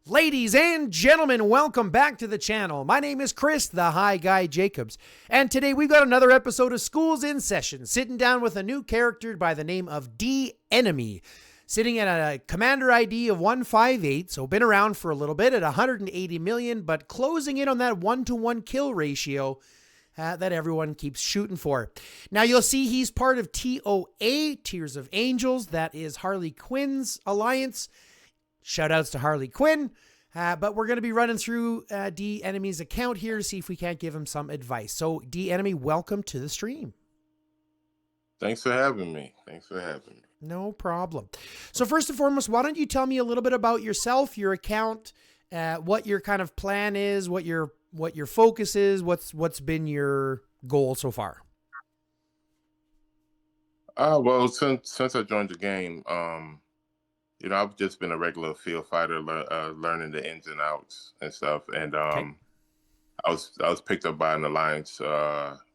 Ladies and gentlemen, welcome back to the channel. My name is Chris, the High Guy Jacobs, and today we've got another episode of School's in Session, sitting down with a new character by the name of D Enemy, sitting at a commander ID of 158, so been around for a little bit at 180 million, but closing in on that 1-to-1 kill ratio that everyone keeps shooting for. Now you'll see he's part of TOA, Tears of Angels, that is Harley Quinn's alliance. Shout outs to Harley Quinn. But we're going to be running through D Enemy's account here to see if we can't give him some advice. So D Enemy, welcome to the stream. Thanks for having me. No problem. So first and foremost, why don't you tell me a little bit about yourself, your account, what your kind of plan is, what your focus is, what's been your goal so far? Well, since I joined the game, I've just been a regular field fighter, learning the ins and outs and stuff. And Okay. I was picked up by an alliance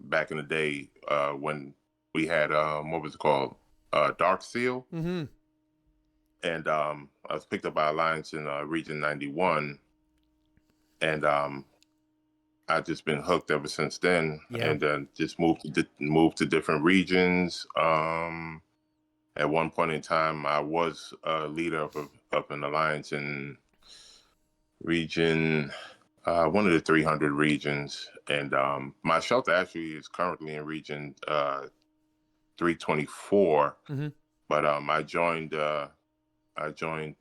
back in the day when we had what was it called, Dark Seal. Mm-hmm. And I was picked up by alliance in Region 91, and I've just been hooked ever since then. Yeah. And just moved to different regions. At one point in time, I was a leader of an alliance in region, one of the 300 regions. And my shelter actually is currently in region 324. Mm-hmm. But I joined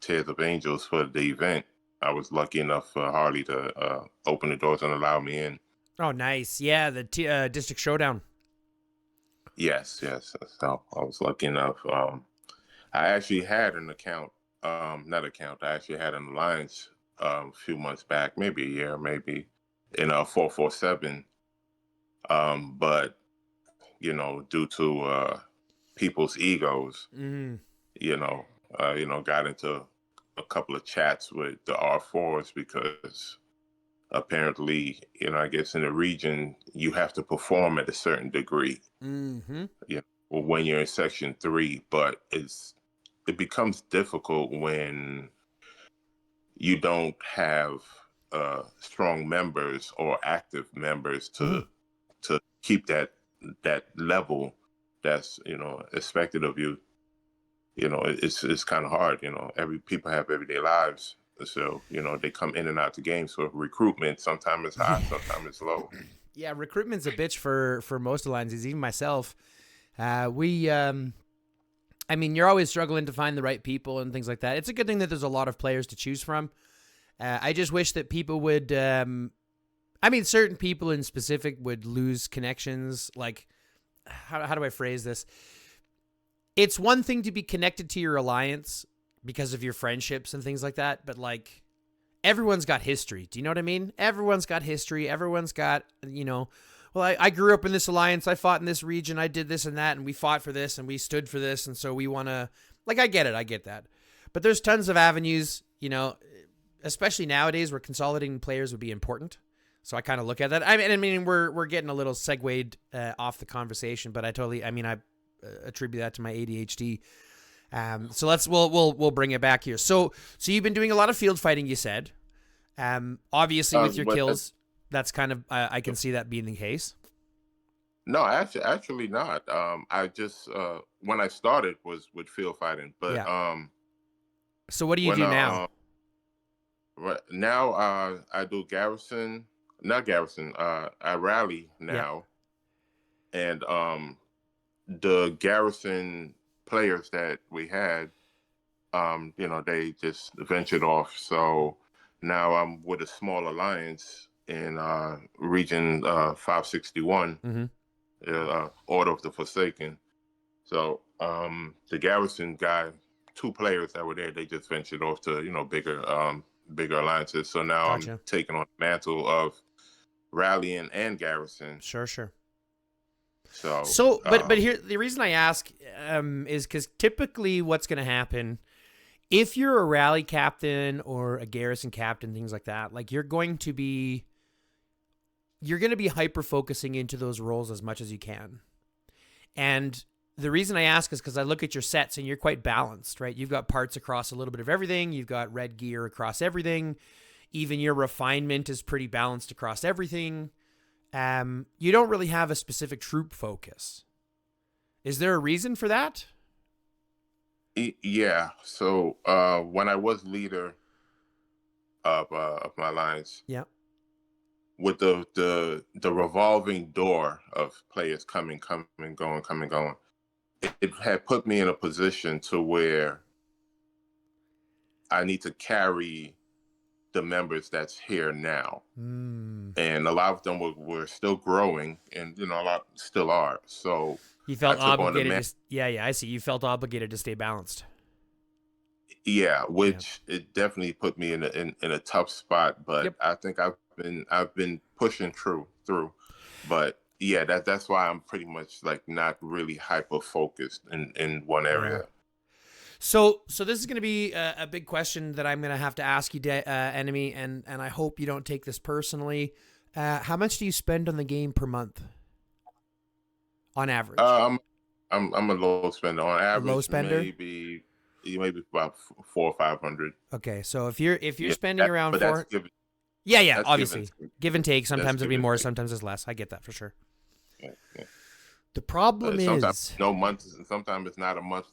Tears of Angels for the event. I was lucky enough for Harley to open the doors and allow me in. Oh, nice. Yeah, the District Showdown. Yes. So I was lucky enough. I actually had an account, I actually had an alliance a few months back, maybe a year, maybe in 447. But due to people's egos, got into a couple of chats with the R4s because apparently, I guess in the region, you have to perform at a certain degree. Mm-hmm. When you're in Section 3, but it becomes difficult when you don't have strong members or active members to keep that level that's expected of you. It's kind of hard. People have everyday lives. So, they come in and out the game. So recruitment, sometimes it's high, sometimes it's low. Yeah, recruitment's a bitch for most alliances, even myself. You're always struggling to find the right people and things like that. It's a good thing that there's a lot of players to choose from. I just wish that people would, certain people in specific would lose connections. Like, how do I phrase this? It's one thing to be connected to your alliance because of your friendships and things like that, but like everyone's got history. Do you know what I mean? Everyone's got history. Everyone's got, well, I grew up in this alliance. I fought in this region. I did this and that, and we fought for this and we stood for this. And so we want to, I get it. I get that. But there's tons of avenues, especially nowadays where consolidating players would be important. So I kind of look at that. We're getting a little segued off the conversation, but I attribute that to my ADHD. So we'll bring it back here. So you've been doing a lot of field fighting, you said. Obviously with your kills, that's kind of I can see that being the case. No, actually not. I just when I started was with field fighting, but yeah. So what do you do now? Right now, I do garrison, not garrison. I rally now, and the garrison players that we had, they just ventured off. So now I'm with a small alliance in region 561, Order of the Forsaken. So the garrison guy, 2 players that were there, they just ventured off to bigger alliances. So now Gotcha. I'm taking on the mantle of rallying and garrison. Sure. But here, the reason I ask is because typically what's going to happen if you're a rally captain or a garrison captain, things like that, like you're going to be hyper focusing into those roles as much as you can. And the reason I ask is because I look at your sets and you're quite balanced, right? You've got parts across a little bit of everything. You've got red gear across everything. Even your refinement is pretty balanced across everything. You don't really have a specific troop focus. Is there a reason for that? Yeah. So when I was leader of my lines, Yeah. with the revolving door of players coming, going, coming, going, it had put me in a position to where I need to carry the members that's here now. And a lot of them were still growing, and a lot still are. So You I felt took on the obligated to, yeah, I see. You felt obligated to stay balanced. yeah, which it definitely put me in a tough spot. But Yep. I think I've been pushing through. But yeah, that's why I'm pretty much like not really hyper focused in one area. Yeah. So this is going to be a big question that I'm going to have to ask you, Enemy, and I hope you don't take this personally. How much do you spend on the game per month, on average? I'm a low spender. On average, low spender? maybe about 400 or 500. Okay, so if you're Yeah, spending around but 400, that's yeah, that's obviously, give and take. Sometimes That's it'll be give and more, take. sometimes it's less. I get that for sure. Yeah. The problem Sometimes is, no months, and sometimes it's not a month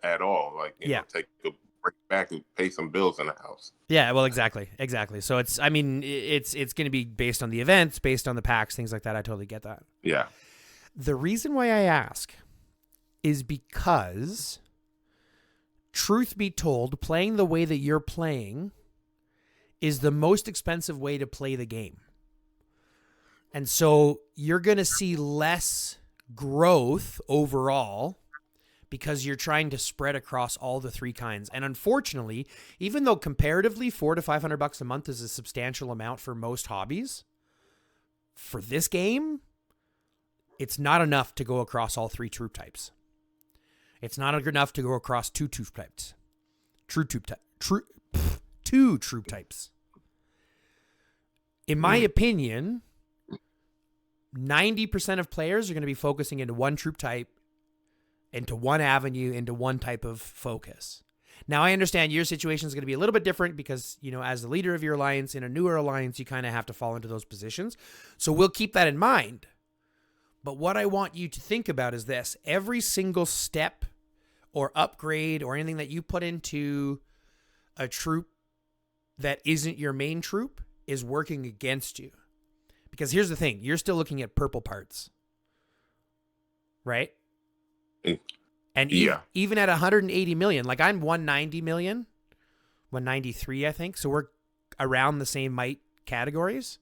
at all. Like take a break back and pay some bills in the house. Yeah, well, exactly. So it's going to be based on the events, based on the packs, things like that. I totally get that. Yeah. The reason why I ask is because, truth be told, playing the way that you're playing is the most expensive way to play the game. And so you're going to see less growth overall because you're trying to spread across all the three kinds. And unfortunately, even though comparatively $400 to $500 a month is a substantial amount for most hobbies, for this game, it's not enough to go across all three troop types. It's not enough to go across two troop types. Two troop types. In my opinion, 90% of players are going to be focusing into one troop type, into one avenue, into one type of focus. Now, I understand your situation is going to be a little bit different because, as the leader of your alliance, in a newer alliance, you kind of have to fall into those positions. So we'll keep that in mind. But what I want you to think about is this. Every single step or upgrade or anything that you put into a troop that isn't your main troop is working against you. Because here's the thing. You're still looking at purple parts. Right? And even at 180 million, like I'm 190 million, 193, I think. So we're around the same might categories.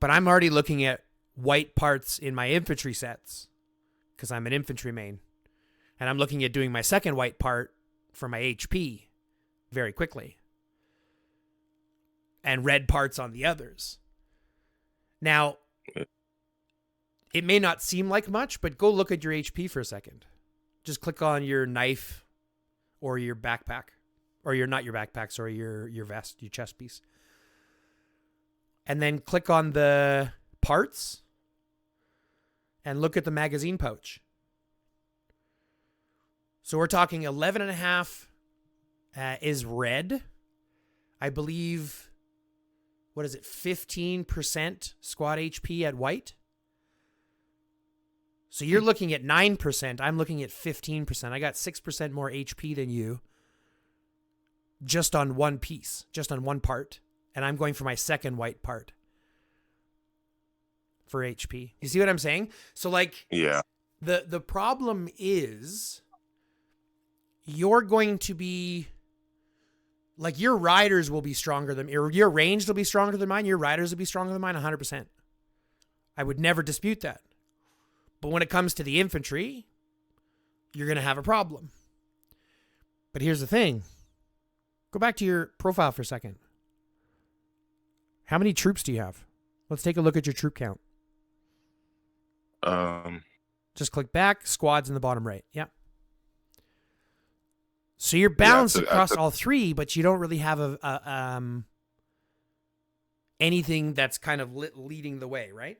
But I'm already looking at white parts in my infantry sets because I'm an infantry main. And I'm looking at doing my second white part for my HP very quickly. And red parts on the others. Now, it may not seem like much, but go look at your HP for a second. Just click on your knife or your backpack. Or not your backpack, sorry, your vest, your chest piece. And then click on the parts and look at the magazine pouch. So we're talking 11.5 is red. I believe, 15% squad HP at white? So you're looking at 9%. I'm looking at 15%. I got 6% more HP than you just on one piece, just on one part. And I'm going for my second white part for HP. You see what I'm saying? So the problem is you're going to be your riders will be stronger than your ranged will be stronger than mine. Your riders will be stronger than mine 100%. I would never dispute that. But when it comes to the infantry, you're going to have a problem. But here's the thing. Go back to your profile for a second. How many troops do you have? Let's take a look at your troop count. Just click back, squads in the bottom right. Yeah. So you're balanced across all three, but you don't really have anything that's kind of leading the way, right?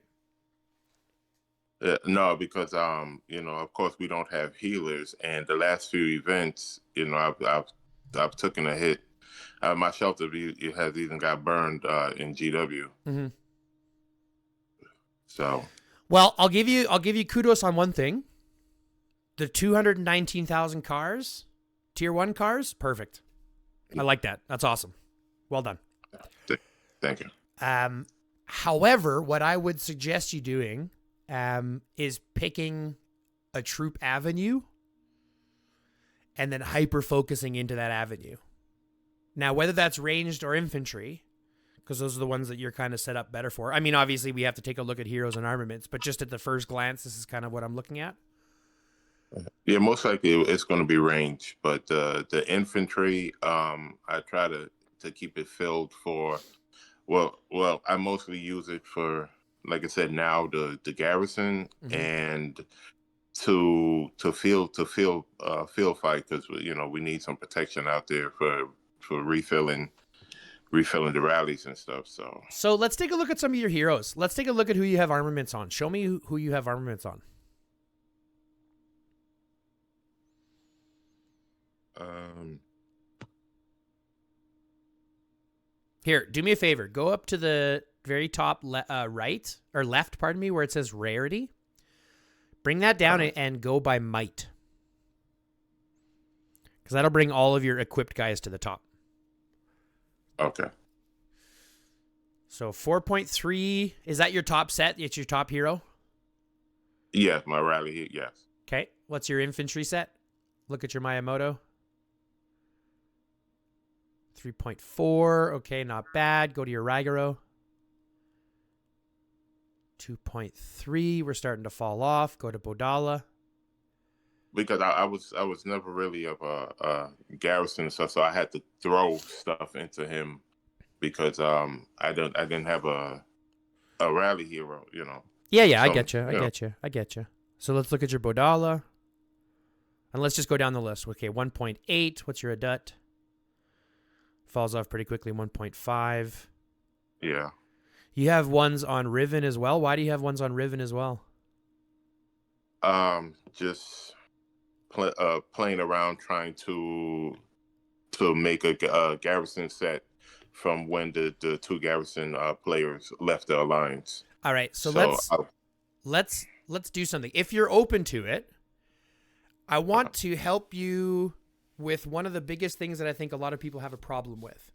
No, because of course we don't have healers, and the last few events, I've taken a hit. My shelter it has even got burned in GW. Mm-hmm. So Well, I'll give you kudos on one thing. The 219,000 cars, tier 1 cars, perfect. I like that. That's awesome. Well done. thank you. However, what I would suggest you doing is picking a troop avenue and then hyper focusing into that avenue. Now, whether that's ranged or infantry, because those are the ones that you're kind of set up better for. I mean, obviously, we have to take a look at heroes and armaments, but just at the first glance, this is kind of what I'm looking at. Yeah, most likely it's going to be range, but the infantry, I try to keep it filled for. Well, I mostly use it for, like I said, now the garrison and to field fight, because we need some protection out there for refilling the rallies and stuff. So let's take a look at some of your heroes. Let's take a look at who you have armaments on. Show me who you have armaments on. Here, do me a favor. Go up to the very top right or left, pardon me, where it says rarity. Bring that down and go by might. Because that'll bring all of your equipped guys to the top. Okay. So 4.3, is that your top set? It's your top hero? Yes, my rally, yes. Okay. What's your infantry set? Look at your Miyamoto. 3.4. Okay, not bad. Go to your Ragaro. 2.3. We're starting to fall off. Go to Bodala. Because I was never really of a garrison and stuff, so I had to throw stuff into him because I didn't have a rally hero, Yeah, I So, get you. So let's look at your Bodala. And let's just go down the list. Okay, 1.8. What's your Adut? Falls off pretty quickly, 1.5. Yeah. You have ones on Riven as well. Why do you have ones on Riven as well? Just playing around trying to make a garrison set from when the two garrison players left the alliance. All right, so let's do something. If you're open to it, I want to help you with one of the biggest things that I think a lot of people have a problem with.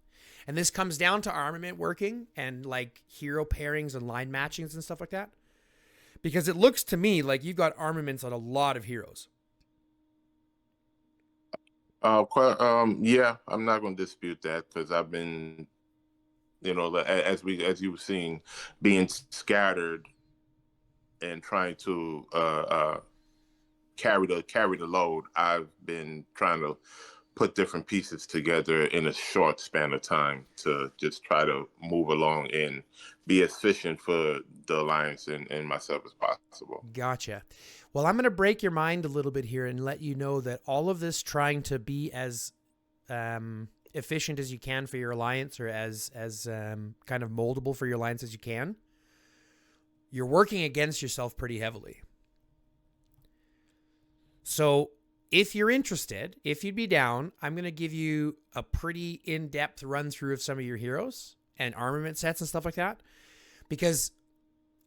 And this comes down to armament working and like hero pairings and line matchings and stuff like that. Because it looks to me like you've got armaments on a lot of heroes. Yeah, I'm not going to dispute that because I've been, as you were seeing, being scattered and trying to carry the load. I've been trying to put different pieces together in a short span of time to just try to move along and be as efficient for the alliance and myself as possible. Gotcha. Well, I'm going to break your mind a little bit here and let you know that all of this trying to be as efficient as you can for your alliance or as kind of moldable for your alliance as you can, you're working against yourself pretty heavily. So if you're interested, if you'd be down, I'm going to give you a pretty in-depth run through of some of your heroes and armament sets and stuff like that. Because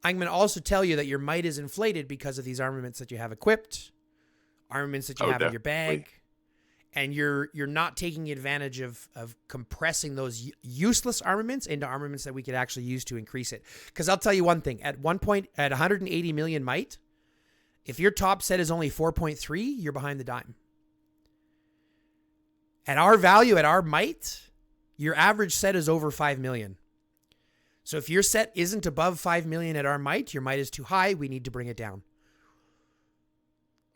I'm going to also tell you that your might is inflated because of these armaments that you have equipped, armaments that you have in your bag, and you're not taking advantage of compressing those useless armaments into armaments that we could actually use to increase it. Because I'll tell you one thing, at one point, at 180 million might, if your top set is only 4.3, you're behind the dime. At our value, at our might, your average set is over 5 million. So if your set isn't above 5 million at our might, your might is too high, we need to bring it down.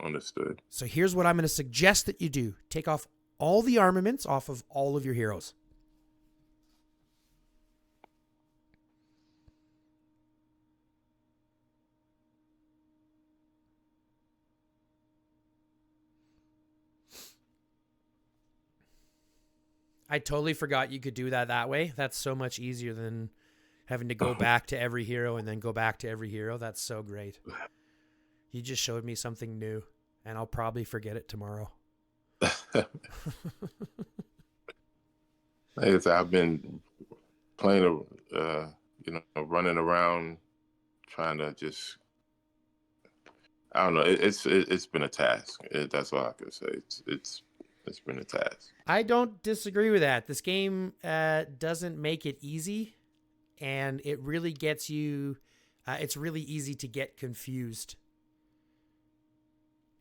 Understood. So here's what I'm going to suggest that you do. Take off all the armaments off of all of your heroes. I totally forgot you could do that way. That's so much easier than having to go back to every hero and then go back to every hero. That's so great. You just showed me something new, and I'll probably forget it tomorrow. Like I said, I've been playing, running around, trying to just, I don't know. It's been a task. That's all I can say. It's been a task. I don't disagree with that. This game doesn't make it easy, and it really gets you. It's really easy to get confused.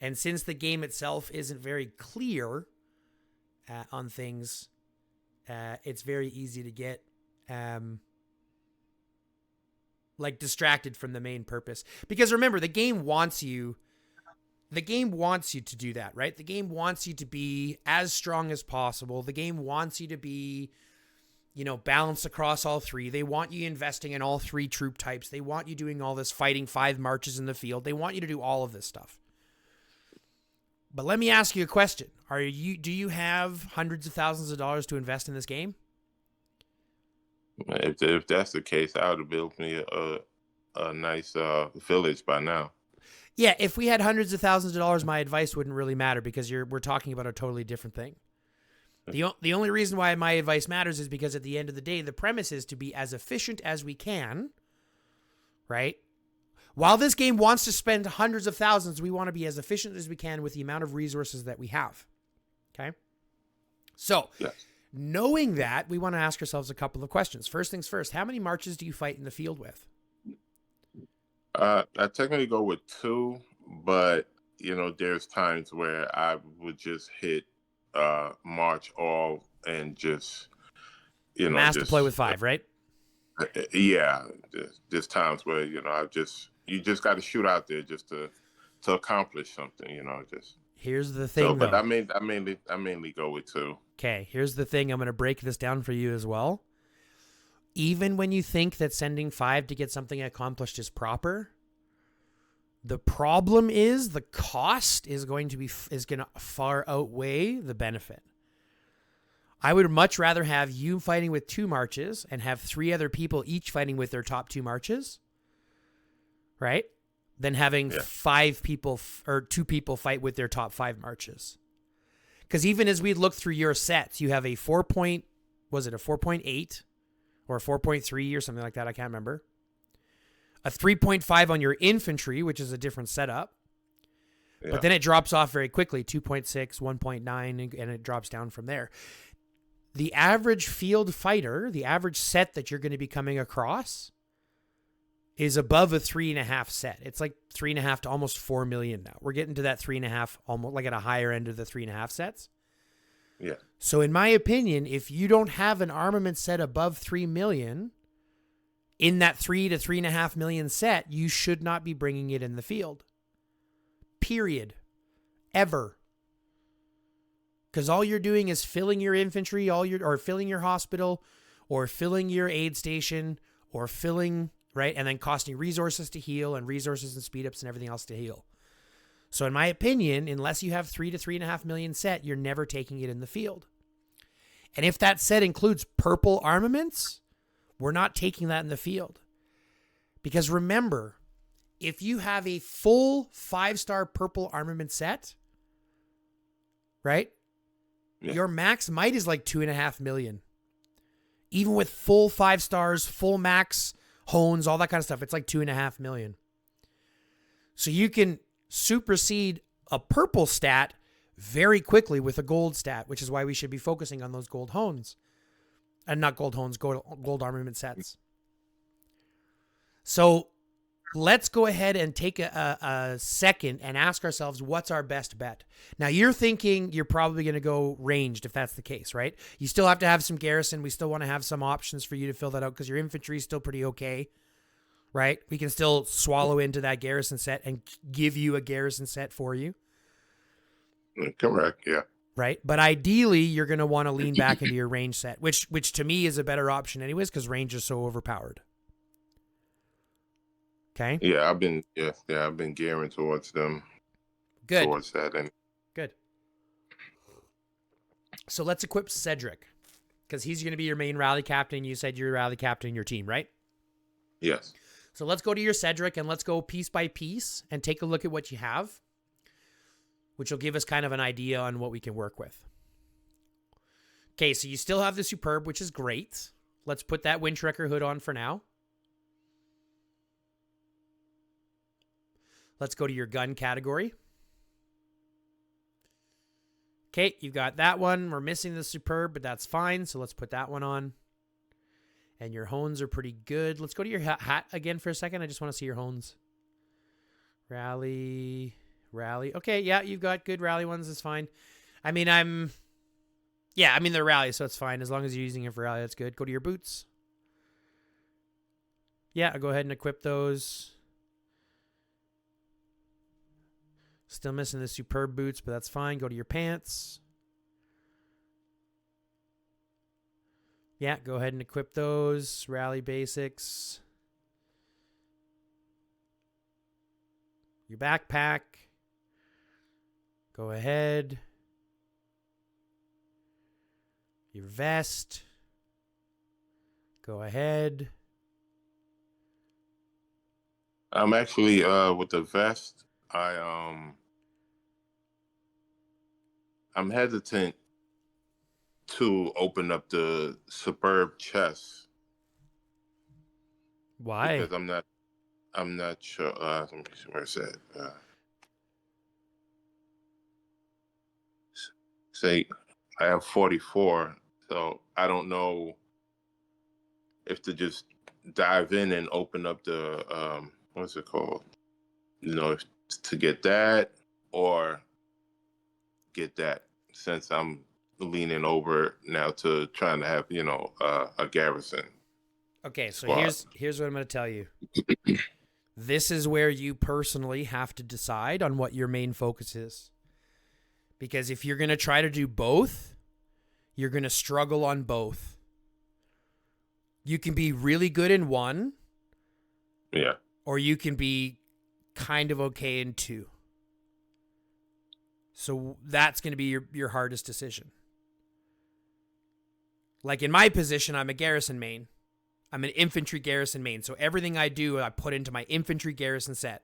And since the game itself isn't very clear on things, it's very easy to get distracted from the main purpose. Because remember, the game wants you to do that, right? The game wants you to be as strong as possible. The game wants you to be, balanced across all three. They want you investing in all three troop types. They want you doing all this, fighting 5 marches in the field. They want you to do all of this stuff. But let me ask you a question. Do you have hundreds of thousands of dollars to invest in this game? If that's the case, I would have built me a nice village by now. Yeah, if we had hundreds of thousands of dollars, my advice wouldn't really matter because we're talking about a totally different thing. The only reason why my advice matters is because at the end of the day, the premise is to be as efficient as we can, right? While this game wants to spend hundreds of thousands, we want to be as efficient as we can with the amount of resources that we have. Okay? So, yes. Knowing that, we want to ask ourselves a couple of questions. First things first, how many marches do you fight in the field with? I technically go with 2, but, there's times where I would just hit march all and just, Mass to play with 5, right? Yeah. There's times where, you just got to shoot out there just to accomplish something, just. Here's the thing, but though. I mainly go with 2. Okay, here's the thing. I'm going to break this down for you as well. Even when you think that sending 5 to get something accomplished is proper, the problem is the cost is going to far outweigh the benefit. I would much rather have you fighting with 2 marches and have 3 other people each fighting with their top 2 marches, right? Than having 5 people or 2 people fight with their top 5 marches. Because even as we look through your sets, you have a 4.8 or a 4.3 or something like that? I can't remember. A 3.5 on your infantry, which is a different setup. Yeah. But then it drops off very quickly, 2.6, 1.9, and it drops down from there. The average field fighter, the average set that you're going to be coming across is above a 3.5 set. It's like 3.5 to almost 4 million now. We're getting to that 3.5, almost like at a higher end of the 3.5 sets. Yeah. So in my opinion, if you don't have an armament set above 3 million in that 3 to 3.5 million set, you should not be bringing it in the field. Period. Ever. Because all you're doing is filling your infantry, or filling your hospital, or filling your aid station, or filling, right? And then costing resources to heal and resources and speed ups and everything else to heal. So in my opinion, unless you have 3 to 3.5 million set, you're never taking it in the field. And if that set includes purple armaments, we're not taking that in the field. Because remember, if you have a full 5-star purple armament set, right? Yeah. Your max might is like 2.5 million. Even with full 5 stars, full max, hones, all that kind of stuff, it's like 2.5 million. So you can supersede a purple stat very quickly with a gold stat, which is why we should be focusing on those gold hones. And not gold hones, gold armament sets. So let's go ahead and take a second and ask ourselves, what's our best bet? Now, you're thinking you're probably going to go ranged if that's the case, right? You still have to have some garrison. We still want to have some options for you to fill that out because your infantry is still pretty okay, right? We can still swallow into that garrison set and give you a garrison set for you. Correct, yeah. Right? But ideally, you're going to want to lean back into your range set, which to me is a better option anyways because range is so overpowered. Okay. Yeah, I've been gearing towards them. Good. Towards that, and good. So let's equip Cedric, because he's going to be your main rally captain. You said you're rally captain in your team, right? Yes. So let's go to your Cedric and let's go piece by piece and take a look at what you have, which will give us kind of an idea on what we can work with. Okay, so you still have the Superb, which is great. Let's put that Windtrekker hood on for now. Let's go to your gun category. Okay, you've got that one. We're missing the Superb, but that's fine. So let's put that one on. And your hones are pretty good. Let's go to your hat again for a second. I just want to see your hones. Rally. Okay, yeah, you've got good rally ones. It's fine. I mean, they're rally, so it's fine. As long as you're using it for rally, that's good. Go to your boots. Yeah, I'll go ahead and equip those. Still missing the Superb boots, but that's fine. Go to your pants. Yeah, go ahead and equip those. Rally basics. Your backpack. Go ahead. Your vest. Go ahead. I'm actually with the vest. I'm hesitant to open up the Superb chest. Why? Because I'm not sure. Let me see where it's at. Say I have 44, so I don't know if to just dive in and open up the what's it called? To get that or get that, since I'm leaning over now to trying to have a garrison. Okay, so squad. here's what I'm going to tell you. This is where you personally have to decide on what your main focus is. Because if you're going to try to do both, you're going to struggle on both. You can be really good in one. Yeah. Or you can be kind of okay in two. So that's going to be your hardest decision. Like in my position, I'm a garrison main. I'm an infantry garrison main. So everything I do, I put into my infantry garrison set.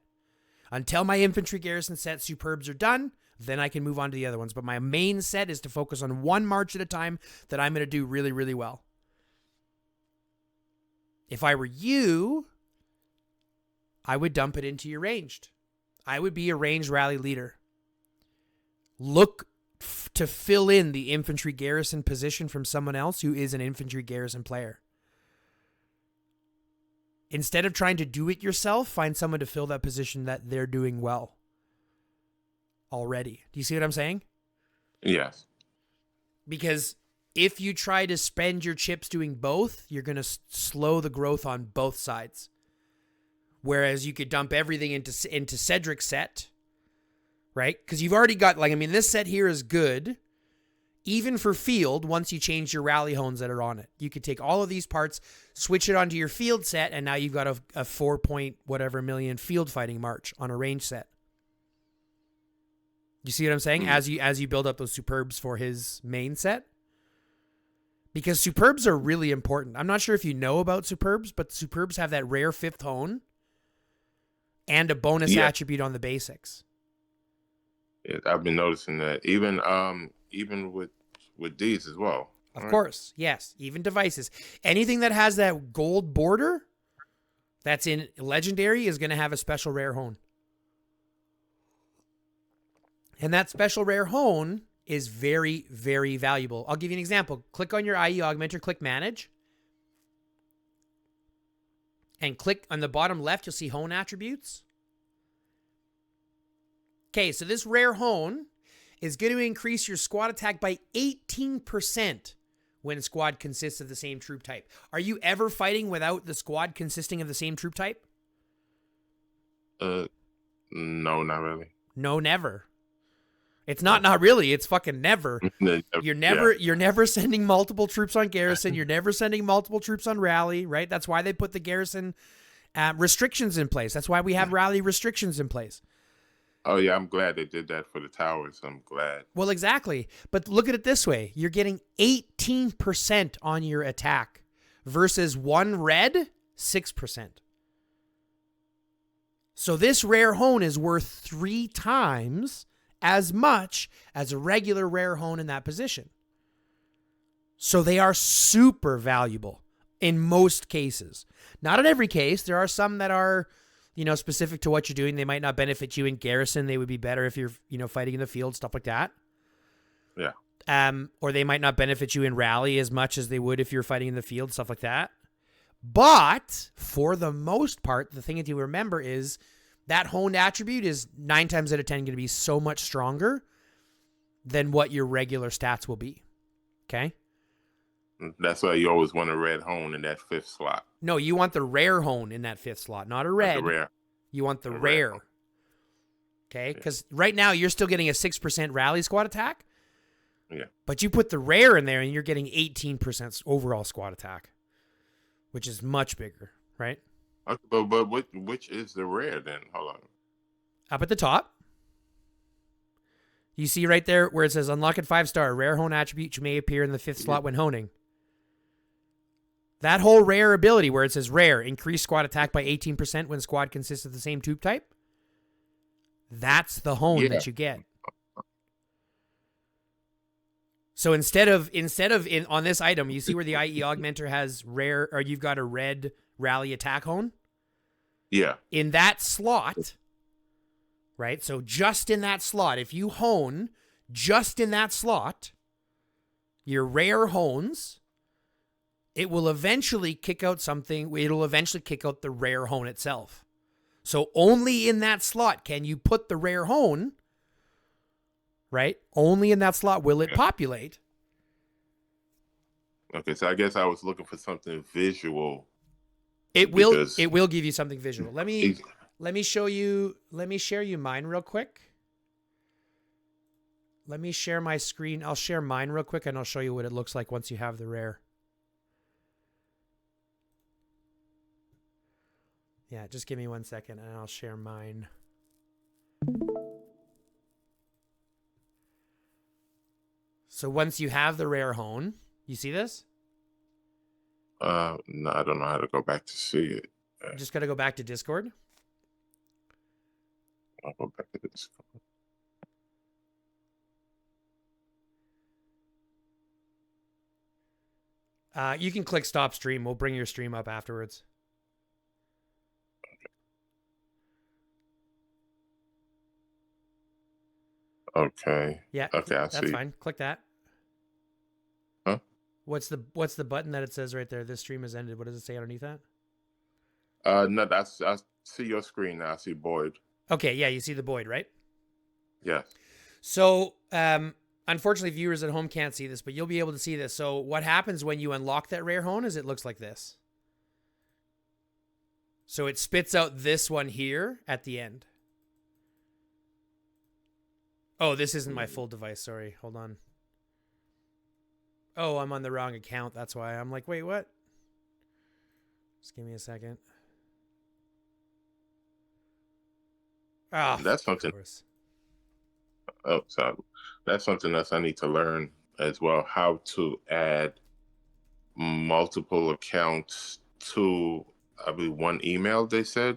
Until my infantry garrison set Superbs are done, then I can move on to the other ones. But my main set is to focus on one march at a time that I'm going to do really, really well. If I were you, I would dump it into your ranged. I would be a ranged rally leader. Look to fill in the infantry garrison position from someone else who is an infantry garrison player. Instead of trying to do it yourself, find someone to fill that position that they're doing well already. Do you see what I'm saying? Yes. Because if you try to spend your chips doing both, you're going to slow the growth on both sides. Whereas you could dump everything into Cedric's set, right? Because you've already got, this set here is good, even for field, once you change your rally hones that are on it. You could take all of these parts, switch it onto your field set, and now you've got a 4 point whatever million field fighting march on a range set. You see what I'm saying? Mm-hmm. As you build up those Superbs for his main set. Because Superbs are really important. I'm not sure if you know about Superbs, but Superbs have that rare 5th hone and a bonus attribute on the basics. Yeah, I've been noticing that. Even with these as well. Of course, yes. Even devices. Anything that has that gold border that's in Legendary is going to have a special rare hone. And that special rare hone is very, very valuable. I'll give you an example. Click on your IE Augmenter, click Manage. And click on the bottom left, you'll see hone attributes. Okay, so this rare hone is going to increase your squad attack by 18% when a squad consists of the same troop type. Are you ever fighting without the squad consisting of the same troop type? No, not really. No, never. It's not really. It's fucking never. You're never sending multiple troops on garrison. You're never sending multiple troops on rally, right? That's why they put the garrison restrictions in place. That's why we have rally restrictions in place. Oh, yeah, I'm glad they did that for the towers. I'm glad. Well, exactly. But look at it this way. You're getting 18% on your attack versus one red, 6%. So this rare hone is worth 3 times as much as a regular rare hone in that position. So they are super valuable in most cases. Not in every case. There are some that are, specific to what you're doing. They might not benefit you in garrison. They would be better if you're, fighting in the field, stuff like that. Yeah. Or they might not benefit you in rally as much as they would if you're fighting in the field, stuff like that. But for the most part, the thing that you remember is that honed attribute is 9 times out of 10 going to be so much stronger than what your regular stats will be. Okay? That's why you always want a red hone in that 5th slot. No, you want the rare hone in that 5th slot, not a red. The rare. You want the rare. Okay? Because right now you're still getting a 6% rally squad attack. Yeah. But you put the rare in there and you're getting 18% overall squad attack, which is much bigger, right? Okay, but which is the rare then? Hold on. Up at the top. You see right there where it says unlock at 5-star, rare hone attribute may appear in the 5th slot when honing. That whole rare ability where it says rare, increase squad attack by 18% when squad consists of the same tube type. That's the hone that you get. So instead of on this item, you see where the IE augmenter has rare, or you've got a red rally attack hone? Yeah. In that slot, right? So just in that slot, if you hone just in that slot, your rare hones, it will eventually kick out something. It'll eventually kick out the rare hone itself. So only in that slot can you put the rare hone, right? Only in that slot will it populate. Okay, so I guess I was looking for something visual. It will give you something visual. Let me show you. Let me share you mine real quick. Let me share my screen. I'll share mine real quick and I'll show you what it looks like once you have the rare. Yeah, just give me 1 second and I'll share mine. So once you have the rare hone, you see this? No, I don't know how to go back to see it. You just got to go back to Discord. I'll go back to Discord. You can click stop stream. We'll bring your stream up afterwards. Okay. Yeah. Okay, I see. That's fine. Click that. Huh? What's the button that it says right there? This stream has ended. What does it say underneath that? No, I see your screen now. I see Boyd. Okay, yeah, you see the Boyd, right? Yeah. So, unfortunately, viewers at home can't see this, but you'll be able to see this. So, what happens when you unlock that rare hone is it looks like this. So, it spits out this one here at the end. Oh, this isn't my full device. Sorry. Hold on. Oh, I'm on the wrong account. That's why. I'm like, wait, what? Just give me a second. Oh, that's something. Oh, sorry. That's something else I need to learn as well. How to add multiple accounts to, I believe, one email. They said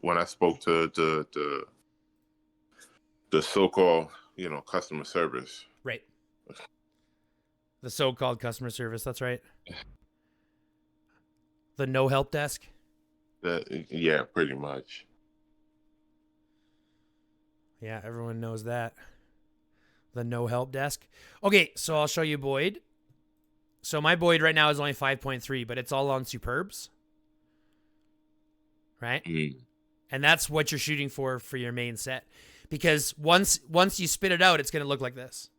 when I spoke to the so-called, customer service. Right. The so-called customer service. That's right. The no help desk. Yeah, pretty much. Yeah, everyone knows that. The no help desk. Okay, so I'll show you Boyd. So my Boyd right now is only 5.3, but it's all on superbs. Right? Mm. And that's what you're shooting for your main set. Because once you spit it out, it's going to look like this.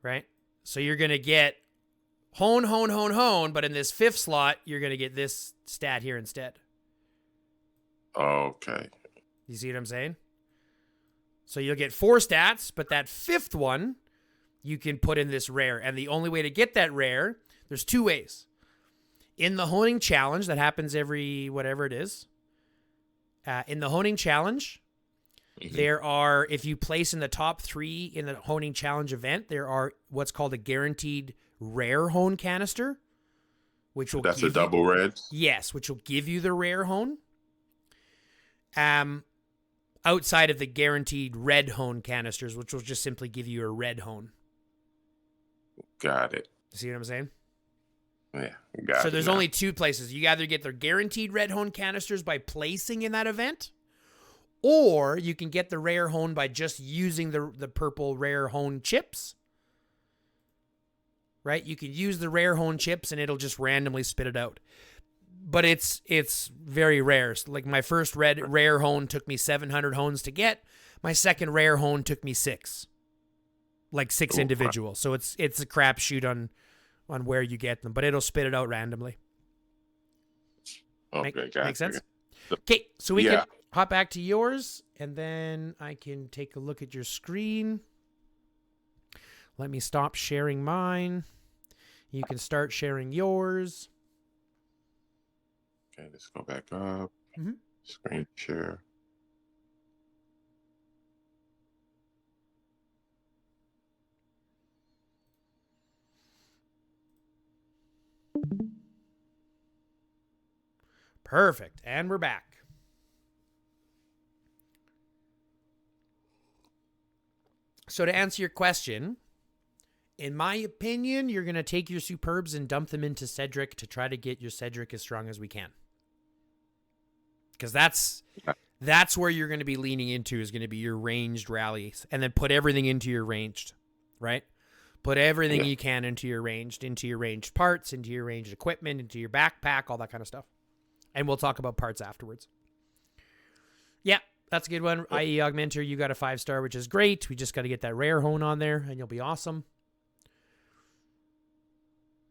Right? So you're going to get hone, but in this 5th slot, you're going to get this stat here instead. Okay. You see what I'm saying? So you'll get 4 stats, but that 5th one, you can put in this rare. And the only way to get that rare, there's 2 ways. In the honing challenge, that happens every whatever it is. In the honing challenge, there are, if you place in the top 3 in the honing challenge event, there are what's called a guaranteed rare hone canister, which will That's a double red? Yes, which will give you the rare hone. outside of the guaranteed red hone canisters, which will just simply give you a red hone. Got it. See what I'm saying? Yeah, got it. So there's only two places. You either get their guaranteed red hone canisters by placing in that event, or you can get the rare hone by just using the purple rare hone chips. Right? You can use the rare hone chips and it'll just randomly spit it out. But it's very rare. So like my first rare hone took me 700 hones to get. My second rare hone took me 6. Like 6 individuals. So it's a crapshoot on where you get them, but it'll spit it out randomly. Okay, Make sense? Okay, so we can hop back to yours, and then I can take a look at your screen. Let me stop sharing mine. You can start sharing yours. Okay, let's go back up. Mm-hmm. Screen share. Perfect. And we're back. So to answer your question, in my opinion, you're going to take your Superbs and dump them into Cedric to try to get your Cedric as strong as we can. Because that's where you're going to be leaning into, is going to be your ranged rallies. And then put everything into your ranged, right? Put everything you can into your ranged parts, into your ranged equipment, into your backpack, all that kind of stuff. And we'll talk about parts afterwards. Yeah, that's a good one. IE Augmenter, you got a 5-star, which is great. We just got to get that rare hone on there, and you'll be awesome.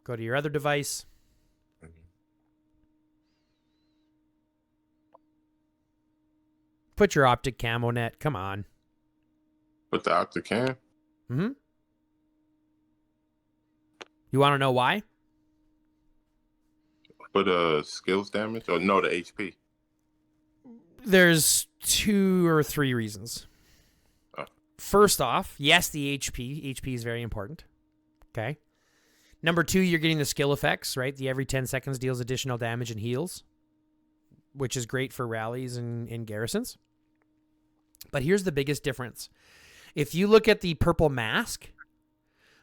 Go to your other device. Put your optic camo net. Come on. Put the optic cam? Mm-hmm. You want to know why? For the skills damage? Or no, the HP? There's 2 or 3 reasons. First off, yes, the HP. HP is very important. Okay. Number 2, you're getting the skill effects, right? The every 10 seconds deals additional damage and heals, which is great for rallies and garrisons. But here's the biggest difference. If you look at the purple mask,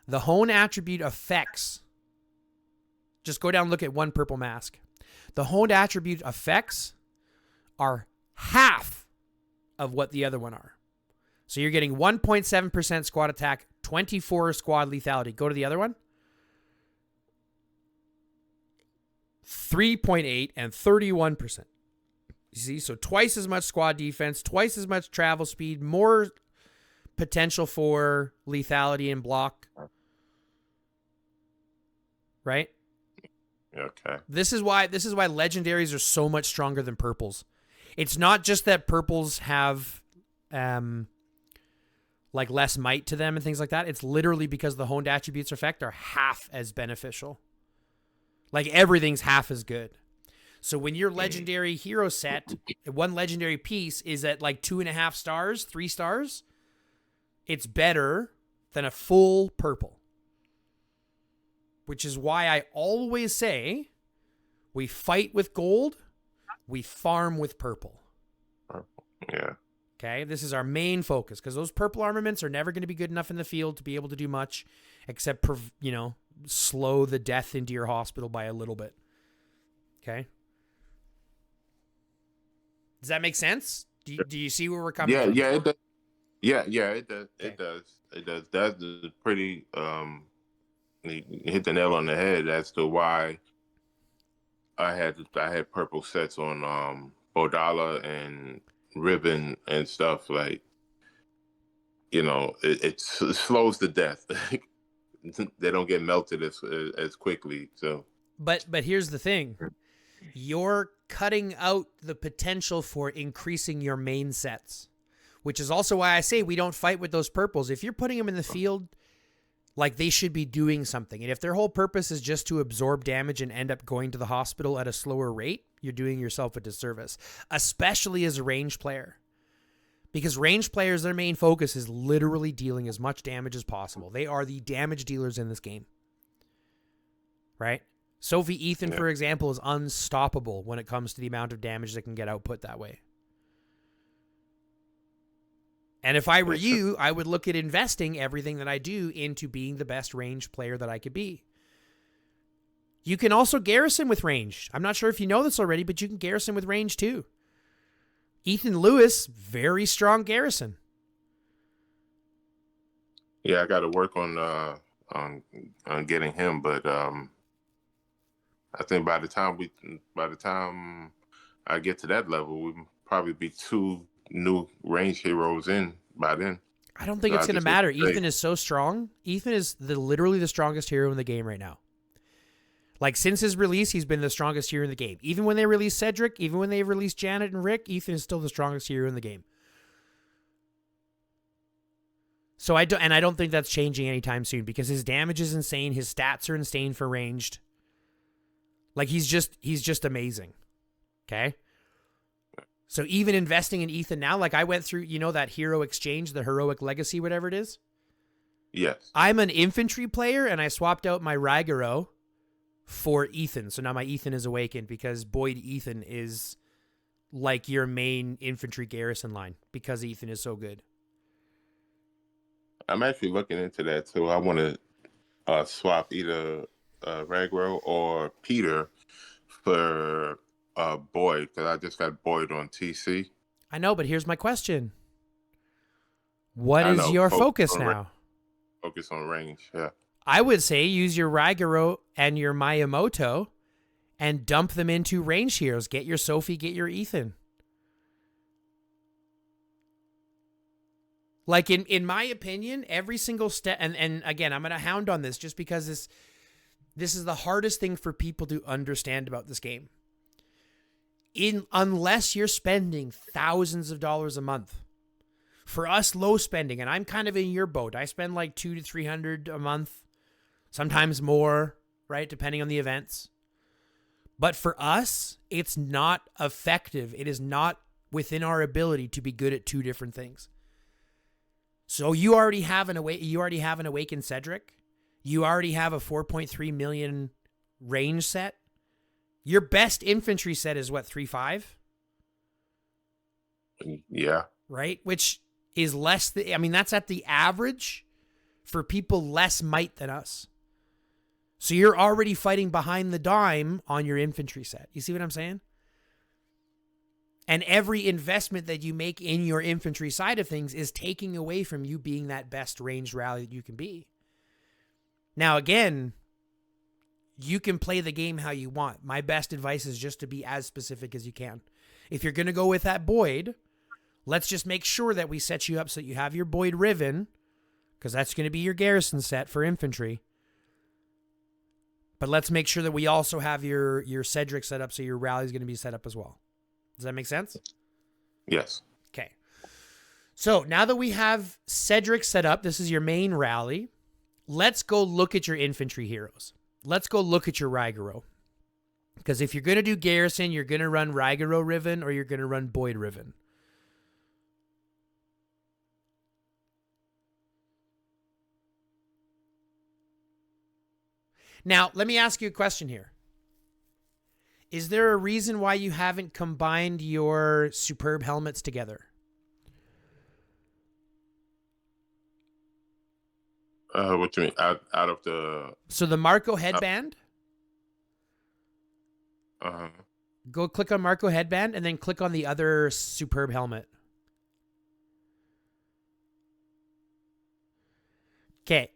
the hone attribute effects, just go down and look at one purple mask. The honed attribute effects are half of what the other one are. So you're getting 1.7% squad attack, 24 squad lethality. Go to the other one. 3.8 and 31%. You see, so twice as much squad defense, twice as much travel speed, more potential for lethality and block. Right? Okay. This is why legendaries are so much stronger than purples. It's not just that purples have like less might to them and things like that. It's literally because the honed attributes effect are half as beneficial. Like everything's half as good. So when your legendary hero set, one legendary piece is at like 2.5 stars, 3 stars, it's better than a full purple. Which is why I always say we fight with gold, we farm with purple. Yeah. Okay, this is our main focus because those purple armaments are never going to be good enough in the field to be able to do much except, slow the death into your hospital by a little bit. Okay? Does that make sense? Do you see where we're coming from? Yeah, it does. Yeah, it does. Okay. It does. That's pretty, you hit the nail on the head as to why I had purple sets on Bodala and Ribbon and stuff. Like, it slows the death. They don't get melted as quickly. So, but here's the thing: you're cutting out the potential for increasing your main sets, which is also why I say we don't fight with those purples. If you're putting them in the field, like they should be doing something, and if their whole purpose is just to absorb damage and end up going to the hospital at a slower rate, you're doing yourself a disservice, especially as a range player. Because range players, their main focus is literally dealing as much damage as possible. They are the damage dealers in this game. Right? Sophie Ethan, for example, is unstoppable when it comes to the amount of damage that can get output that way. And if I were you, I would look at investing everything that I do into being the best range player that I could be. You can also garrison with range. I'm not sure if you know this already, but you can garrison with range too. Ethan Lewis, very strong garrison. Yeah, I got to work on getting him, but I think by the time I get to that level, we'll probably be 2 new range heroes in by then. I don't think So it's I going to just need matter. to stay. Ethan is so strong. Ethan is literally the strongest hero in the game right now. Like, since his release, he's been the strongest hero in the game. Even when they released Cedric, even when they released Janet and Rick, Ethan is still the strongest hero in the game. So I don't think that's changing anytime soon because his damage is insane. His stats are insane for ranged. Like, he's just amazing. Okay? So even investing in Ethan now, like I went through, that hero exchange, the heroic legacy, whatever it is. Yes. I'm an infantry player and I swapped out my Ragaro for Ethan. So now my Ethan is awakened because Boyd Ethan is like your main infantry garrison line because Ethan is so good. I'm actually looking into that too. I want to swap either Ragro or Peter for Boyd because I just got Boyd on TC. I know, but here's my question. What I is know, your focus now? Focus on range, yeah. I would say use your Ragaro and your Miyamoto and dump them into range heroes. Get your Sophie, get your Ethan. Like, in my opinion, every single step, and again, I'm going to hound on this just because this is the hardest thing for people to understand about this game. Unless you're spending thousands of dollars a month. For us, low spending, and I'm kind of in your boat. I spend like $200 to $300 a month, sometimes more, right? Depending on the events. But for us, it's not effective. It is not within our ability to be good at 2 different things. So you already have an awakened Cedric. You already have a 4.3 million range set. Your best infantry set is what, 3.5? Yeah. Right? Which is less that's at the average for people less might than us. So you're already fighting behind the dime on your infantry set. You see what I'm saying? And every investment that you make in your infantry side of things is taking away from you being that best ranged rally that you can be. Now, again, you can play the game how you want. My best advice is just to be as specific as you can. If you're going to go with that Boyd, let's just make sure that we set you up so that you have your Boyd Riven, because that's going to be your garrison set for infantry. But let's make sure that we also have your Cedric set up so your rally is going to be set up as well. Does that make sense? Yes. Okay. So now that we have Cedric set up, this is your main rally. Let's go look at your infantry heroes. Let's go look at your Ragaro. Because if you're going to do garrison, you're going to run Ragaro Riven or you're going to run Boyd Riven. Now, let me ask you a question here. Is there a reason why you haven't combined your superb helmets together? What you mean? Out of the... So the Marco headband? Go click on Marco headband and then click on the other superb helmet. Okay.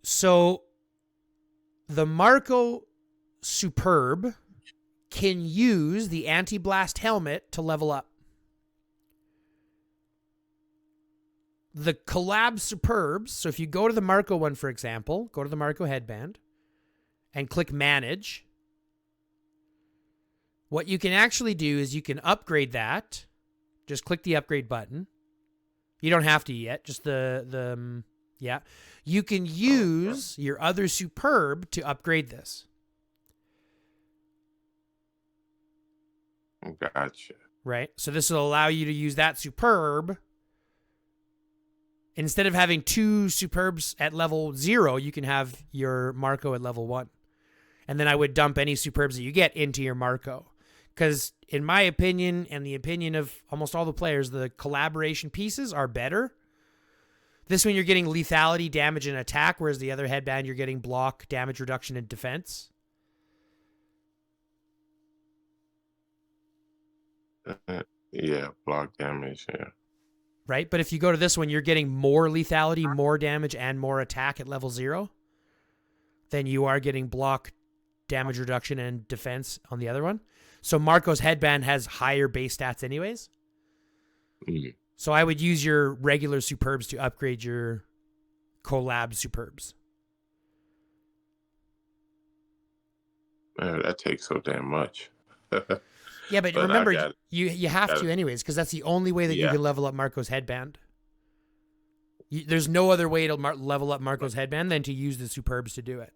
So the Marco Superb can use the anti-blast helmet to level up. The collab Superbs, so if you go to the Marco one, for example, go to the Marco headband and click manage, what you can actually do is you can upgrade that. Just click the upgrade button. You don't have to yet, just yeah. You can use your other Superb to upgrade this. Gotcha. Right? So this will allow you to use that Superb. Instead of having 2 Superbs at level 0, you can have your Marco at level 1. And then I would dump any Superbs that you get into your Marco. Because in my opinion, and the opinion of almost all the players, the collaboration pieces are better. This one you're getting lethality, damage, and attack, whereas the other headband you're getting block, damage reduction, and defense. Yeah, block damage. Yeah. Right? But if you go to this one, you're getting more lethality, more damage, and more attack at level 0 than you are getting block, damage reduction, and defense on the other one. So Marco's headband has higher base stats anyways. Mm. So I would use your regular superbs to upgrade your collab superbs. Man, that takes so damn much. Yeah, but remember, you have to anyways, because that's the only way that you can level up Marco's headband. There's no other way to level up Marco's headband than to use the superbs to do it.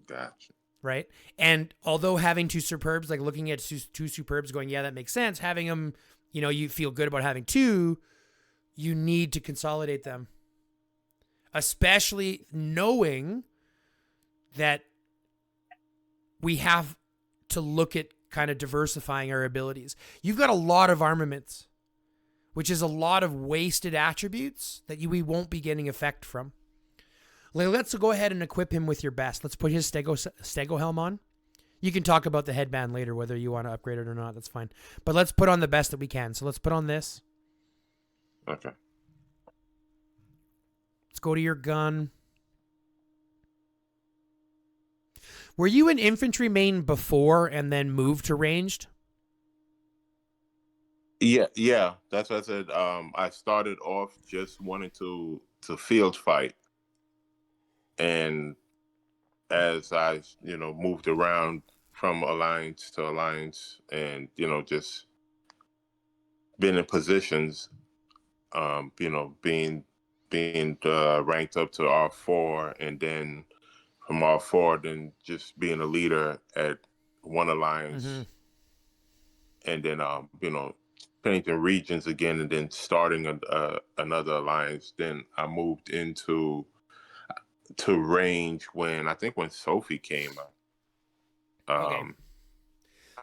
Gotcha. Right? And although having two superbs, like looking at two superbs going, yeah, that makes sense. Having them, you feel good about having two, you need to consolidate them. Especially knowing that we have to look at kind of diversifying our abilities. You've got a lot of armaments, which is a lot of wasted attributes that we won't be getting effect from. Let's go ahead and equip him with your best. Let's put his Stego helm on. You can talk about the headband later, whether you want to upgrade it or not. That's fine. But let's put on the best that we can. So let's put on this. Okay. Let's go to your gun. Were you an infantry main before and then moved to ranged? Yeah. That's what I said. I started off just wanting to field fight, and as I moved around from alliance to alliance, and just been in positions, being ranked up to R4, and then from R4, then just being a leader at one alliance, and then painting regions again, and then starting another alliance. Then I moved into range when Sophie came out. Okay.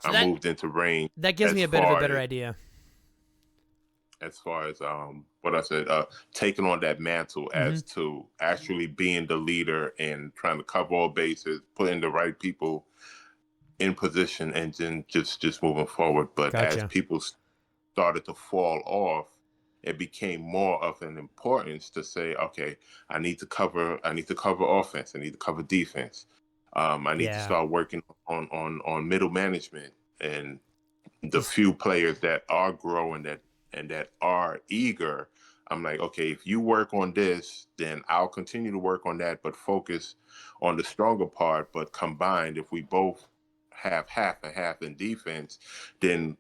So I moved into range. That gives me a bit of a better idea. As far as what I said, taking on that mantle as to actually being the leader and trying to cover all bases, putting the right people in position, and then just moving forward. But Gotcha. as people started to fall off, it became more of an importance to say, okay, I need to cover offense, I need to cover defense. I need to start working on middle management, and the few players that are growing and that are eager. I'm like, okay, if you work on this, then I'll continue to work on that, but focus on the stronger part. But combined, if we both have half and half in defense, then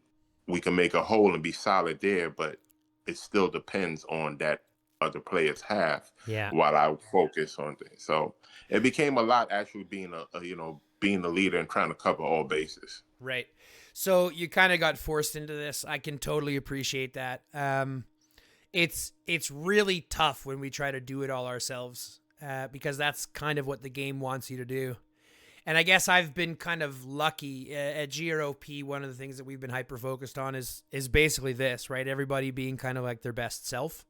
we can make a whole and be solid there. But it still depends on that other player's half. Yeah. While I focus on things. So it became a lot actually being being the leader and trying to cover all bases. Right. So you kind of got forced into this. I can totally appreciate that. It's really tough when we try to do it all ourselves, because that's kind of what the game wants you to do. And I guess I've been kind of lucky at GROP. One of the things that we've been hyper focused on is basically this, right? Everybody being kind of like their best self.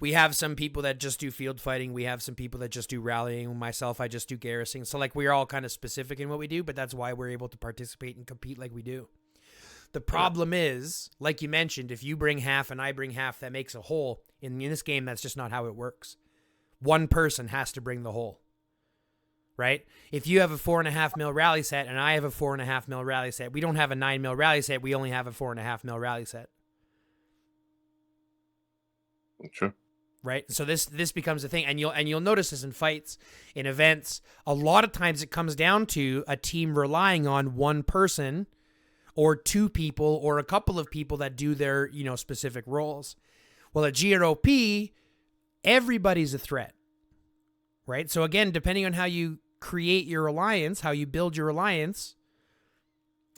We have some people that just do field fighting. We have some people that just do rallying. Myself, I just do garrisoning. So like we're all kind of specific in what we do, but that's why we're able to participate and compete like we do. The problem is, like you mentioned, if you bring half and I bring half, that makes a whole. In this game, that's just not how it works. One person has to bring the whole. Right? If you have a 4.5 mil rally set and I have a 4.5 mil rally set, we don't have a 9 mil rally set. We only have a 4.5 mil rally set. Sure. Right? So this becomes a thing, and you'll notice this in fights, in events. A lot of times it comes down to a team relying on one person or two people or a couple of people that do their, specific roles. Well, at GROP, everybody's a threat. Right? So again, depending on how you create your alliance, how you build your alliance,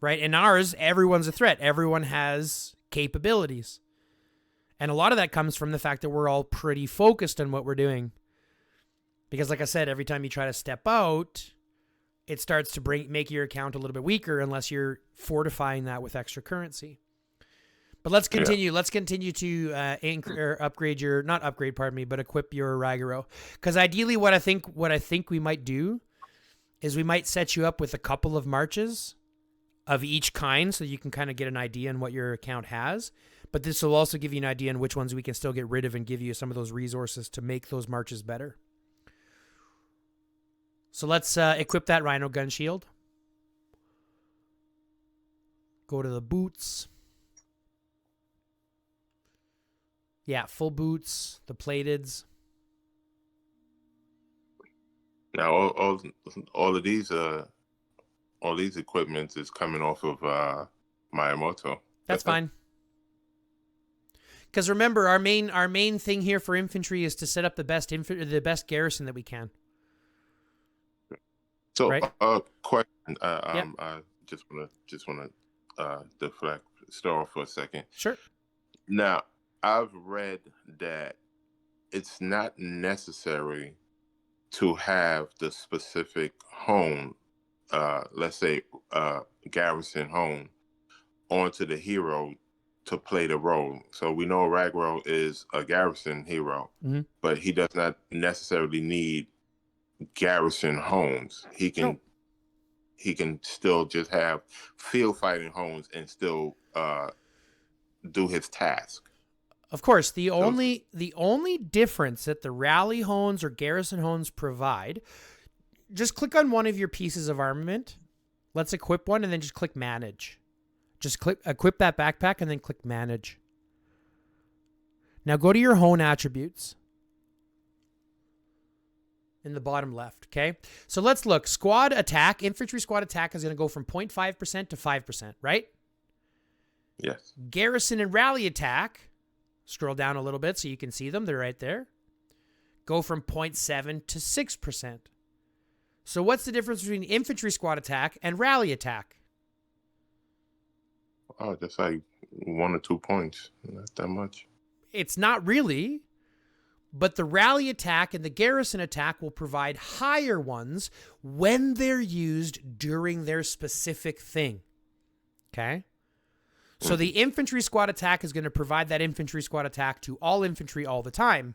right? In ours, everyone's a threat. Everyone has capabilities. And a lot of that comes from the fact that we're all pretty focused on what we're doing. Because like I said, every time you try to step out, it starts to make your account a little bit weaker unless you're fortifying that with extra currency. But let's continue. Yeah. Let's continue to upgrade your, not upgrade, pardon me, but equip your Ragaro. Because ideally, what I think we might do is we might set you up with a couple of marches of each kind, so you can kind of get an idea on what your account has. But this will also give you an idea on which ones we can still get rid of and give you some of those resources to make those marches better. So let's equip that Rhino gun shield. Go to the boots. Yeah, full boots, the plateds. Now, all of these equipments is coming off of Miyamoto. That's fine. Because remember, our main thing here for infantry is to set up the best garrison that we can. So, right? Question. I just want to deflect, start off for a second. Sure. Now, I've read that it's not necessary to have the specific hone, let's say garrison hone, onto the hero to play the role. So we know Ragro is a garrison hero, but he does not necessarily need garrison hones. He can still just have field fighting hones and still do his task. Of course, the only difference that the rally hones or garrison hones provide, just click on one of your pieces of armament. Let's equip one and then just click manage. Just click equip that backpack and then click manage. Now go to your hone attributes in the bottom left, okay? So let's look. Squad attack, infantry squad attack is going to go from 0.5% to 5%, right? Yes. Garrison and rally attack, scroll down a little bit so you can see them. They're right there. Go from 0.7 to 6%. So what's the difference between infantry squad attack and rally attack? Oh, that's like 1 or 2 points. Not that much. It's not really, but the rally attack and the garrison attack will provide higher ones when they're used during their specific thing. Okay? So the infantry squad attack is going to provide that infantry squad attack to all infantry all the time.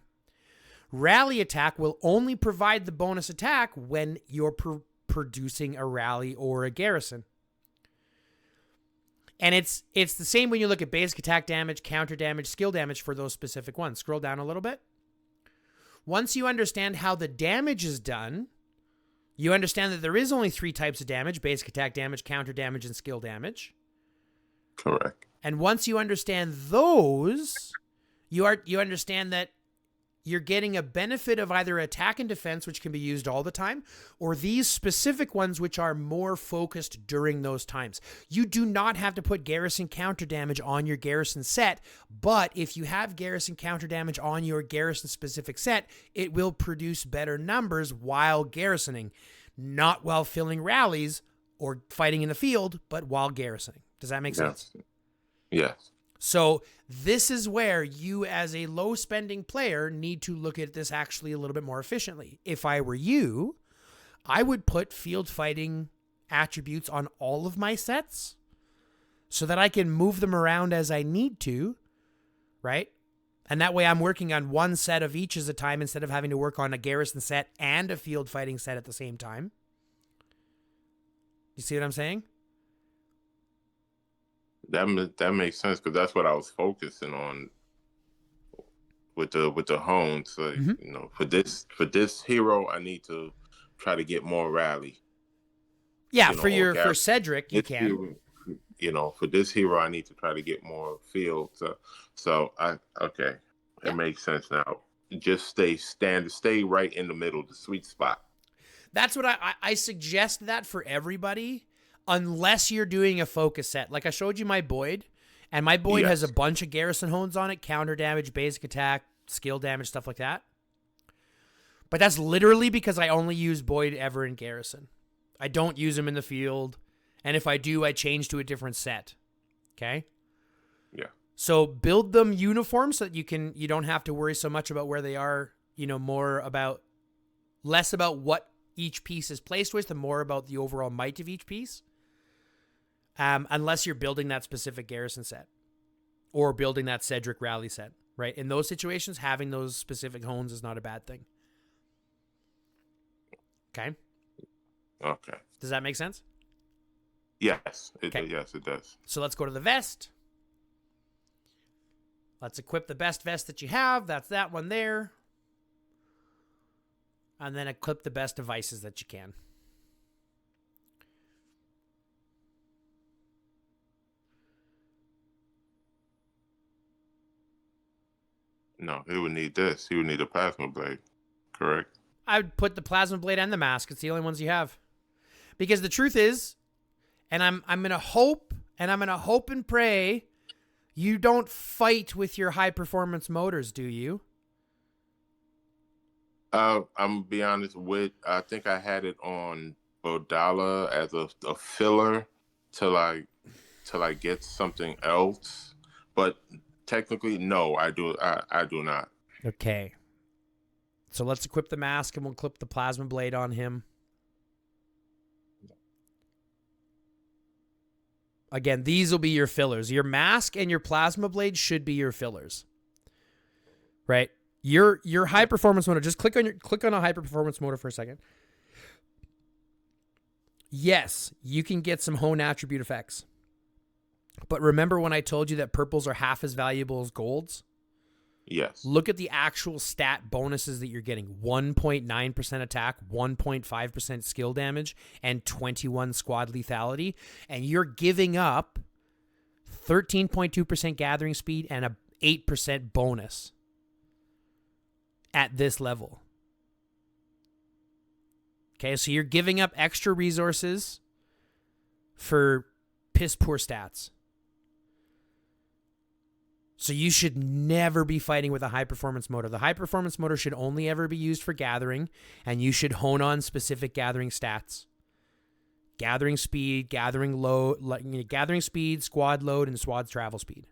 Rally attack will only provide the bonus attack when you're producing a rally or a garrison. And it's the same when you look at basic attack damage, counter damage, skill damage for those specific ones. Scroll down a little bit. Once you understand how the damage is done, you understand that there is only 3 types of damage: basic attack damage, counter damage, and skill damage. Correct. And once you understand those, you understand that you're getting a benefit of either attack and defense, which can be used all the time, or these specific ones, which are more focused during those times. You do not have to put garrison counter damage on your garrison set, but if you have garrison counter damage on your garrison specific set, it will produce better numbers while garrisoning, not while filling rallies or fighting in the field, but while garrisoning. Does that make sense? Yes. So this is where you, as a low spending player, need to look at this actually a little bit more efficiently. If I were you, I would put field fighting attributes on all of my sets so that I can move them around as I need to, right? And that way I'm working on one set of each at a time instead of having to work on a garrison set and a field fighting set at the same time. You see what I'm saying? That makes sense, because that's what I was focusing on with the hone. So you know, for this hero, I need to try to get more rally. Yeah, for Cedric, you can. Hero, you know, for this hero, I need to try to get more field. So it makes sense now. Just stay right in the middle, the sweet spot. That's what I suggest that for everybody. Unless you're doing a focus set. Like I showed you my Boyd, and my Boyd has a bunch of garrison hones on it, counter damage, basic attack, skill damage, stuff like that. But that's literally because I only use Boyd ever in garrison. I don't use him in the field, and if I do, I change to a different set. Okay? Yeah. So build them uniform so that you don't have to worry so much about where they are, less about what each piece is placed with, the more about the overall might of each piece. Unless you're building that specific garrison set or building that Cedric rally set, right? In those situations, having those specific hones is not a bad thing. Okay. Okay. Does that make sense? Yes. Okay. Yes, it does. So let's go to the vest. Let's equip the best vest that you have. That's that one there. And then equip the best devices that you can. No, he would need this. He would need a plasma blade. Correct. I would put the plasma blade and the mask. It's the only ones you have. Because the truth is, and I'm gonna hope and pray, you don't fight with your high performance motors, do you? I'm gonna be honest with. I think I had it on Bodala as a filler to get something else, but technically, no, I do not. Okay. So let's equip the mask and we'll clip the plasma blade on him. Again, these will be your fillers. Your mask and your plasma blade should be your fillers. Right? Your high performance motor, just click on a high performance motor for a second. Yes, you can get some hone attribute effects. But remember when I told you that purples are half as valuable as golds? Yes. Look at the actual stat bonuses that you're getting. 1.9% attack, 1.5% skill damage, and 21 squad lethality. And you're giving up 13.2% gathering speed and a 8% bonus at this level. Okay, so you're giving up extra resources for piss poor stats. So you should never be fighting with a high-performance motor. The high-performance motor should only ever be used for gathering, and you should hone on specific gathering stats. Gathering speed, gathering speed, squad load, and squad travel speed.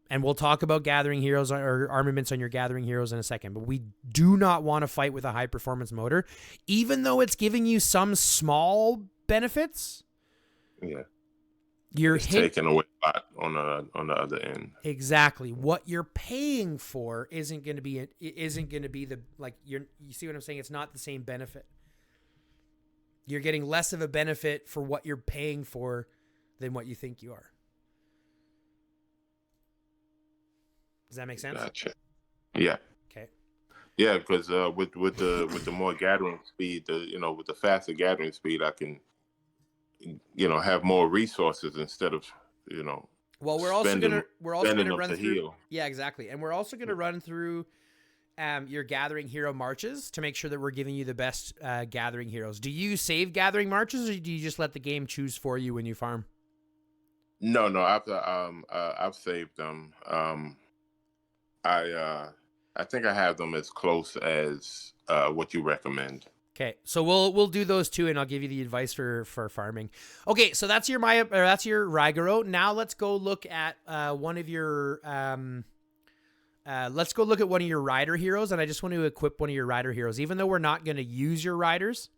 And we'll talk about gathering heroes or armaments on your gathering heroes in a second, but we do not want to fight with a high-performance motor, even though it's giving you some small benefits. Yeah. You're taking away a lot on the other end. Exactly. What you're paying for isn't going to be the, like, you see what I'm saying? It's not the same benefit. You're getting less of a benefit for what you're paying for than what you think you are. Does that make sense? Gotcha. Yeah. Okay. Yeah, because with the more gathering speed, with the faster gathering speed, I can have more resources instead of well, we're also gonna run through heal. Yeah, exactly. And we're also gonna run through your gathering hero marches to make sure that we're giving you the best gathering heroes. Do you save gathering marches, or do you just let the game choose for you when you farm? No, I've saved them. I think I have them as close as what you recommend. Okay, so we'll do those two, and I'll give you the advice for farming. Okay, so that's your Raigoro. Now let's go look at one of your rider heroes, and I just want to equip one of your rider heroes. Even though we're not going to use your riders,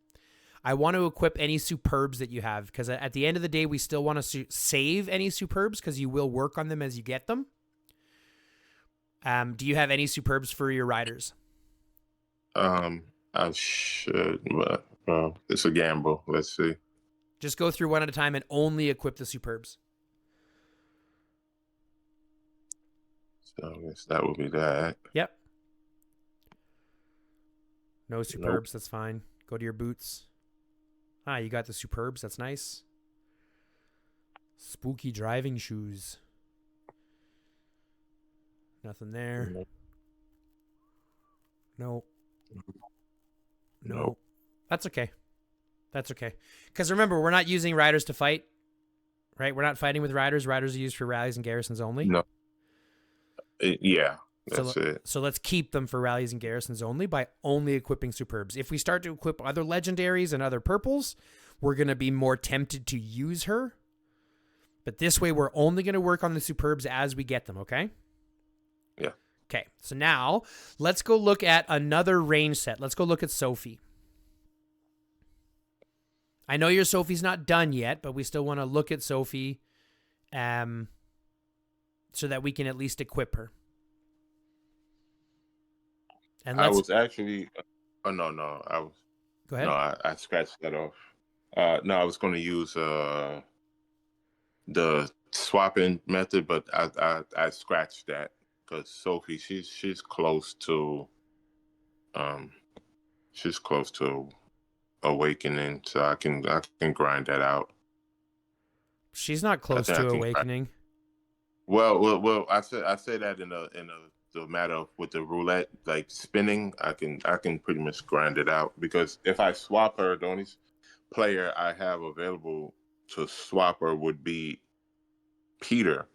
I want to equip any superbs that you have, because at the end of the day, we still want to save any superbs because you will work on them as you get them. Do you have any superbs for your riders? I should, but it's a gamble. Let's see. Just go through one at a time and only equip the superbs. So I guess that would be that. Yep. No superbs, nope. That's fine. Go to your boots. Ah, you got the superbs. That's nice. Spooky driving shoes. Nothing there. Nope. No. That's okay. That's okay. Because remember, we're not using riders to fight, right? We're not fighting with riders. Riders are used for rallies and garrisons only. No. Yeah, that's it. So let's keep them for rallies and garrisons only by only equipping superbs. If we start to equip other legendaries and other purples, we're going to be more tempted to use her. But this way, we're only going to work on the superbs as we get them, okay? Yeah. Okay, so now let's go look at another range set. Let's go look at Sophie. I know your Sophie's not done yet, but we still want to look at Sophie so that we can at least equip her. And I was actually, oh no, I was. Go ahead. No, I scratched that off. No, I was going to use the swapping method, but I scratched that because Sophie, she's close to awakening, so I can grind that out. She's not close to awakening. Well, I say that in the matter of with the roulette, like spinning, I can pretty much grind it out, because if I swap her, the only player I have available to swap her would be Peter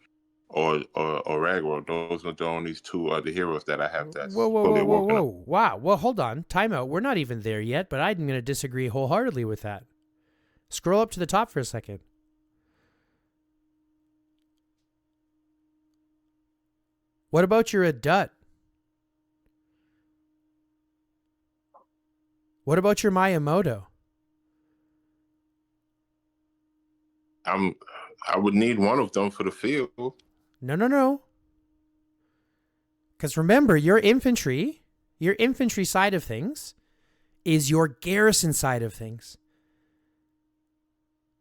or Ragwell. Those are the only two other heroes that I have that's fully woken up. Wow. Well, hold on. Time out. We're not even there yet, but I'm going to disagree wholeheartedly with that. Scroll up to the top for a second. What about your Adut? What about your Miyamoto? I would need one of them for the field. No. Because remember, your infantry side of things is your garrison side of things.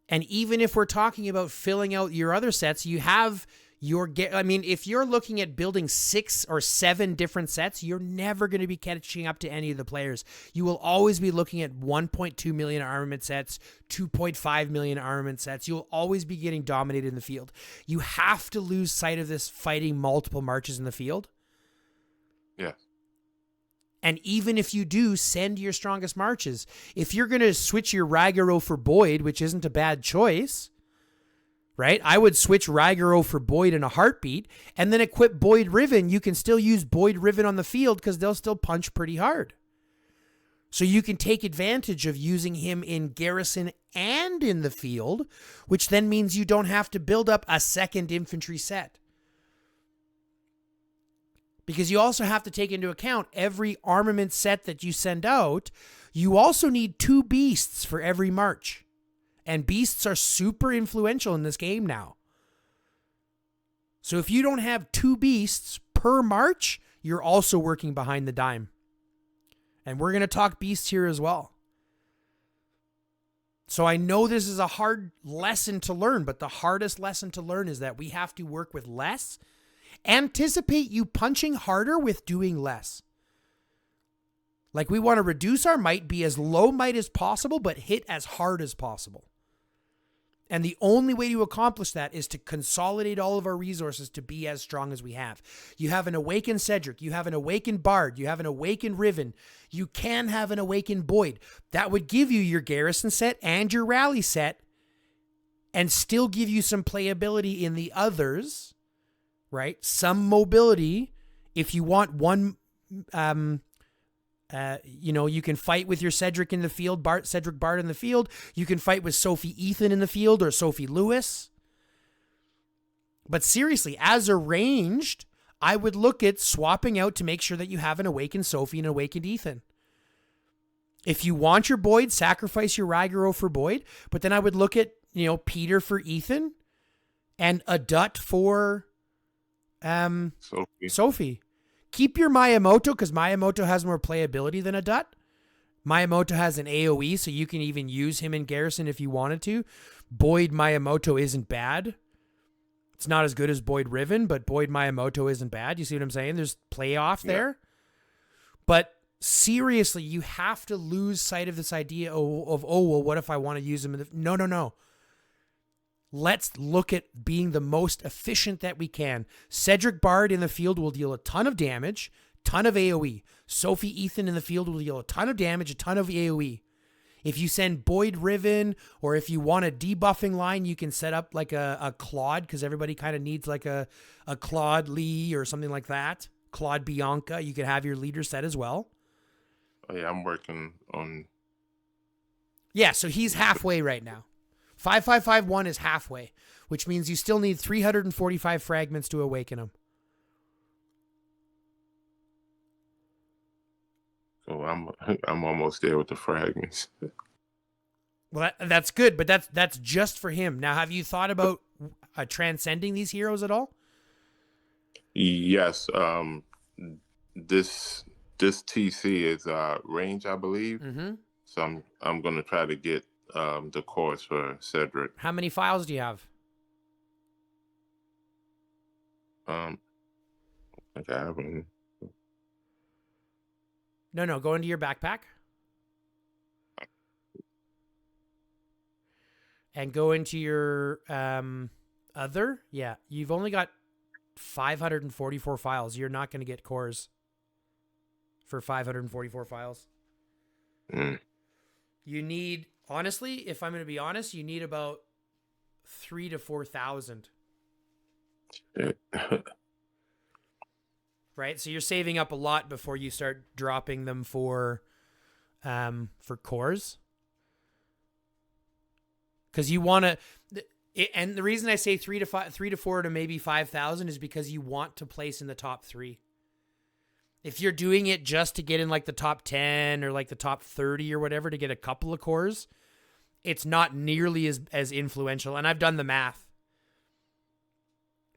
And even if we're talking about filling out your other sets, you have if you're looking at building 6 or 7 different sets, you're never going to be catching up to any of the players. You will always be looking at 1.2 million armament sets, 2.5 million armament sets. You'll always be getting dominated in the field. You have to lose sight of this fighting multiple marches in the field. Yeah. And even if you do, send your strongest marches. If you're going to switch your Ragaro for Boyd, which isn't a bad choice, right? I would switch Ragaro for Boyd in a heartbeat, and then equip Boyd Riven. You can still use Boyd Riven on the field because they'll still punch pretty hard. So you can take advantage of using him in garrison and in the field, which then means you don't have to build up a second infantry set. Because you also have to take into account every armament set that you send out, you also need 2 beasts for every march. And beasts are super influential in this game now. So if you don't have 2 beasts per march, you're also working behind the dime. And we're going to talk beasts here as well. So I know this is a hard lesson to learn, but the hardest lesson to learn is that we have to work with less. Anticipate you punching harder with doing less. Like, we want to reduce our might, be as low might as possible, but hit as hard as possible. And the only way to accomplish that is to consolidate all of our resources to be as strong as we have. You have an awakened Cedric, you have an awakened Bard, you have an awakened Riven, you can have an awakened Boyd. That would give you your garrison set and your rally set and still give you some playability in the others, right? Some mobility. If you want one, you can fight with your Cedric in the field, Cedric Bard in the field. You can fight with Sophie Ethan in the field or Sophie Lewis. But seriously, as arranged, I would look at swapping out to make sure that you have an awakened Sophie and an awakened Ethan. If you want your Boyd, sacrifice your Ragaro for Boyd. But then I would look at, Peter for Ethan and a Dut for Sophie. Keep your Miyamoto, because Miyamoto has more playability than a Dut. Miyamoto has an AoE, so you can even use him in garrison if you wanted to. Boyd Miyamoto isn't bad. It's not as good as Boyd Riven, but Boyd Miyamoto isn't bad. You see what I'm saying? There's playoff there. But seriously, you have to lose sight of this idea of what if I want to use him? No. Let's look at being the most efficient that we can. Cedric Bard in the field will deal a ton of damage, ton of AoE. Sophie Ethan in the field will deal a ton of damage, a ton of AoE. If you send Boyd Riven, or if you want a debuffing line, you can set up like a Claude, because everybody kind of needs like a Claude Lee or something like that. Claude Bianca, you could have your leader set as well. Oh yeah, I'm working on... Yeah, so he's halfway right now. 5551 is halfway, which means you still need 345 fragments to awaken him. I'm I'm almost there with the fragments. Well, that's good, but that's just for him. Now, have you thought about transcending these heroes at all? Yes. This this TC is range, I believe. Mm-hmm. So I'm gonna try to get the course for Cedric. How many files do you have? Um, I think I have one. No, go into your backpack and go into your other. Yeah, you've only got 544 files. You're not going to get cores for 544 files. Mm. You need, honestly, if I'm going to be honest, you need about 3,000 to 4,000. Right? So you're saving up a lot before you start dropping them for cores. Because you want to, and the reason I say 3 to 4 to maybe 5,000 is because you want to place in the top 3. If you're doing it just to get in like the top 10 or like the top 30 or whatever to get a couple of cores, it's not nearly as influential. And I've done the math.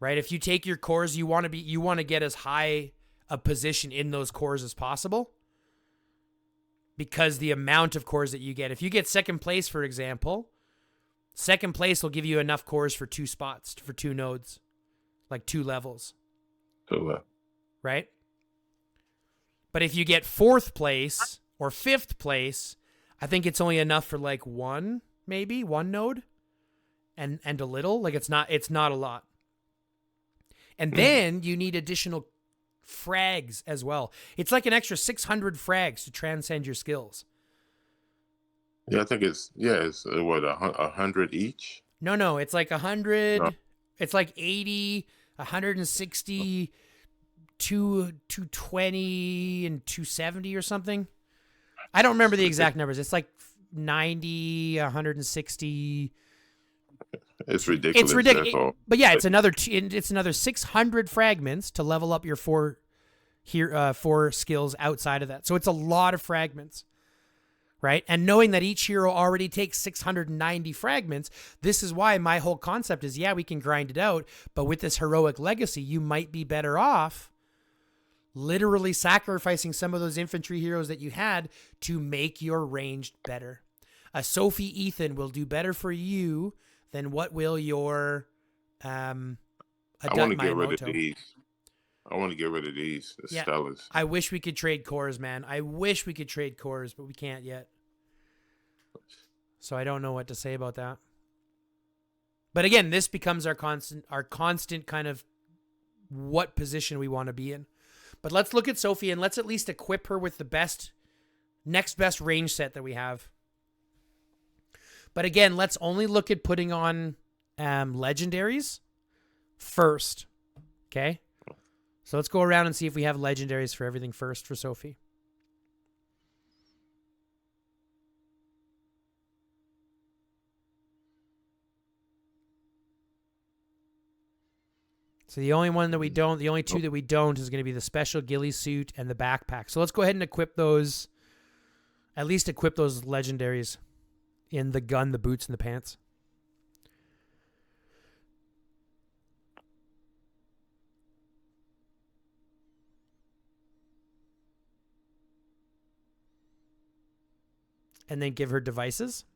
Right? If you take your cores, you want to get as high a position in those cores as possible. Because the amount of cores that you get, if you get second place, for example, second place will give you enough cores for 2 spots, for 2 nodes, like 2 levels. Right? But if you get 4th place or 5th place, I think it's only enough for like 1 node and a little, like it's not a lot. And then you need additional frags as well. It's like an extra 600 frags to transcend your skills. Yeah, I think it's what 100 each. No, it's like 100. No. It's like 80, 160, 220, and 270 or something. I don't remember the exact numbers. It's like 90, 160. It's ridiculous. It's ridiculous. But yeah, it's another 600 fragments to level up your 4 skills outside of that. So it's a lot of fragments. Right? And knowing that each hero already takes 690 fragments, this is why my whole concept is, yeah, we can grind it out, but with this heroic legacy, you might be better off literally sacrificing some of those infantry heroes that you had to make your ranged better. A Sophie Ethan will do better for you than what will your I want to get rid of these. The Stellas. I wish we could trade cores, man. I wish we could trade cores, but we can't yet. So I don't know what to say about that. But again, this becomes our constant kind of what position we want to be in. But let's look at Sophie and let's at least equip her with the next best range set that we have. But again, let's only look at putting on legendaries first. Okay? So let's go around and see if we have legendaries for everything first for Sophie. So the only one that we don't, the only 2 that we don't is going to be the special ghillie suit and the backpack. So let's go ahead and equip those, at least equip those legendaries in the gun, the boots, and the pants. And then give her devices.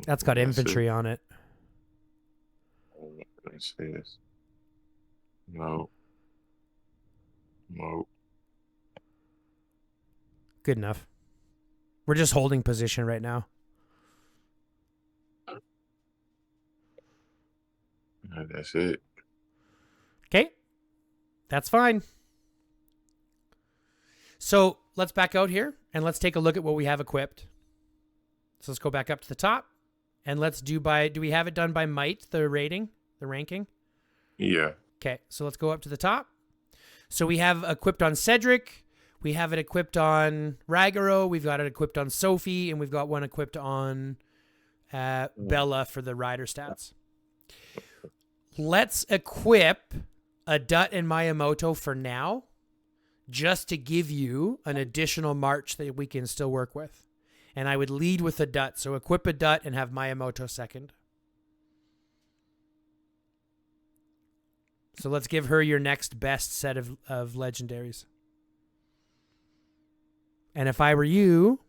That's got infantry on it. Let's see this. No. Good enough. We're just holding position right now. That's it. Okay. That's fine. So let's back out here and let's take a look at what we have equipped. So let's go back up to the top and let's do we have it done by might, the ranking? Yeah. Okay. So let's go up to the top. So we have equipped on Cedric. We have it equipped on Ragaro. We've got it equipped on Sophie, and we've got one equipped on Bella for the rider stats. let's equip a Dut and Miyamoto for now, just to give you an additional march that we can still work with. And I would lead with a Dut. So equip a Dut and have Miyamoto second. So let's give her your next best set of legendaries. And if I were you,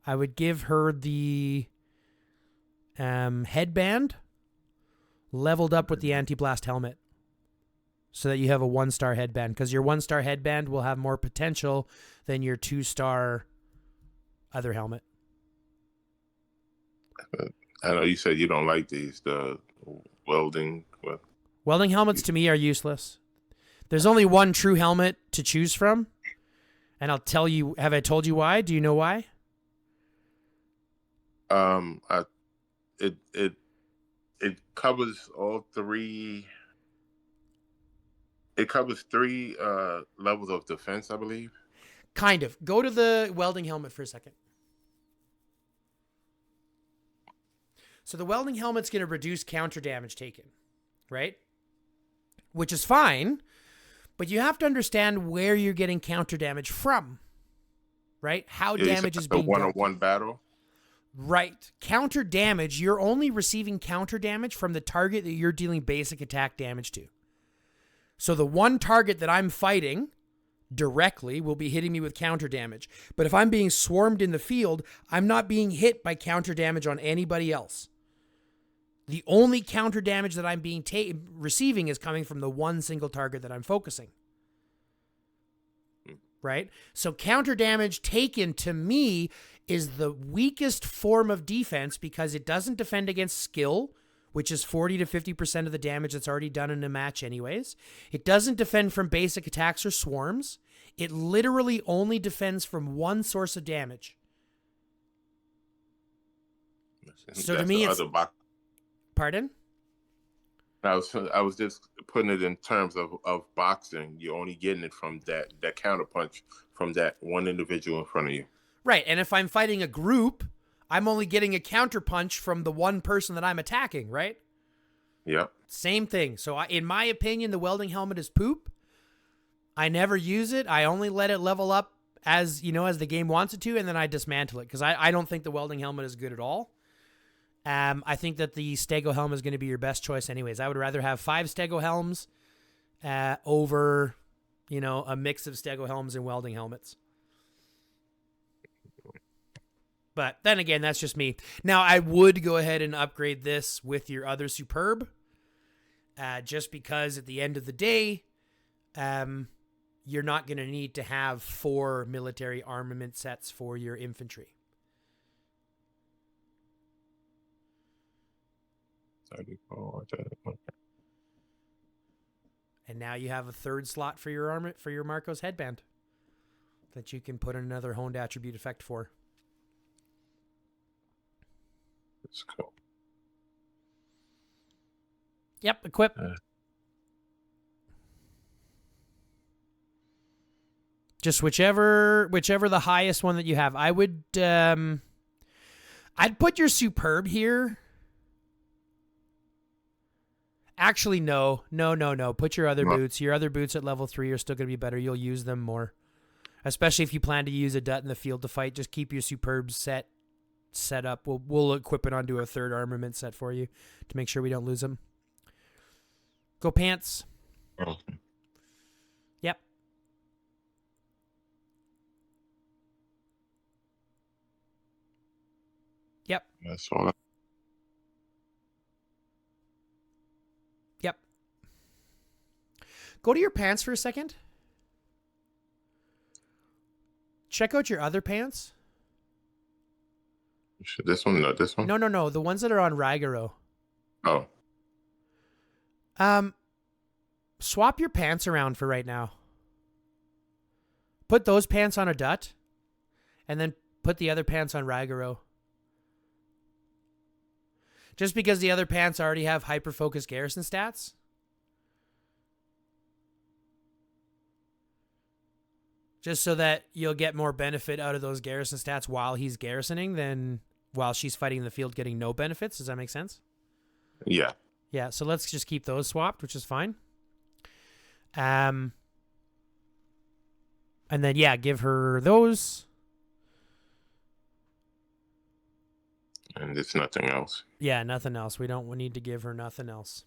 I would give her the headband leveled up with the anti-blast helmet, so that you have a 1-star headband, because your 1-star headband will have more potential than your 2-star other helmet. I know you said you don't like the welding. Welding helmets to me are useless. There's only one true helmet to choose from, and I'll tell you. Have I told you why? Do you know why? It covers all three. It covers 3 levels of defense, I believe. Kind of. Go to the welding helmet for a second. So the welding helmet's going to reduce counter damage taken, right? Which is fine, but you have to understand where you're getting counter damage from, right? How damage is being done. A one-on-one battle? Right. Counter damage, you're only receiving counter damage from the target that you're dealing basic attack damage to. So the one target that I'm fighting directly will be hitting me with counter damage. But if I'm being swarmed in the field, I'm not being hit by counter damage on anybody else. The only counter damage that I'm being receiving is coming from the one single target that I'm focusing. Right? So counter damage taken to me is the weakest form of defense, because it doesn't defend against skill, which is 40 to 50% of the damage that's already done in a match anyways. It doesn't defend from basic attacks or swarms. It literally only defends from one source of damage. So to me, it's... Pardon? I was just putting it in terms of boxing. You're only getting it from that counter punch from that one individual in front of you. Right, and if I'm fighting a group, I'm only getting a counter punch from the one person that I'm attacking, right? Yep. Same thing. So in my opinion, the welding helmet is poop. I never use it. I only let it level up as the game wants it to, and then I dismantle it, because I don't think the welding helmet is good at all. I think that the Stego helm is going to be your best choice anyways. I would rather have 5 Stego helms over, a mix of Stego helms and welding helmets. But then again, that's just me. Now, I would go ahead and upgrade this with your other Superb, just because at the end of the day, you're not going to need to have 4 military armament sets for your infantry. And now you have a 3rd slot for your Marco's headband that you can put another honed attribute effect for. That's cool. Yep, equip. Just whichever the highest one that you have. I would I'd put your Superb here. Actually, no. Put your other boots. Your other boots at level 3 are still going to be better. You'll use them more. Especially if you plan to use a Dut in the field to fight, just keep your Superb set up. We'll equip it onto a 3rd armament set for you to make sure we don't lose them. Go pants. Oh. Yep. Yep. That's all. Yep. Go to your pants for a second. Check out your other pants. This one? No, this one? No. The ones that are on Raigoro. Oh. Swap your pants around for right now. Put those pants on a Dut, and then put the other pants on Raigoro. Just because the other pants already have hyper-focused garrison stats. Just so that you'll get more benefit out of those garrison stats while he's garrisoning than while she's fighting in the field getting no benefits. Does that make sense? Yeah. Yeah, so let's just keep those swapped, which is fine. And then, yeah, give her those. And it's nothing else. Yeah, nothing else. We need to give her nothing else.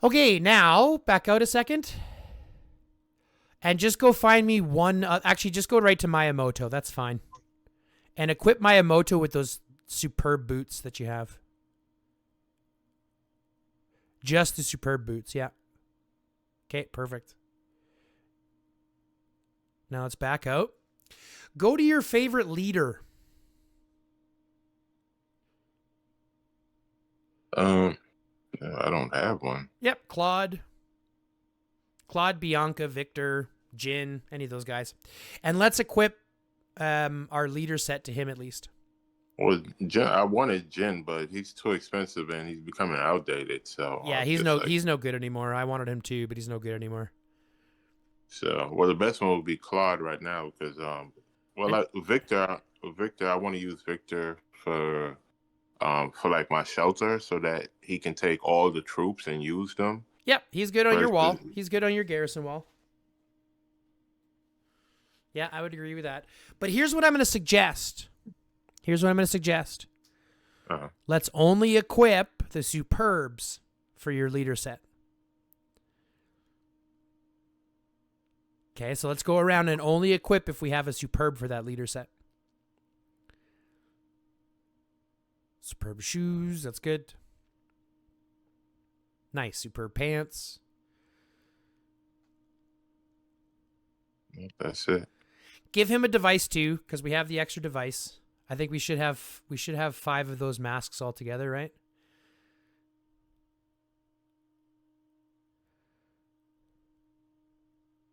Okay, now, back out a second. And just go find me one. Actually, just go right to Miyamoto. That's fine. And equip Miyamoto with those superb boots that you have. Just the superb boots, yeah. Okay, perfect. Now let's back out. Go to your favorite leader. I don't have one. Yep, Claude, Bianca, Victor, Jin, any of those guys. And let's equip our leader set to him at least. Well, I wanted Jin, but he's too expensive and he's becoming outdated. So yeah, he's no good anymore. I wanted him too, but he's no good anymore. So, well, the best one would be Claude right now because, Victor, I want to use Victor for like my shelter so that he can take all the troops and use them. Yep, he's good on your wall. He's good on your garrison wall. Yeah, I would agree with that. But here's what I'm going to suggest. Uh-huh. Let's only equip the superbs for your leader set. Okay, so let's go around and only equip if we have a superb for that leader set. Superb shoes, that's good. Nice, superb pants. That's it. Give him a device too, because we have the extra device. I think we should have 5 of those masks all together, right?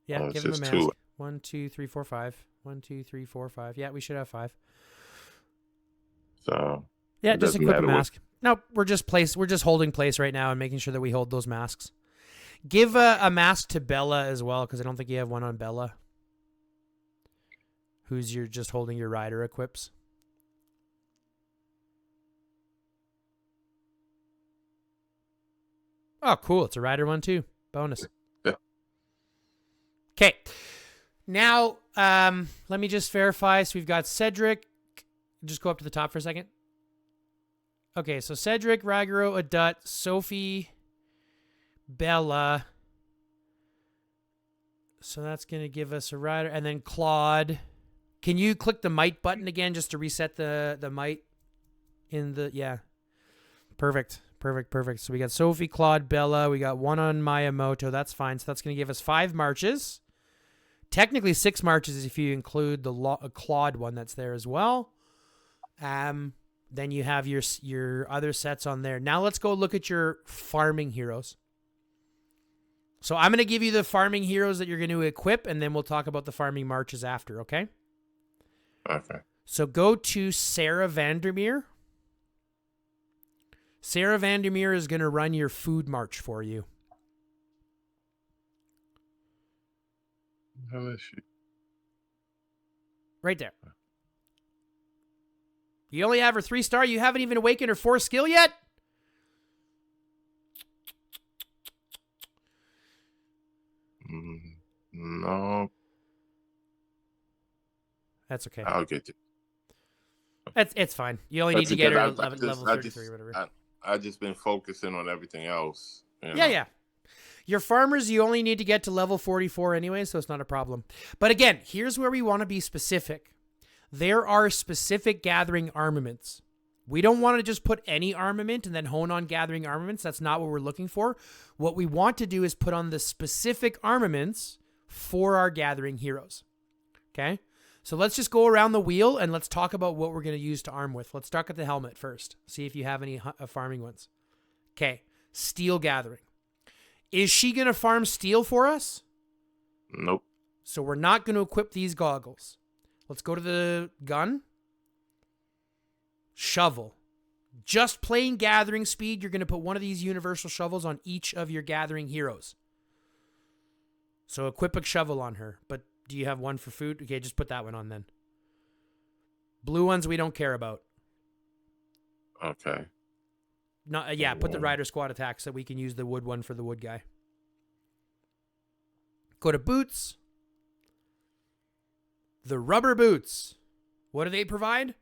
Yeah, give him a mask. 2. 1, 2, 3, 4, 5. 1, 2, 3, 4, 5. Yeah, we should have 5. So yeah, just equip a mask. No, we're just holding place right now and making sure that we hold those masks. Give a mask to Bella as well, because I don't think you have one on Bella. Who's you're just holding your rider equips. Oh, cool. It's a rider one too. Bonus. Yeah. Okay. Now, let me just verify. So we've got Cedric. Just go up to the top for a second. Okay, so Cedric, Raguro, Adut, Sophie, Bella. So that's going to give us a rider. And then Claude. Can you click the might button again just to reset the might in the... Yeah. Perfect. So we got Sophie, Claude, Bella. We got one on Miyamoto. That's fine. So that's going to give us 5 marches. Technically 6 marches if you include the Claude one that's there as well. Then you have your other sets on there. Now let's go look at your farming heroes. So I'm going to give you the farming heroes that you're going to equip, and then we'll talk about the farming marches after, okay? Okay. So go to Sarah Vandermeer. Sarah Vandermeer is going to run your food march for you. How is she? Right there. You only have her 3-star. You haven't even awakened her 4 skill yet? No. That's okay. I'll get it. It's fine. You only need to get her level 33 or whatever. I've just been focusing on everything else. Yeah. Your farmers, you only need to get to level 44 anyway, so it's not a problem. But again, here's where we want to be specific. There are specific gathering armaments. We don't want to just put any armament and then hone on gathering armaments. That's not what we're looking for. What we want to do is put on the specific armaments for our gathering heroes. Okay? So let's just go around the wheel and let's talk about what we're going to use to arm with. Let's start at the helmet first. See if you have any farming ones. Okay. Steel gathering. Is she going to farm steel for us? Nope. So we're not going to equip these goggles. Let's go to the gun. Shovel. Just plain gathering speed. You're going to put one of these universal shovels on each of your gathering heroes. So equip a shovel on her. But do you have one for food? Okay, just put that one on then. Blue ones we don't care about. Okay. Not yeah, put the rider squad attack so we can use the wood one for the wood guy. Go to boots. The rubber boots. What do they provide?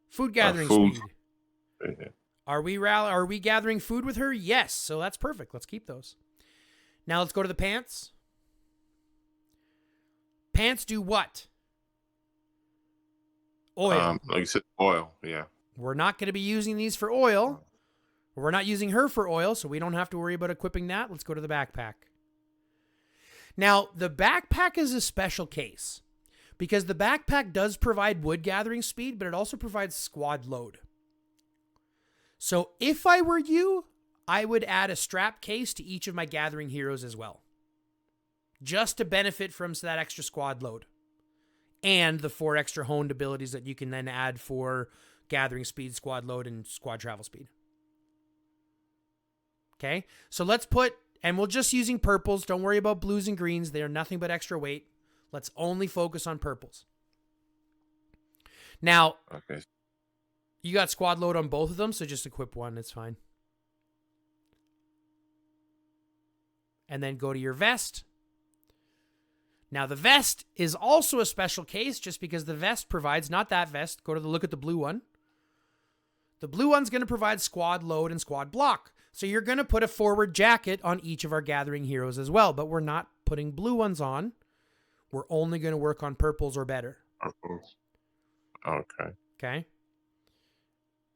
Food gathering food. speed. Yeah. Are we gathering food with her? Yes. So that's perfect. Let's keep those. Now let's go to the pants. Pants do what? Oil. Like you said, oil. Yeah. We're not going to be using these for oil. We're not using her for oil, so we don't have to worry about equipping that. Let's go to the backpack. Now, the backpack is a special case because the backpack does provide wood gathering speed, but it also provides squad load. So if I were you, I would add a strap case to each of my gathering heroes as well, just to benefit from that extra squad load and the 4 extra honed abilities that you can then add for gathering speed, squad load, and squad travel speed. Okay, so let's put, and we're just using purples. Don't worry about blues and greens. They are nothing but extra weight. Let's only focus on purples. Now, okay. You got squad load on both of them, so just equip one. It's fine. And then go to your vest. Now, the vest is also a special case just because the vest provides, not that vest, look at the blue one. The blue one's going to provide squad load and squad block. So you're going to put a forward jacket on each of our gathering heroes as well, but we're not putting blue ones on. We're only going to work on purples or better. Okay. Okay.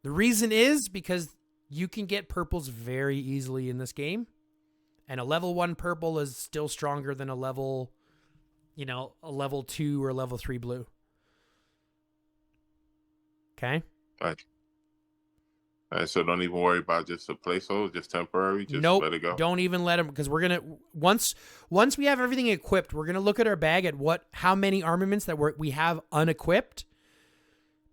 The reason is because you can get purples very easily in this game. And a level 1 purple is still stronger than a level 2 or level 3 blue. Okay? Right. So don't even worry about just a placeholder, just temporary. Just let it go. Don't even let them, because we're gonna once we have everything equipped, we're gonna look at our bag at how many armaments that we have unequipped,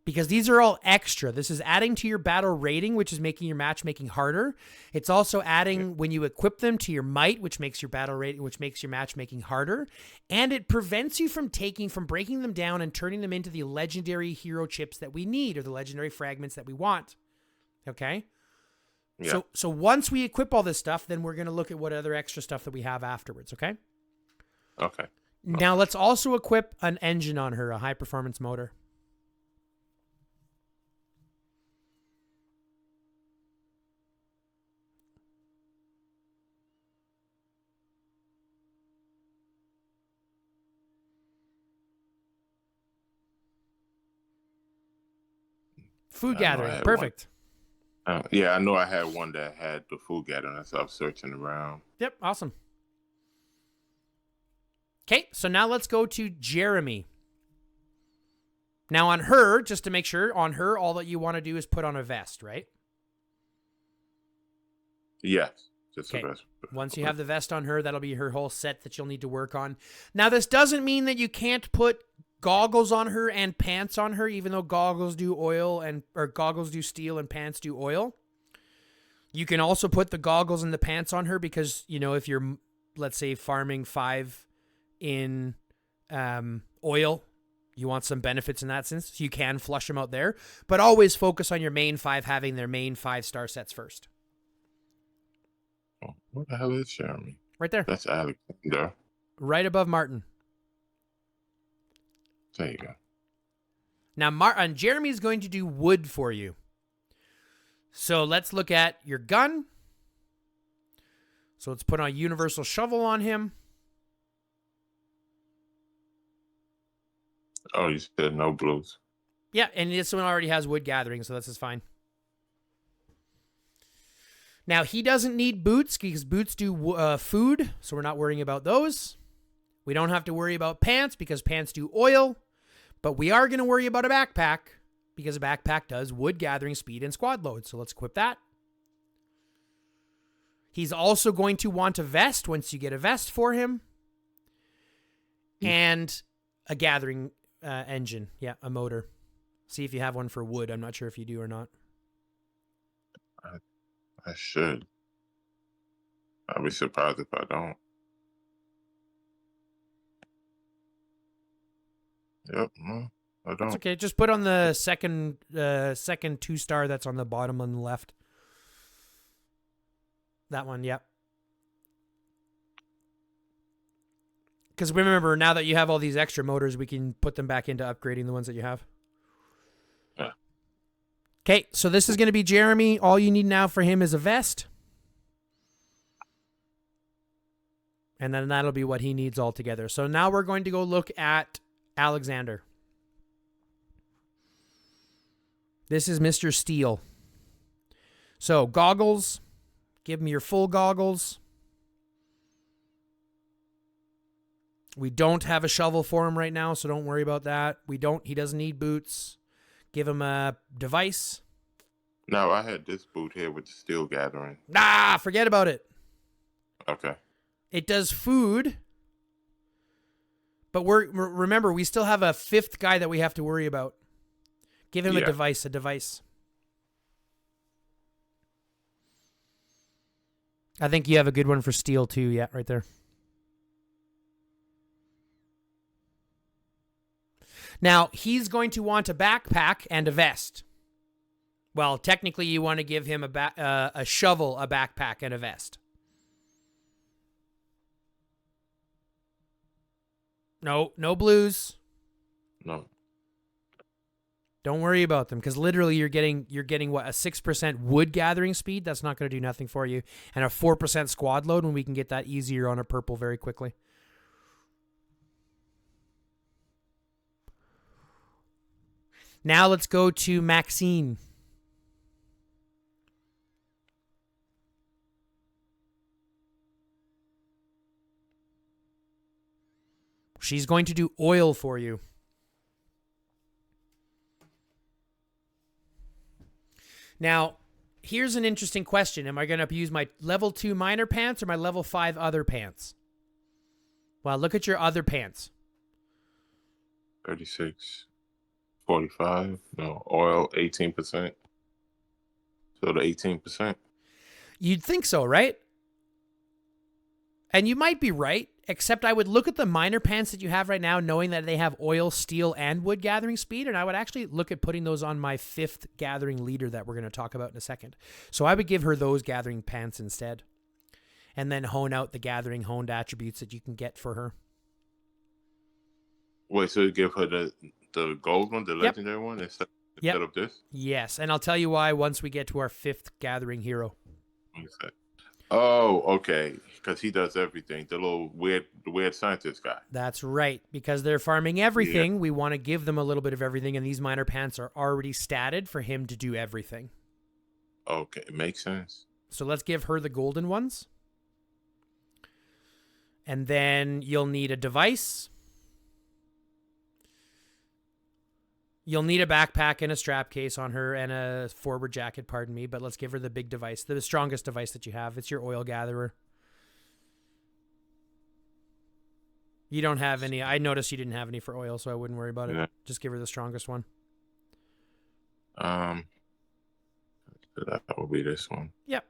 because these are all extra. This is adding to your battle rating, which is making your matchmaking harder. It's also adding when you equip them to your might, which makes your battle rating, which makes your matchmaking harder, and it prevents you from breaking them down and turning them into the legendary hero chips that we need, or the legendary fragments that we want. Okay? Yeah. So once we equip all this stuff, then we're going to look at what other extra stuff that we have afterwards, okay? Okay. Now let's also equip an engine on her, a high-performance motor. Food gathering, perfect. Yeah, I know I had one that had the food gathering, so I was searching around. Yep, awesome. Okay, so now let's go to Jeremy. Now on her, just to make sure, on her, all that you want to do is put on a vest, right? Yes, just a vest. Once you have the vest on her, that'll be her whole set that you'll need to work on. Now, this doesn't mean that you can't put goggles on her and pants on her, even though goggles do goggles do steel and pants do oil. You can also put the goggles and the pants on her because, if you're, let's say, farming 5 in oil, you want some benefits in that sense. So you can flush them out there, but always focus on your main 5 having their main 5-star sets first. Oh, what the hell is Jeremy? Right there. That's Alexander. Right above Martin. There you go. Now, Jeremy's going to do wood for you. So let's look at your gun. So let's put a universal shovel on him. Oh, you said no blues. Yeah, and this one already has wood gathering, so this is fine. Now, he doesn't need boots because boots do food, so we're not worrying about those. We don't have to worry about pants because pants do oil. But we are going to worry about a backpack because a backpack does wood gathering speed and squad load. So let's equip that. He's also going to want a vest once you get a vest for him. And a gathering engine. Yeah, a motor. See if you have one for wood. I'm not sure if you do or not. I should. I'll be surprised if I don't. Yep, no, I don't. That's okay. Just put on the second 2-star that's on the bottom on the left. That one, yep. Because remember, now that you have all these extra motors, we can put them back into upgrading the ones that you have. Yeah. Okay, so this is going to be Jeremy. All you need now for him is a vest. And then that'll be what he needs altogether. So now we're going to go look at Alexander. This is Mr. Steel. So goggles. Give him your full goggles. We don't have a shovel for him right now, so don't worry about that. He doesn't need boots. Give him a device. No, I had this boot here with the steel gathering. Nah, forget about it. Okay. It does food. But remember, we still have a fifth guy that we have to worry about. Give him a device. I think you have a good one for steel too. Yeah, right there. Now, he's going to want a backpack and a vest. Well, technically, you want to give him a shovel, a backpack, and a vest. No blues. No. Don't worry about them, because literally you're getting what, a 6% wood gathering speed? That's not going to do nothing for you. And a 4% squad load when we can get that easier on a purple very quickly. Now let's go to Maxine. She's going to do oil for you. Now, here's an interesting question. Am I going to use my level 2 minor pants or my level 5 other pants? Well, look at your other pants. 36. 45. No, oil 18%. So the 18%. You'd think so, right? And you might be right, except I would look at the minor pants that you have right now, knowing that they have oil, steel, and wood gathering speed, and I would actually look at putting those on my 5th gathering leader that we're going to talk about in a second. So I would give her those gathering pants instead, and then hone out the gathering honed attributes that you can get for her. Wait, so you give her the gold one, the legendary one, instead of this? Yes, and I'll tell you why once we get to our 5th gathering hero. Okay. Oh, okay. Because he does everything. The little weird scientist guy. That's right. Because they're farming everything, we want to give them a little bit of everything, and these minor pants are already statted for him to do everything. Okay, makes sense. So let's give her the golden ones. And then you'll need a device. You'll need a backpack and a strap case on her and a forward jacket, pardon me, but let's give her the big device, the strongest device that you have. It's your oil gatherer. You don't have any. I noticed you didn't have any for oil, so I wouldn't worry about it. Just give her the strongest one. That will be this one. Yep.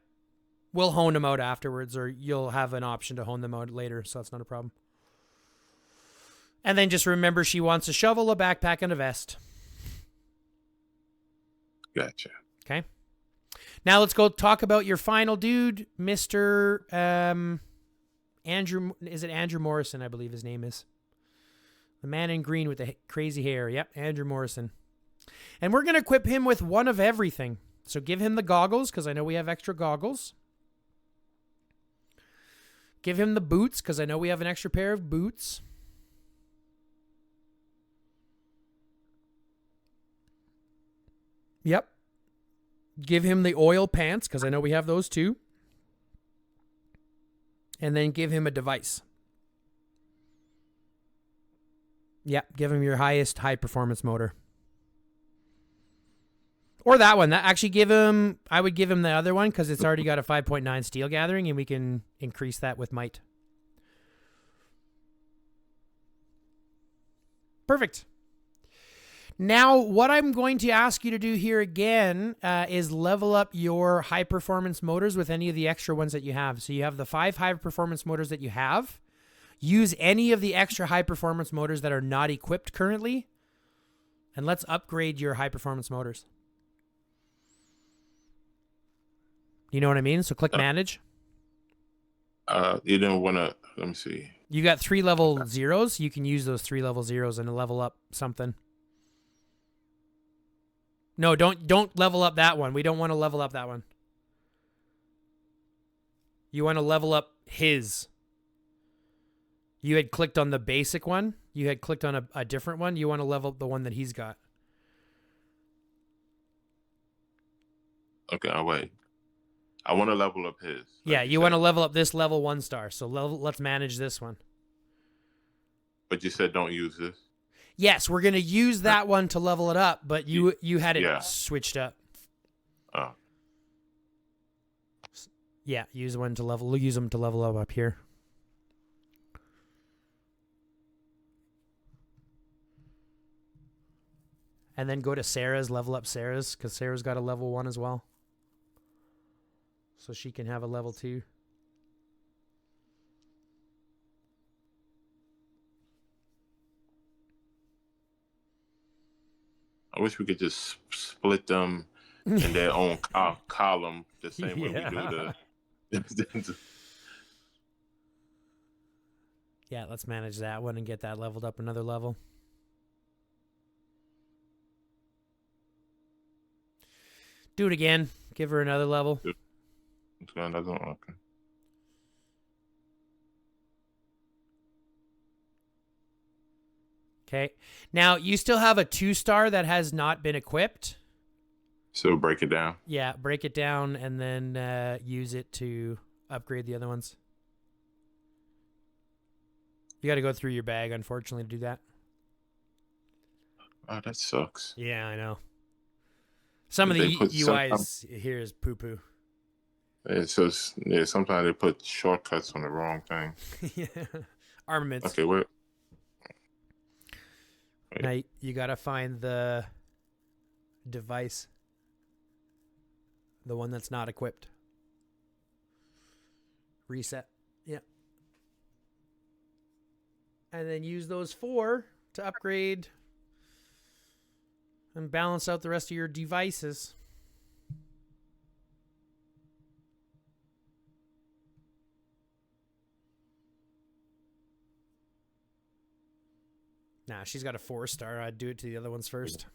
We'll hone them out afterwards, or you'll have an option to hone them out later, so that's not a problem. And then just remember, she wants a shovel, a backpack, and a vest. Gotcha. Okay. Now let's go talk about your final dude, Mr. Andrew. Is it Andrew Morrison? I believe his name is. The man in green with the crazy hair. Yep, Andrew Morrison. And we're going to equip him with one of everything. So give him the goggles, because I know we have extra goggles. Give him the boots, because I know we have an extra pair of boots. Yep. Give him the oil pants, because I know we have those too. And then give him a device. Yep. Give him your highest high performance motor. Or that one. I would give him the other one, because it's already got a 5.9 steel gathering, and we can increase that with might. Perfect. Now, what I'm going to ask you to do here again is level up your high performance motors with any of the extra ones that you have. So you have the 5 high performance motors that you have. Use any of the extra high performance motors that are not equipped currently. And let's upgrade your high performance motors. You know what I mean? So click manage. You didn't want to. Let me see. You got 3 level zeros. You can use those 3 level zeros and level up something. No, don't level up that one. We don't want to level up that one. You want to level up his. You had clicked on the basic one. You had clicked on a different one. You want to level up the one that he's got. Okay, I'll wait. I want to level up his. Yeah, you want to level up this level 1 star. So let's manage this one. But you said don't use this. Yes, we're going to use that one to level it up, but you had it switched up. Oh. Yeah, use them to level up here. And then go to Sarah's, level up Sarah's, because Sarah's got a level 1 as well. So she can have a level 2. I wish we could just split them in their own column the same way we do the. Yeah, let's manage that one and get that leveled up another level. Do it again. Give her another level. Another one. Okay. Okay. Now, you still have a 2-star that has not been equipped. So break it down. Yeah, break it down and then use it to upgrade the other ones. You got to go through your bag, unfortunately, to do that. Oh, that sucks. Yeah, I know. Some of the UIs here is poo-poo. It's just, sometimes they put shortcuts on the wrong thing. Yeah. Armaments. Okay, wait. Now, you got to find the device. The one that's not equipped. Reset. Yeah. And then use those 4 to upgrade and balance out the rest of your devices. Nah, she's got a 4-star. I'd do it to the other ones first.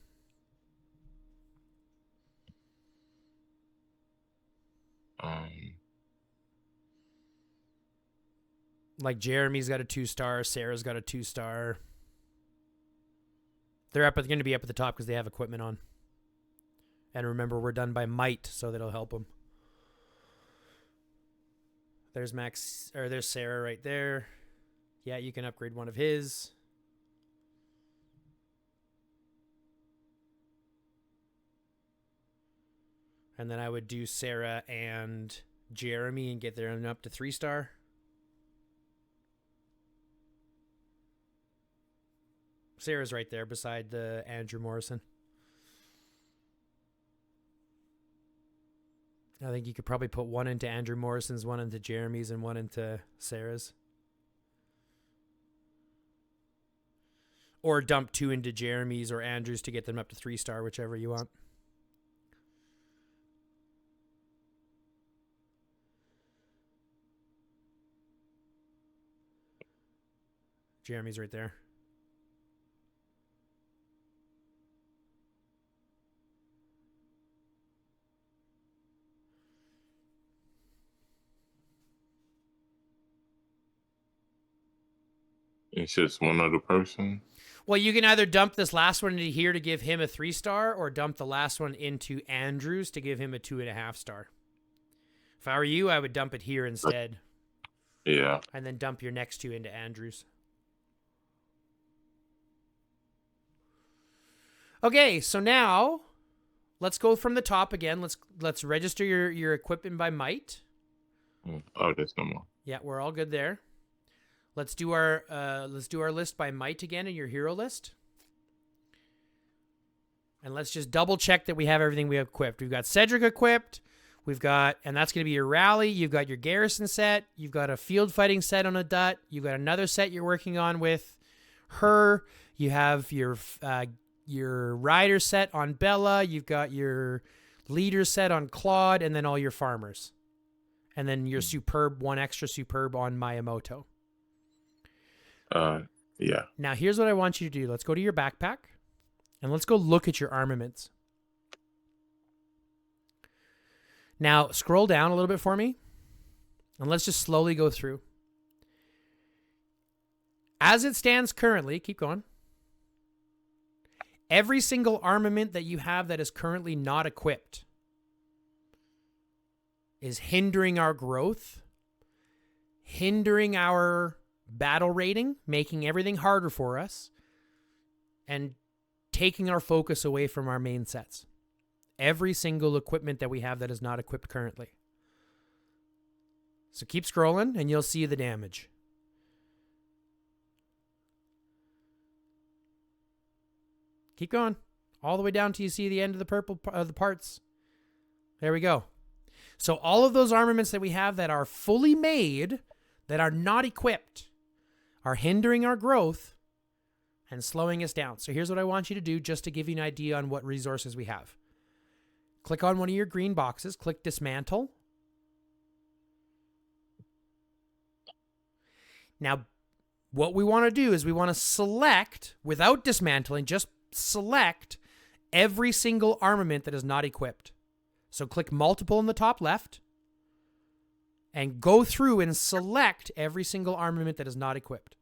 Like Jeremy's got a 2-star. Sarah's got a 2-star. They're going to be up at the top because they have equipment on. And remember, we're done by might, so that'll help them. There's there's Sarah right there. Yeah, you can upgrade one of his. And then I would do Sarah and Jeremy and get them up to 3-star. Sarah's right there beside the Andrew Morrison. I think you could probably put one into Andrew Morrison's, one into Jeremy's, and one into Sarah's. Or dump 2 into Jeremy's or Andrew's to get them up to 3-star, whichever you want. Jeremy's right there. It's just one other person. Well, you can either dump this last one into here to give him a 3-star, or dump the last one into Andrews to give him a 2.5-star. If I were you, I would dump it here instead. Yeah. And then dump your next 2 into Andrews. Okay, so now let's go from the top again. Let's register your equipment by might. Oh, there's no more. Yeah, we're all good there. Let's do our list by might again in your hero list. And let's just double check that we have everything we have equipped. We've got Cedric equipped. And that's going to be your rally. You've got your garrison set. You've got a field fighting set on a Dut. You've got another set you're working on with her. You have your rider set on Bella. You've got your leader set on Claude, and then all your farmers. and then your superb, one extra superb on Miyamoto. Yeah. Now, here's what I want you to do. Let's go to your backpack, and let's go look at your armaments. Now, scroll down a little bit for me, and let's just slowly go through. As it stands currently, keep going. Every single armament that you have that is currently not equipped is hindering our growth, hindering our battle rating, making everything harder for us, and taking our focus away from our main sets. Every single equipment that we have that is not equipped currently. So keep scrolling and you'll see the damage. Keep going. All the way down till you see the end of the purple the parts. There we go. So all of those armaments that we have that are fully made, that are not equipped, are hindering our growth and slowing us down. So here's what I want you to do just to give you an idea on what resources we have. Click on one of your green boxes. Click dismantle. Now, what we want to do is we want to select, without dismantling, just select every single armament that is not equipped. So click multiple in the top left and go through and select every single armament that is not equipped.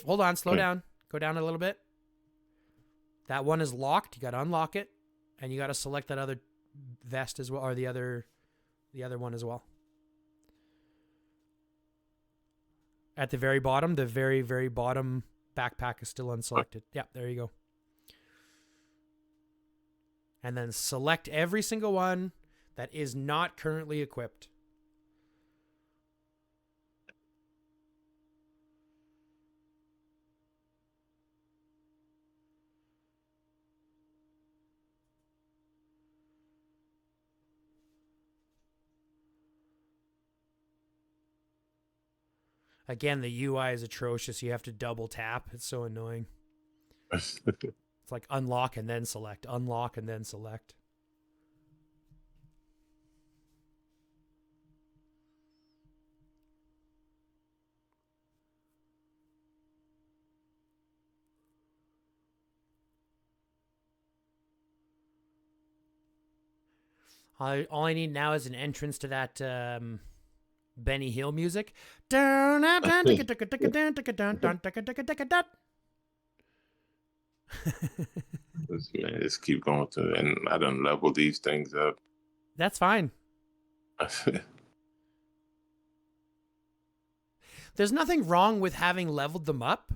Hold on, slow down. Go down a little bit. That one is locked. You got to unlock it, and you got to select that other vest as well, or the other one as well. At the very bottom, the very, very bottom backpack is still unselected. Yeah, there you go. And then select every single one that is not currently equipped. Again, the UI is atrocious. You have to double tap. It's so annoying. It's like unlock and then select. Unlock and then select. All I need now is an entrance to that Benny Hill music. Just keep going to, and I done level these things up. That's fine. There's nothing wrong with having leveled them up,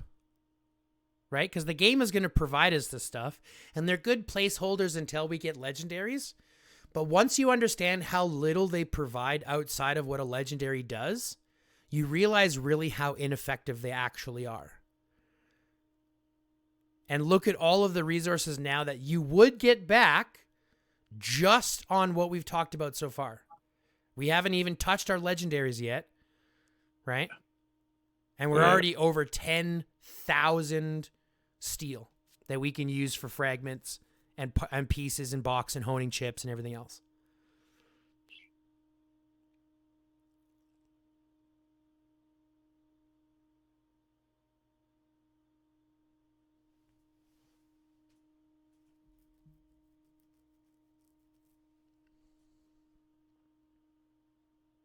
right? Because the game is going to provide us this stuff, and they're good placeholders until we get legendaries. But once you understand how little they provide outside of what a legendary does, you realize really how ineffective they actually are. And look at all of the resources now that you would get back just on what we've talked about so far. We haven't even touched our legendaries yet, right? And we're already over 10,000 steel that we can use for fragments and pieces and box and honing chips and everything else.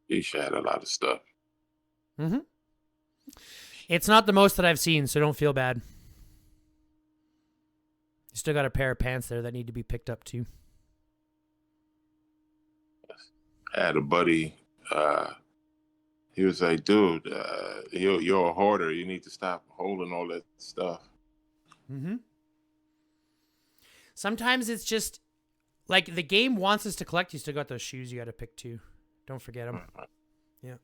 You had a lot of stuff. Mm-hmm. It's not the most that I've seen, so don't feel bad. You still got a pair of pants there that need to be picked up too. I had a buddy. He was like, "Dude, you're a hoarder. You need to stop holding all that stuff." Mm-hmm. Sometimes it's just like the game wants us to collect. You still got those shoes you got to pick too. Don't forget them. Yeah.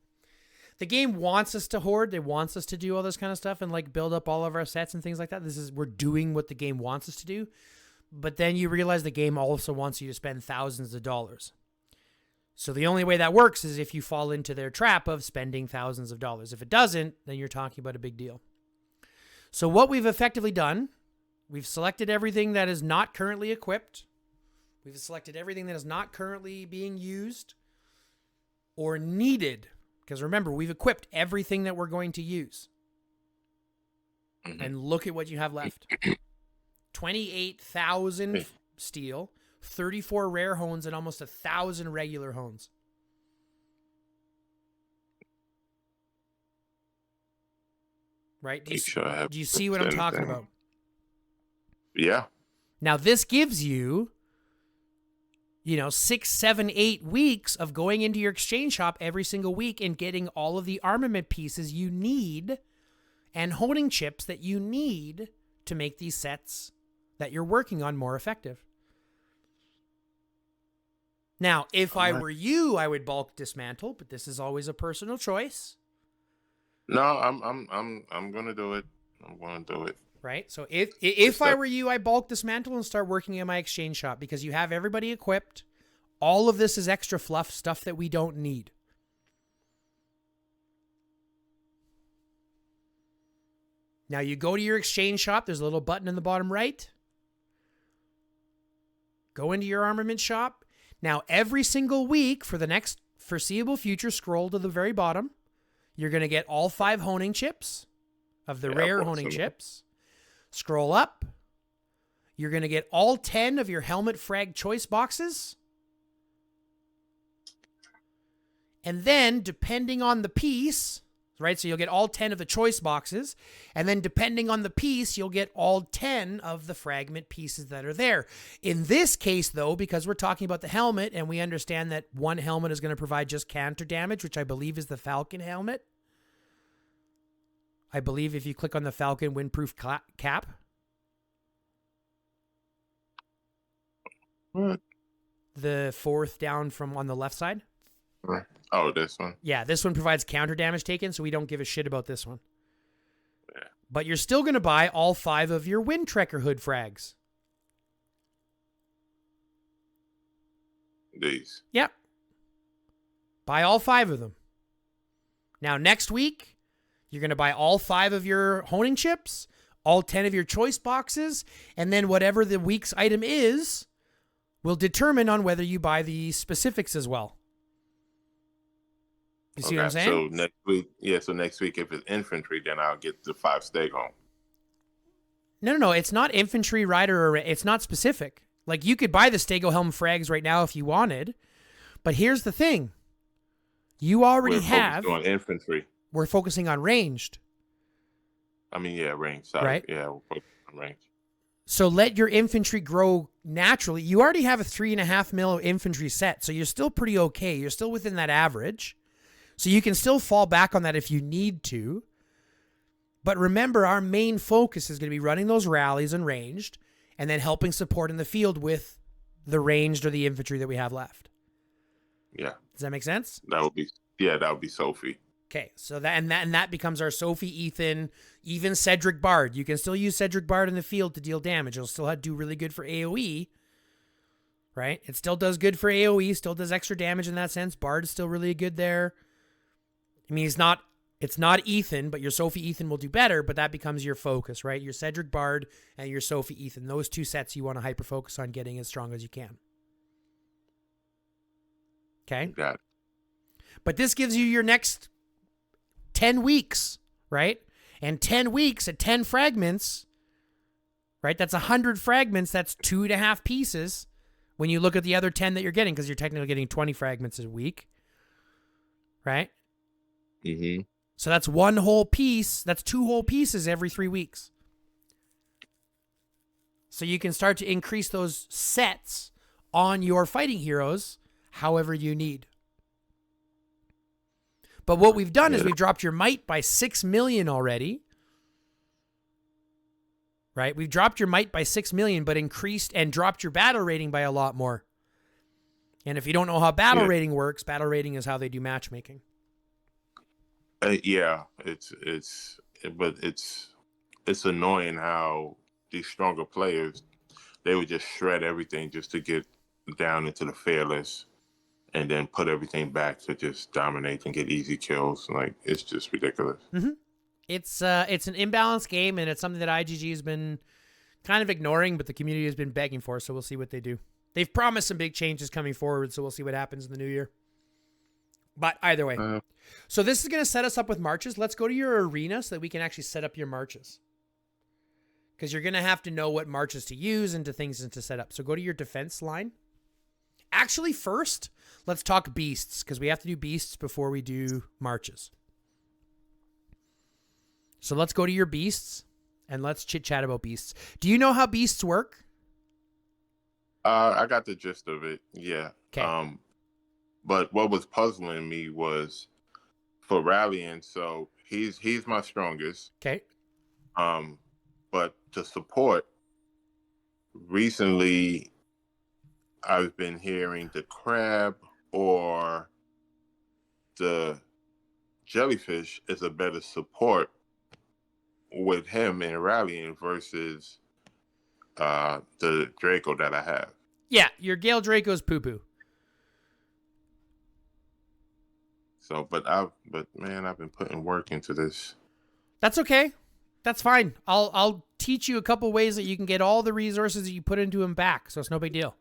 The game wants us to hoard. It wants us to do all this kind of stuff and like build up all of our sets and things like that. We're doing what the game wants us to do. But then you realize the game also wants you to spend thousands of dollars. So the only way that works is if you fall into their trap of spending thousands of dollars. If it doesn't, then you're talking about a big deal. So what we've effectively done, we've selected everything that is not currently equipped. We've selected everything that is not currently being used or needed. Because remember, we've equipped everything that we're going to use. And look at what you have left. 28,000 steel, 34 rare hones, and almost 1,000 regular hones. Right? Do you see what I'm talking about? Yeah. Now, this gives you, 6, 7, 8 weeks of going into your exchange shop every single week and getting all of the armament pieces you need and honing chips that you need to make these sets that you're working on more effective. Now, if I were you, I would bulk dismantle, but this is always a personal choice. No, I'm gonna do it. I'm gonna do it. Right. So if I were you, I bulk dismantle and start working in my exchange shop because you have everybody equipped. All of this is extra fluff stuff that we don't need. Now you go to your exchange shop. There's a little button in the bottom right. Go into your armament shop. Now every single week for the next foreseeable future, scroll to the very bottom. You're going to get all 5 honing chips of the rare honing chips. Scroll up. You're going to get all 10 of your helmet frag choice boxes. And then, depending on the piece, right? So you'll get all 10 of the choice boxes. And then, depending on the piece, you'll get all 10 of the fragment pieces that are there. In this case, though, because we're talking about the helmet, and we understand that one helmet is going to provide just counter damage, which I believe is the Falcon helmet. I believe if you click on the Falcon windproof cap. What? The 4th down from on the left side. Oh, this one? Yeah, this one provides counter damage taken, so we don't give a shit about this one. Yeah. But you're still going to buy all 5 of your Wind Trekker hood frags. These. Yep. Buy all 5 of them. Now, next week, you're going to buy all 5 of your honing chips, all 10 of your choice boxes, and then whatever the week's item is will determine on whether you buy the specifics as well. You see what I'm saying? So next week, if it's infantry, then I'll get the 5 steg home. No. It's not infantry, rider, or it's not specific. Like, you could buy the Stego Helm frags right now if you wanted. But here's the thing. You already have... We're focused on infantry. We're focusing on ranged. I mean, yeah, ranged. Sorry. Right? Yeah, we're focused on ranged. So let your infantry grow naturally. You already have a 3.5 mil infantry set, so you're still pretty okay. You're still within that average. So you can still fall back on that if you need to. But remember, our main focus is going to be running those rallies and ranged, and then helping support in the field with the ranged or the infantry that we have left. Yeah. Does that make sense? That would be Sophie. Okay, so that becomes our Sophie, Ethan, even Cedric Bard. You can still use Cedric Bard in the field to deal damage. It'll still do really good for AoE, right? It still does good for AoE, still does extra damage in that sense. Bard is still really good there. I mean, it's not Ethan, but your Sophie Ethan will do better, but that becomes your focus, right? Your Cedric Bard and your Sophie Ethan. Those 2 sets you want to hyper focus on getting as strong as you can. Okay? Got it. But this gives you your next 10 weeks, right? And 10 weeks at 10 fragments, right? That's 100 fragments. That's 2.5 pieces when you look at the other 10 that you're getting, because you're technically getting 20 fragments a week, right? Mm-hmm. So that's 1 whole piece. That's 2 whole pieces every 3 weeks. So you can start to increase those sets on your fighting heroes however you need. But what we've done is we've dropped your might by 6 million already. Right? We've dropped your might by 6 million, but increased and dropped your battle rating by a lot more. And if you don't know how battle rating works, battle rating is how they do matchmaking. Yeah, but it's annoying how these stronger players, they would just shred everything just to get down into the fearless, and then put everything back to just dominate and get easy kills. Like, it's just ridiculous. Mm-hmm. It's an imbalanced game, and it's something that IGG has been kind of ignoring, but the community has been begging for. So we'll see what they do. They've promised some big changes coming forward, so we'll see what happens in the new year. But either way. So this is going to set us up with marches. Let's go to your arena so that we can actually set up your marches. Because you're going to have to know what marches to use and to things and to set up. So go to your defense line. Actually, first, let's talk beasts, because we have to do beasts before we do marches. So let's go to your beasts, and let's chit-chat about beasts. Do you know how beasts work? I got the gist of it, yeah. Okay. But what was puzzling me was for rallying, so he's my strongest. Okay. But to support, recently I've been hearing the crab or the jellyfish is a better support with him in rallying versus the Draco that I have. Yeah, your Gale Draco's poo-poo. So, but man, I've been putting work into this. That's okay. That's fine. I'll teach you a couple ways that you can get all the resources that you put into him back, so it's no big deal.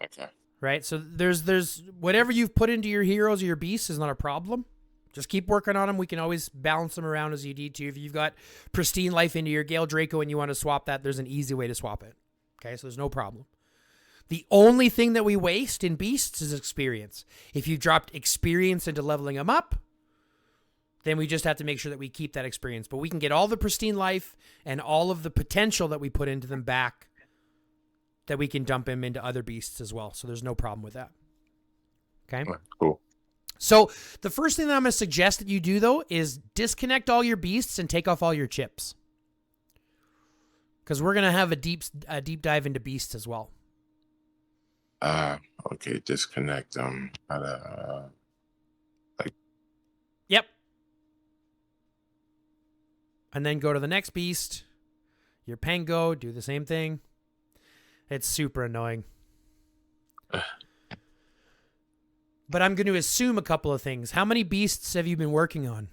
Okay. Right? So there's whatever you've put into your heroes or your beasts is not a problem. Just keep working on them. We can always balance them around as you need to. If you've got pristine life into your Gale Draco and you want to swap that, there's an easy way to swap it. Okay, so there's no problem. The only thing that we waste in beasts is experience. If you dropped experience into leveling them up, then we just have to make sure that we keep that experience. But we can get all the pristine life and all of the potential that we put into them back, that we can dump them into other beasts as well. So there's no problem with that. Okay? Cool. So the first thing that I'm going to suggest that you do, though, is disconnect all your beasts and take off all your chips. Because we're going to have a deep dive into beasts as well. Okay, disconnect them. Yep. And then go to the next beast. Your Pango, do the same thing. It's super annoying. But I'm going to assume a couple of things. How many beasts have you been working on?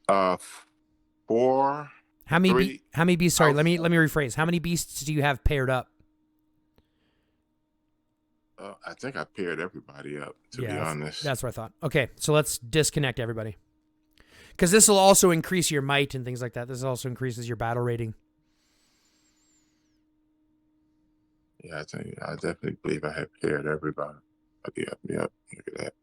4. How many beasts? Sorry, let me rephrase. How many beasts do you have paired up? I think I paired everybody up, to be honest. That's what I thought. Okay, so let's disconnect everybody. Because this will also increase your might and things like that. This also increases your battle rating. Yeah, I definitely believe I have paired everybody. Yep, look at that.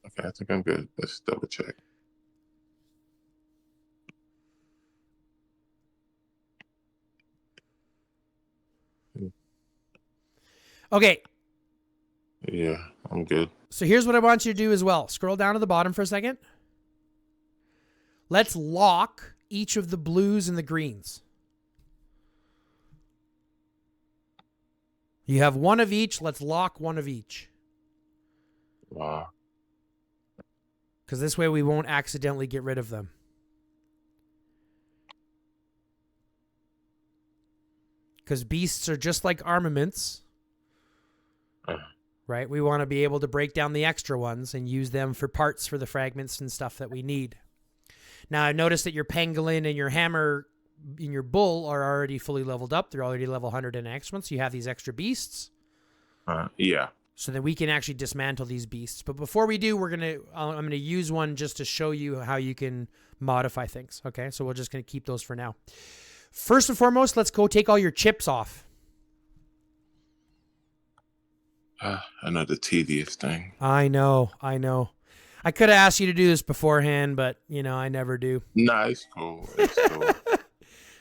Okay, I think I'm good. Let's double check. Okay. Yeah, I'm good. So here's what I want you to do as well. Scroll down to the bottom for a second. Let's lock each of the blues and the greens. You have one of each. Let's lock one of each. Wow. Because this way we won't accidentally get rid of them. Because beasts are just like armaments. Right? We want to be able to break down the extra ones and use them for parts for the fragments and stuff that we need. Now, I noticed that your pangolin and your hammer and your bull are already fully leveled up. They're already level 100 and excellent. So you have these extra beasts. Yeah. So that we can actually dismantle these beasts. But before we do, I'm gonna use one just to show you how you can modify things. Okay, so we're just gonna keep those for now. First and foremost, let's go take all your chips off. Another tedious thing. I know. I could have asked you to do this beforehand, but I never do. Nah, it's cool.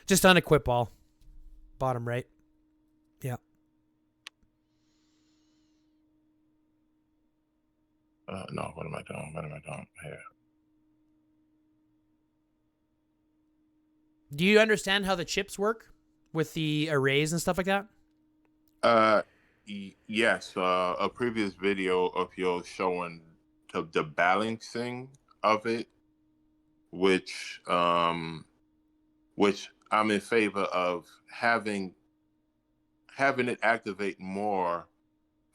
Just unequip all. Bottom right. Yeah. No, what am I doing? Here. Do you understand how the chips work with the arrays and stuff like that? Yes. A previous video of yours showing the balancing of it, which I'm in favor of having it activate more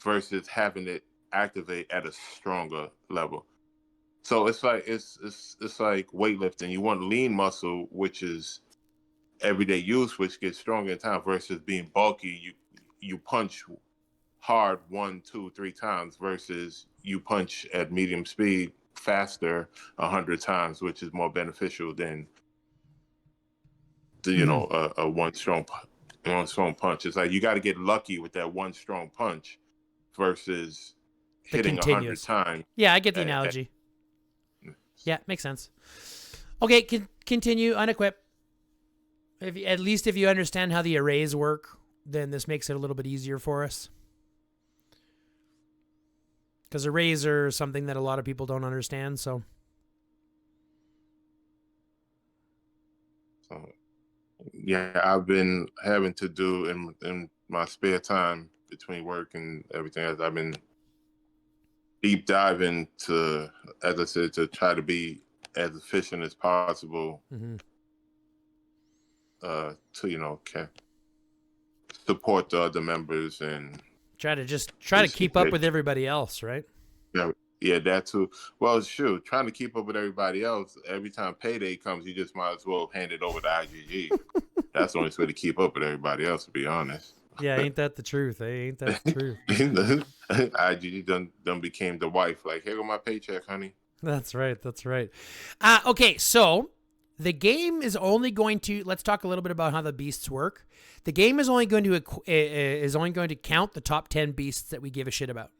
versus having it activate at a stronger level. So it's like it's like weightlifting. You want lean muscle, which is everyday use, which gets stronger in time, versus being bulky. You punch hard 1, 2, 3 times versus you punch at medium speed faster 100 times, which is more beneficial than a one strong punch. It's like you got to get lucky with that one strong punch versus The hitting 100 continuous. times. Yeah, I get the analogy. Yeah, makes sense. Okay, continue. Unequip. At least if you understand how the arrays work, then this makes it a little bit easier for us. Because arrays are something that a lot of people don't understand. So yeah, I've been having to do in my spare time between work and everything else. I've been deep diving to, as I said, to try to be as efficient as possible. To support the other members and try to keep up with everybody else, right? Yeah, that too. Well, shoot, trying to keep up with everybody else. Every time payday comes, you just might as well hand it over to IGG. That's the only way to keep up with everybody else, to be honest. Yeah, ain't that the truth? Ain't that the truth? IGG done became the wife. Like, here go my paycheck, honey. That's right. Okay, so the game is only going to, let's talk a little bit about how the beasts work. The game is only going to count the top 10 beasts that we give a shit about.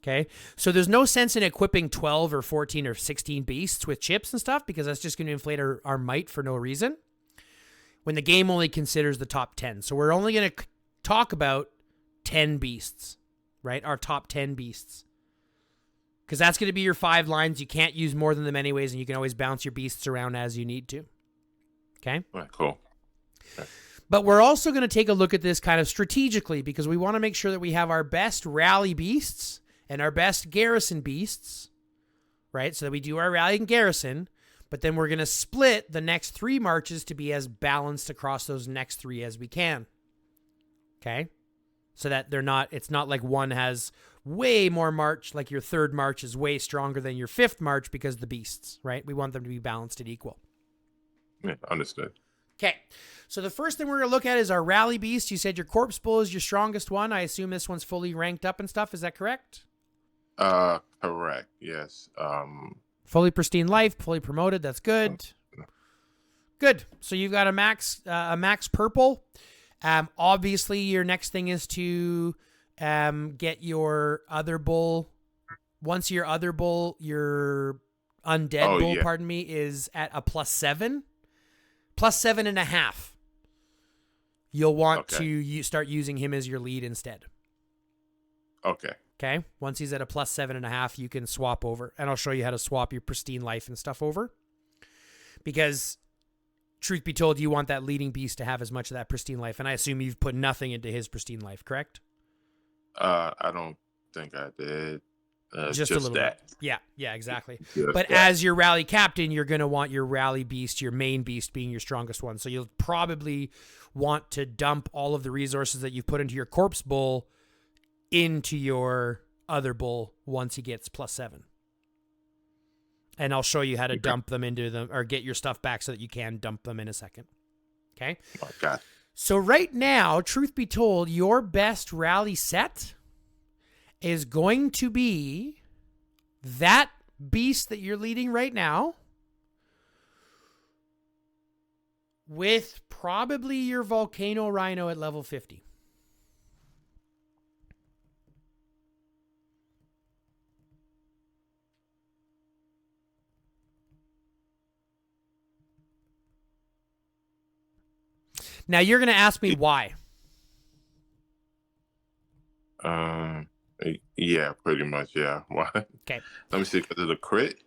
Okay, so there's no sense in equipping 12 or 14 or 16 beasts with chips and stuff, because that's just going to inflate our might for no reason, when the game only considers the top 10. So we're only going to talk about 10 beasts, right? Our top 10 beasts. Because that's going to be your 5 lines. You can't use more than them anyways, and you can always bounce your beasts around as you need to. Okay? All right, cool. Okay. But we're also going to take a look at this kind of strategically, because we want to make sure that we have our best rally beasts and our best garrison beasts, right? So that we do our rally and garrison, but then we're going to split the next 3 marches to be as balanced across those next 3 as we can. Okay? So that it's not like one has way more march, like your 3rd march is way stronger than your 5th march because of the beasts, right? We want them to be balanced and equal. Yeah, understood. Okay. So the first thing we're going to look at is our rally beast. You said your corpse bull is your strongest one. I assume this one's fully ranked up and stuff. Is that correct? Correct. Yes. Fully pristine life, fully promoted. That's good. Good. So you've got a max purple. Obviously your next thing is to get your other bull. Once your other bull, your undead bull, pardon me, is at a +7, +7.5. You'll want to start using him as your lead instead. Okay. Once he's at a +7.5, you can swap over, and I'll show you how to swap your pristine life and stuff over. Because, truth be told, you want that leading beast to have as much of that pristine life, and I assume you've put nothing into his pristine life, correct? I don't think I did. Just a little bit. Yeah, exactly. But that. as your rally captain, you're going to want your rally beast, your main beast, being your strongest one. So you'll probably want to dump all of the resources that you've put into your corpse bull into your other bull once he gets +7. And I'll show you how to dump them into them, or get your stuff back so that you can dump them in a second. Okay? Oh, God. So right now, truth be told, your best rally set is going to be that beast that you're leading right now, with probably your Volcano Rhino at level 50. Now you're going to ask me why. Yeah, pretty much. Yeah. Why? Okay. Let me see. Because of the crit.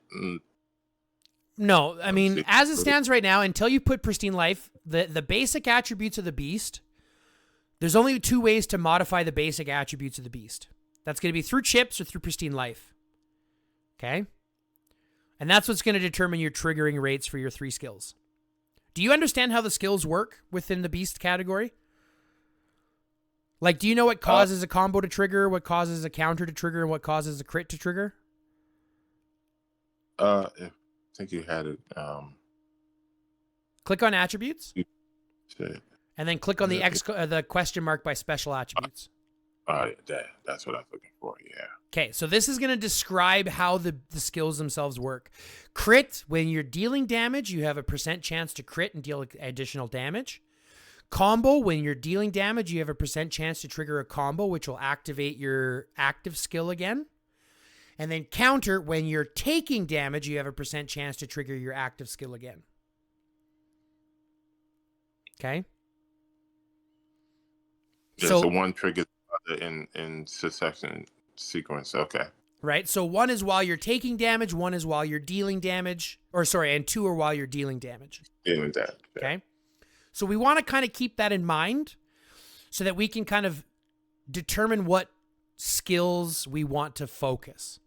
No, I mean, as it stands right now, until you put pristine life, the basic attributes of the beast, there's only 2 ways to modify the basic attributes of the beast. That's going to be through chips or through pristine life. Okay? And that's what's going to determine your triggering rates for your 3 skills. Do you understand how the skills work within the beast category? Like, do you know what causes a combo to trigger, what causes a counter to trigger, and what causes a crit to trigger? I think you had it. Click on attributes, Shit. and then click on the question mark by special attributes. That's what I was looking for. Yeah. Okay, so this is going to describe how the skills themselves work. Crit, when you're dealing damage, you have a % chance to crit and deal additional damage. Combo, when you're dealing damage, you have a % chance to trigger a combo, which will activate your active skill again. And then counter, when you're taking damage, you have a % chance to trigger your active skill again. Okay? Yeah, so one triggers the other in succession sequence. Okay. Right? So one is while you're taking damage, one is while you're dealing damage, and two are while you're dealing damage. Dealing damage. Yeah. Okay? So we want to kind of keep that in mind so that we can kind of determine what skills we want to focus.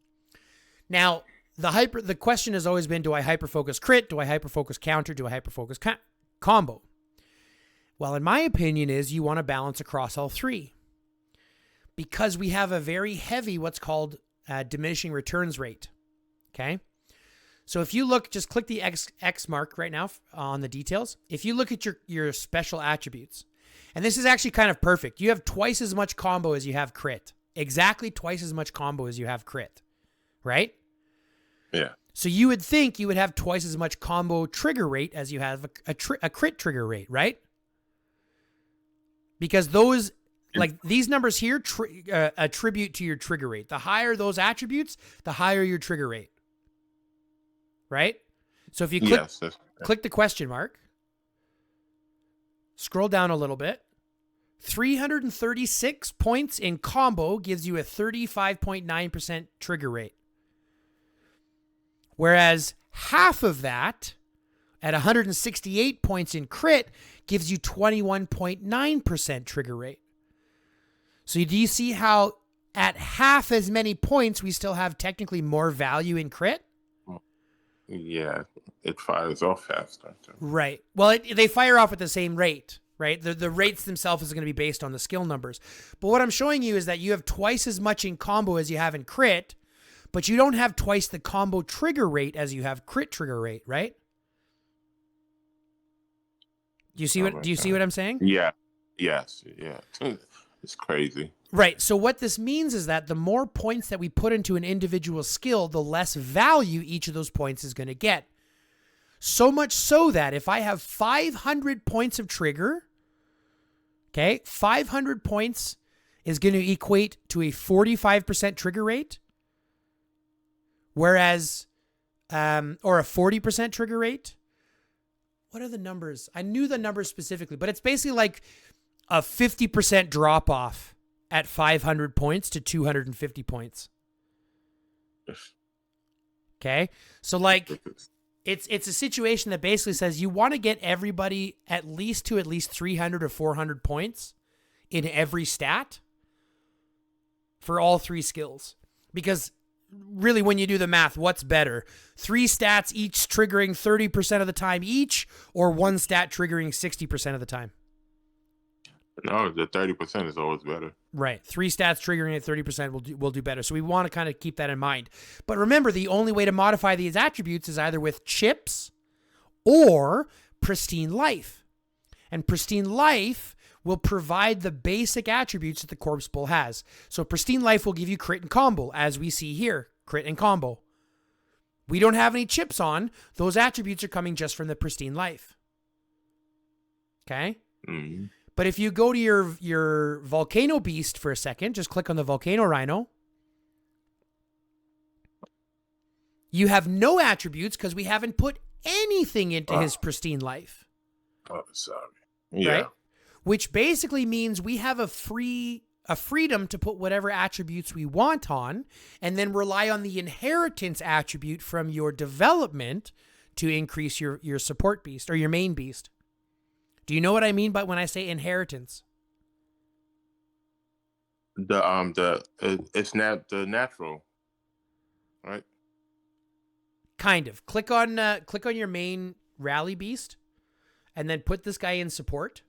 Now, the question has always been, do I hyper-focus crit? Do I hyper-focus counter? Do I hyper-focus combo? Well, in my opinion is you want to balance across all three because we have a very heavy what's called diminishing returns rate. Okay? So if you look, just click the X mark right now on the details. If you look at your special attributes, and this is actually kind of perfect. You have twice as much combo as you have crit. Exactly twice as much combo as you have crit. Right? Yeah. So you would think you would have twice as much combo trigger rate as you have a crit trigger rate, right? Because those, like these numbers here, attribute to your trigger rate. The higher those attributes, the higher your trigger rate. Right? So if you click the question mark, scroll down a little bit, 336 points in combo gives you a 35.9% trigger rate. Whereas half of that, at 168 points in crit, gives you 21.9% trigger rate. So do you see how at half as many points, we still have technically more value in crit? Yeah, it fires off faster. Right. Well, they fire off at the same rate, right? The rates themselves is going to be based on the skill numbers. But what I'm showing you is that you have twice as much in combo as you have in crit, but you don't have twice the combo trigger rate as you have crit trigger rate, right? Do you see what I'm saying? Yeah. Yes. Yeah. It's crazy. Right. So what this means is that the more points that we put into an individual skill, the less value each of those points is going to get. So much so that if I have 500 points of trigger, okay, 500 points is going to equate to a 45% trigger rate, whereas, or a 40% trigger rate. What are the numbers? I knew the numbers specifically, but it's basically like a 50% drop off at 500 points to 250 points. Okay? So like it's a situation that basically says you want to get everybody at least 300 or 400 points in every stat for all three skills. Because really when you do the math, what's better? 3 stats each triggering 30% of the time each, or 1 stat triggering 60% of the time? No, the 30% is always better. Right. 3 stats triggering at 30% will do better. So we want to kind of keep that in mind. But remember, the only way to modify these attributes is either with chips or pristine life. And pristine life will provide the basic attributes that the corpse bull has. So pristine life will give you crit and combo, as we see here, crit and combo. We don't have any chips on. Those attributes are coming just from the pristine life. Okay? Mm-hmm. But if you go to your volcano beast for a second, just click on the volcano rhino. You have no attributes because we haven't put anything into his pristine life. Oh, sorry. Yeah. Right? Which basically means we have a freedom to put whatever attributes we want on, and then rely on the inheritance attribute from your development to increase your support beast or your main beast. Do you know what I mean by when I say inheritance? It's not the natural, right? Kind of. Click on your main rally beast, and then put this guy in support.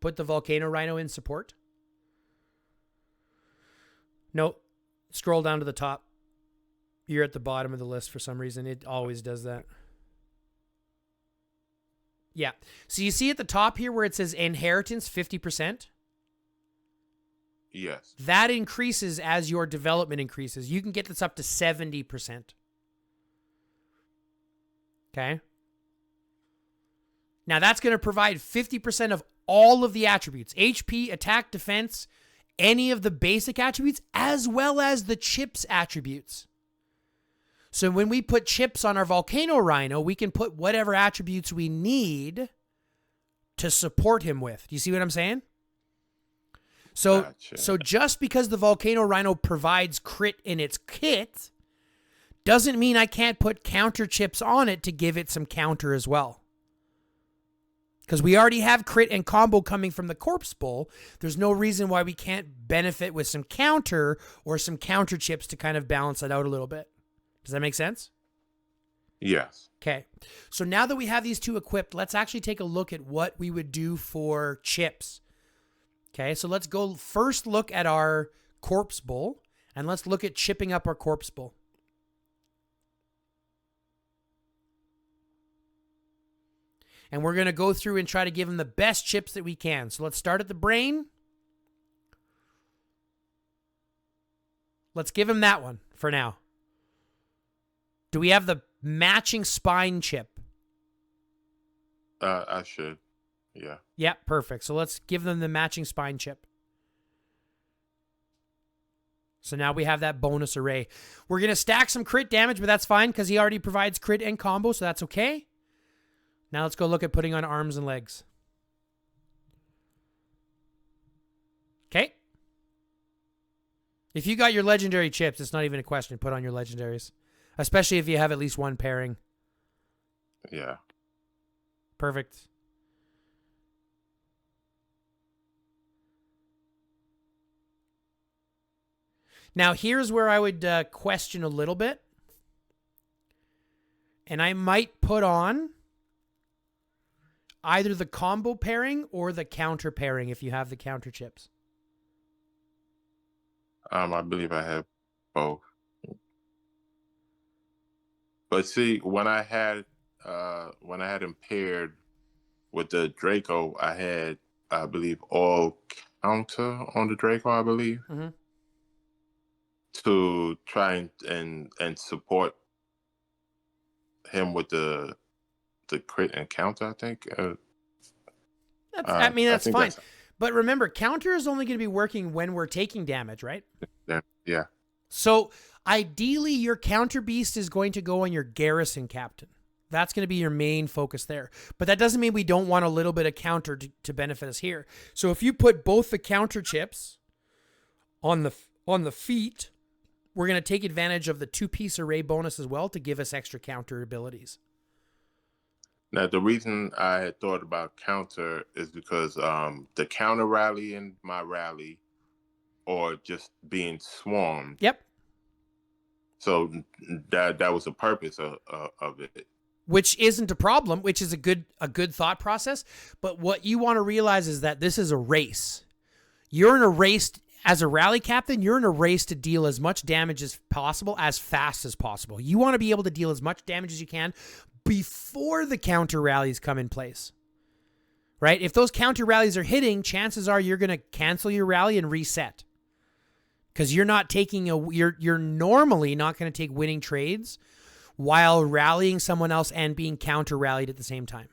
Put the volcano rhino in support. No, scroll down to the top. You're at the bottom of the list for some reason. It always does that. Yeah. So you see at the top here where it says inheritance 50%? Yes. That increases as your development increases. You can get this up to 70%. Okay? Now that's going to provide 50% of all of the attributes. HP, attack, defense, any of the basic attributes, as well as the chips attributes. So when we put chips on our Volcano Rhino, we can put whatever attributes we need to support him with. Do you see what I'm saying? So, Gotcha. So just because the Volcano Rhino provides crit in its kit doesn't mean I can't put counter chips on it to give it some counter as well. Because we already have crit and combo coming from the Corpse Bull. There's no reason why we can't benefit with some counter or some counter chips to kind of balance it out a little bit. Does that make sense? Yes. Okay. So now that we have these two equipped, let's actually take a look at what we would do for chips. Okay, so let's go first look at our Corpse Bull, and let's look at chipping up our Corpse Bull. And we're going to go through and try to give him the best chips that we can. So let's start at the brain. Let's give him that one for now. Do we have the matching spine chip? I should. Yeah. Yeah, perfect. So let's give them the matching spine chip. So now we have that bonus array. We're going to stack some crit damage, but that's fine because he already provides crit and combo, so that's okay. Now let's go look at putting on arms and legs. Okay. If you got your legendary chips, it's not even a question. Put on your legendaries. Especially if you have at least one pairing. Yeah. Perfect. Now, here's where I would question a little bit. And I might put on either the combo pairing or the counter pairing if you have the counter chips. I believe I have both. But see, when I had him paired with the Draco, I believe, all counter on the Draco, I believe. Mm-hmm. To try and support him with the crit and counter, I think. That's fine. But remember, counter is only going to be working when we're taking damage, right? Yeah. So ideally, your counter beast is going to go on your garrison captain. That's going to be your main focus there. But that doesn't mean we don't want a little bit of counter to benefit us here. So if you put both the counter chips on the feet, we're going to take advantage of the 2-piece array bonus as well to give us extra counter abilities. Now, the reason I had thought about counter is because the counter rally in my rally, or just being swarmed. Yep. So that was the purpose of it. Which isn't a problem, which is a good thought process. But what you want to realize is that this is a race. You're in a race. As a rally captain, you're in a race to deal as much damage as possible, as fast as possible. You want to be able to deal as much damage as you can before the counter rallies come in place. Right? If those counter rallies are hitting, chances are you're going to cancel your rally and reset. Because you're not taking you're normally not going to take winning trades while rallying someone else and being counter rallied at the same time.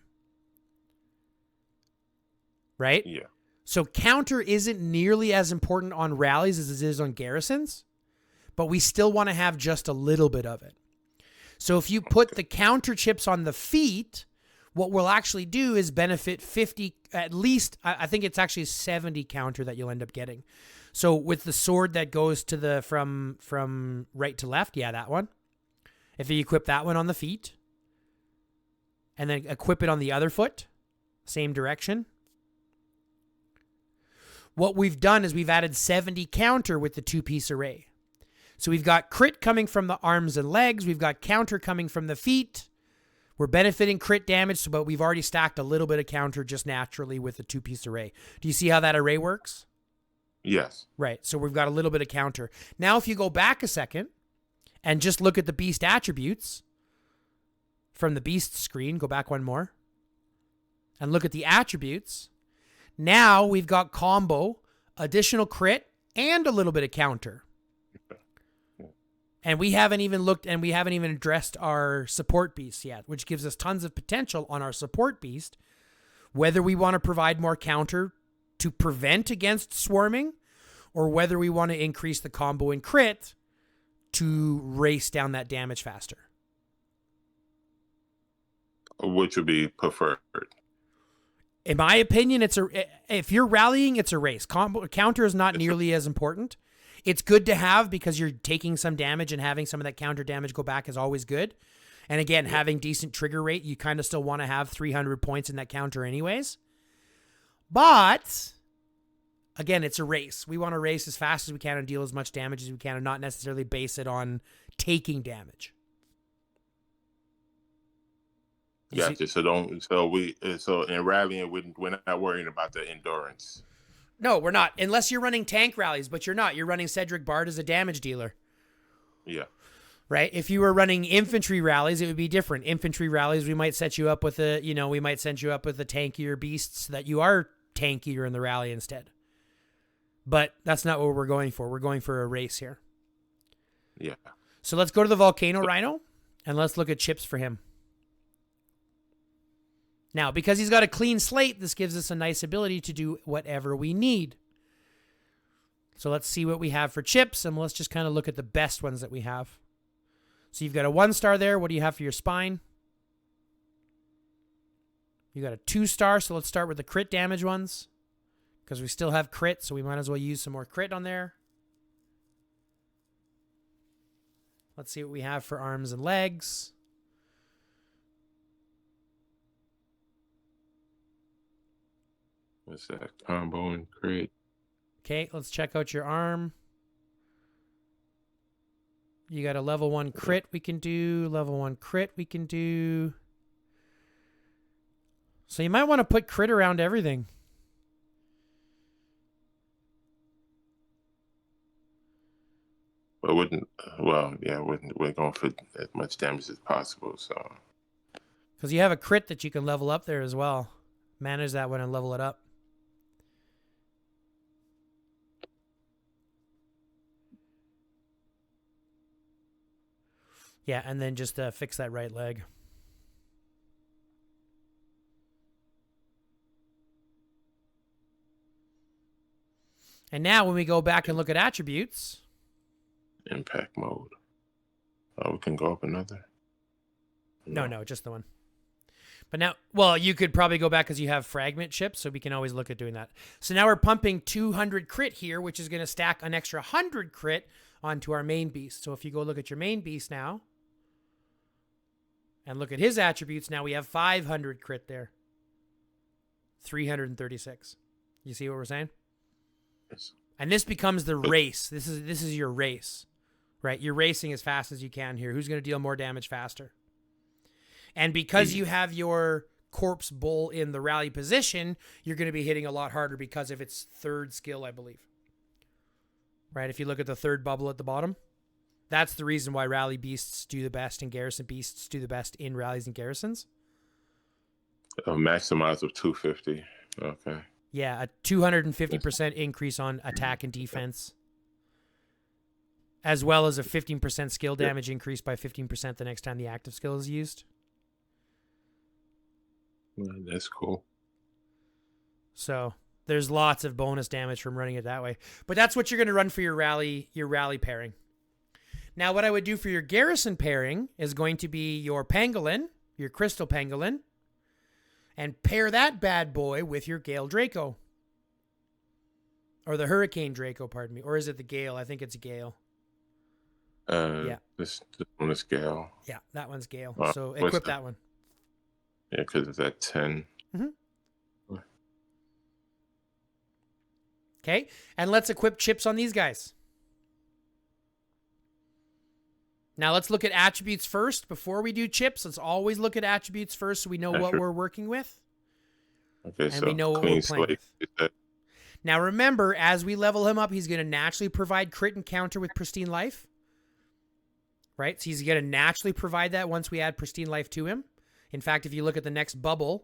Right? Yeah. So counter isn't nearly as important on rallies as it is on garrisons, but we still want to have just a little bit of it. So if you put the counter chips on the feet, what we'll actually do is benefit 50, at least, I think it's actually 70 counter that you'll end up getting. So with the sword that goes to the, from right to left, yeah, that one. If you equip that one on the feet, and then equip it on the other foot, same direction. What we've done is we've added 70 counter with the 2-piece array. So we've got crit coming from the arms and legs. We've got counter coming from the feet. We're benefiting crit damage, but we've already stacked a little bit of counter just naturally with the 2-piece array. Do you see how that array works? Yes. Right. So we've got a little bit of counter. Now, if you go back a second and just look at the beast attributes from the beast screen, go back one more and look at the attributes. Now we've got combo, additional crit, and a little bit of counter. And we haven't even addressed our support beast yet, which gives us tons of potential on our support beast, whether we want to provide more counter to prevent against swarming, or whether we want to increase the combo and crit to race down that damage faster. Which would be preferred? In my opinion, if you're rallying, it's a race. Counter is not nearly as important. It's good to have because you're taking some damage, and having some of that counter damage go back is always good. And again, having decent trigger rate, you kind of still want to have 300 points in that counter anyways. But again, it's a race. We want to race as fast as we can and deal as much damage as we can, and not necessarily base it on taking damage. Gotcha. So in rallying, we're not worrying about the endurance. No, we're not. Unless you're running tank rallies, but you're not. You're running Cedric Bard as a damage dealer. Yeah. Right? If you were running infantry rallies, it would be different. Infantry rallies, we might set you up with we might send you up with the tankier beasts so that you are tankier in the rally instead. But that's not what we're going for. We're going for a race here. Yeah. So let's go to the Volcano Rhino and let's look at chips for him. Now, because he's got a clean slate, this gives us a nice ability to do whatever we need. So let's see what we have for chips, and let's just kind of look at the best ones that we have. So you've got a 1-star there. What do you have for your spine? You got a 2-star, so let's start with the crit damage ones, because we still have crit, so we might as well use some more crit on there. Let's see what we have for arms and legs. What's that? Combo and crit. Okay, let's check out your arm. You got a level 1 crit we can do. Level 1 crit we can do. So you might want to put crit around everything. But we're going for as much damage as possible. So, because you have a crit that you can level up there as well. Manage that one and level it up. Yeah, and then just fix that right leg. And now when we go back and look at attributes. Impact mode. Oh, we can go up another? No, just the one. But now, well, you could probably go back because you have fragment chips, so we can always look at doing that. So now we're pumping 200 crit here, which is going to stack an extra 100 crit onto our main beast. So if you go look at your main beast now, and look at his attributes, now we have 500 crit there. 336. You see what we're saying? Yes. And this becomes the race. This is your race, right? You're racing as fast as you can here. Who's going to deal more damage faster? And because you have your corpse bull in the rally position, you're going to be hitting a lot harder because of its 3rd skill, I believe. Right? If you look at the 3rd bubble at the bottom, that's the reason why rally beasts do the best and garrison beasts do the best in rallies and garrisons. A maximize of 250. Okay. Yeah, a 250% increase on attack and defense, as well as a 15% skill damage increase by 15% the next time the active skill is used. That's cool. So there's lots of bonus damage from running it that way. But that's what you're going to run for your rally pairing. Now, what I would do for your garrison pairing is going to be your pangolin, your crystal pangolin, and pair that bad boy with your Gale Draco. Or the Hurricane Draco, pardon me. Or is it the Gale? I think it's a Gale. Yeah. This one is Gale. Yeah, that one's Gale. So equip that one. Yeah, because it's at 10. Mm-hmm. Okay, and let's equip chips on these guys. Now let's look at attributes first. Before we do chips, let's always look at attributes first so we know what we're working with. Okay, and so we know what we're playing with. Now remember, as we level him up, he's going to naturally provide crit and counter with pristine life. Right? So he's going to naturally provide that once we add pristine life to him. In fact, if you look at the next bubble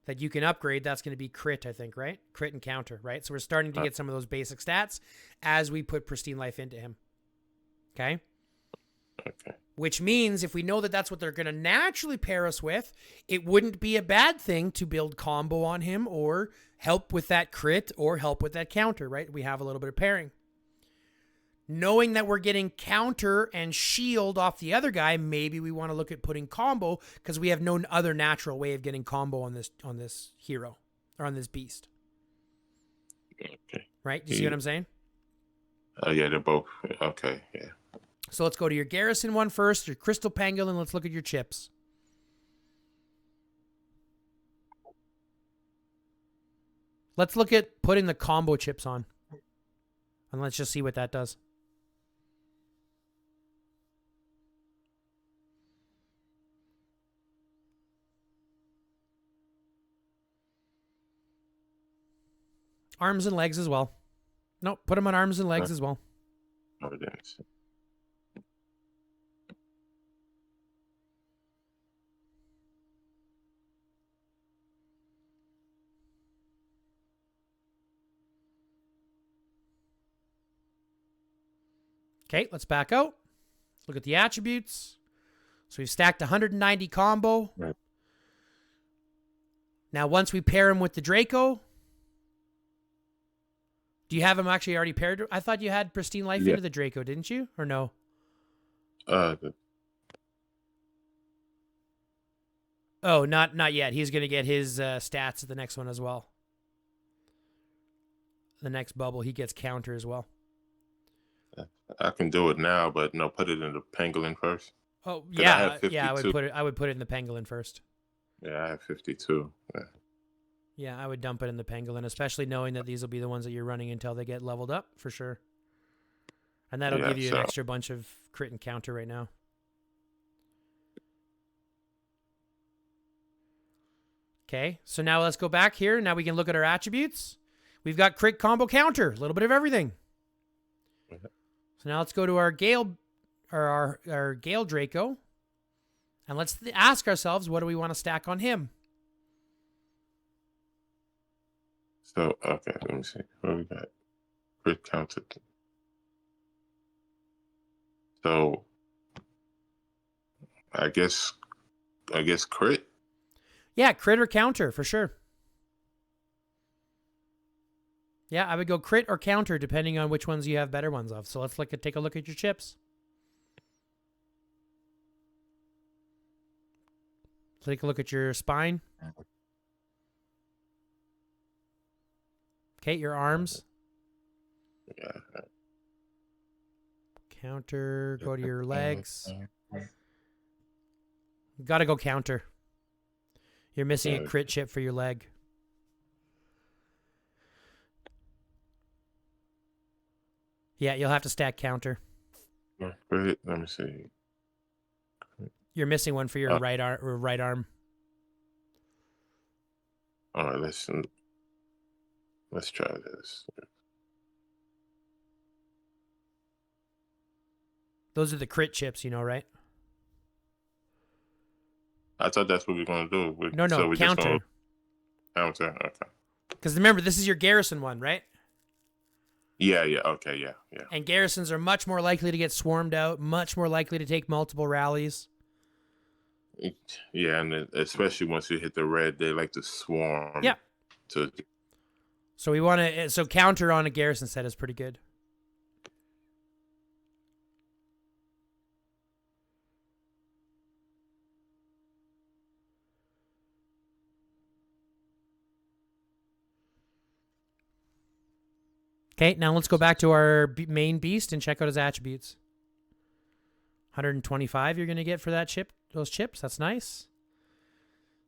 that you can upgrade, that's going to be crit, I think, right? Crit and counter, right? So we're starting to get some of those basic stats as we put pristine life into him. Okay? Okay. Which means if we know that that's what they're going to naturally pair us with, it wouldn't be a bad thing to build combo on him or help with that crit or help with that counter, right? We have a little bit of pairing. Knowing that we're getting counter and shield off the other guy, maybe we want to look at putting combo because we have no other natural way of getting combo on this hero or on this beast. Okay. Right? You see what I'm saying? Yeah, they're both. Okay, yeah. So let's go to your Garrison one first, your Crystal Pangolin. Let's look at your chips. Let's look at putting the combo chips on. And let's just see what that does. Arms and legs as well. Nope, put them on arms and legs as well. Oh, it is. Okay, let's back out. Look at the attributes. So we've stacked 190 combo. Right. Now, once we pair him with the Draco, do you have him actually already paired? I thought you had pristine life into the Draco, didn't you? Or no? Oh, not yet. He's going to get his stats at the next one as well. The next bubble, he gets counter as well. I can do it now, but no, put it in the pangolin first. Oh yeah, I would put it in the pangolin first. Yeah, I have 52. Yeah, I would dump it in the pangolin, especially knowing that these will be the ones that you're running until they get leveled up for sure. And that'll give you an extra bunch of crit and counter right now. Okay, so now let's go back here. Now we can look at our attributes. We've got crit, combo, counter, a little bit of everything. So now let's go to our Gale, or our Gale Draco, and let's ask ourselves, what do we want to stack on him? So, okay, let me see. What we got? Crit, counter. So, I guess crit. Yeah, crit or counter for sure. Yeah, I would go crit or counter depending on which ones you have better ones of. So let's take a look at your chips. Take a look at your spine. Okay, your arms. Yeah. Counter, go to your legs. Gotta go counter. You're missing a crit chip for your leg. Yeah, you'll have to stack counter. Let me see. You're missing one for your right arm. All right, let's try this. Those are the crit chips, you know, right? I thought that's what we were going to do. No, so counter. Counter, okay. Because remember, this is your Garrison one, right? Yeah, okay, yeah. And Garrisons are much more likely to get swarmed out, much more likely to take multiple rallies. Yeah, and especially once you hit the red, they like to swarm. Yeah. So we want to. So counter on a Garrison set is pretty good. Okay, now let's go back to our main beast and check out his attributes. 125 you're going to get for that chip, those chips. That's nice.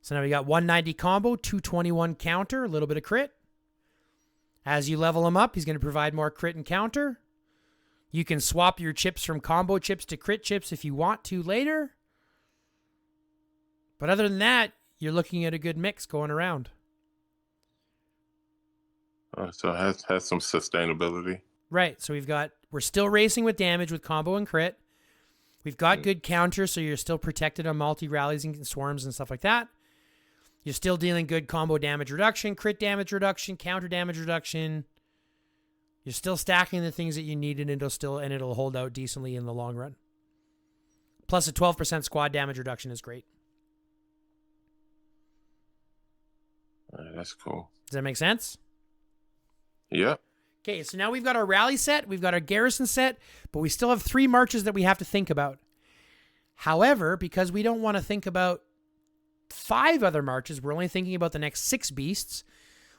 So now we got 190 combo, 221 counter, a little bit of crit. As you level him up, he's going to provide more crit and counter. You can swap your chips from combo chips to crit chips if you want to later. But other than that, you're looking at a good mix going around. So it has some sustainability. Right. So we're still racing with damage with combo and crit. We've got good counter, so you're still protected on multi-rallies and swarms and stuff like that. You're still dealing good combo damage reduction, crit damage reduction, counter damage reduction. You're still stacking the things that you need, and it'll hold out decently in the long run. Plus a 12% squad damage reduction is great. That's cool. Does that make sense? Yeah. Okay, so now we've got our rally set, we've got our garrison set, but we still have 3 marches that we have to think about. However, because we don't want to think about 5 other marches, we're only thinking about the next 6 beasts.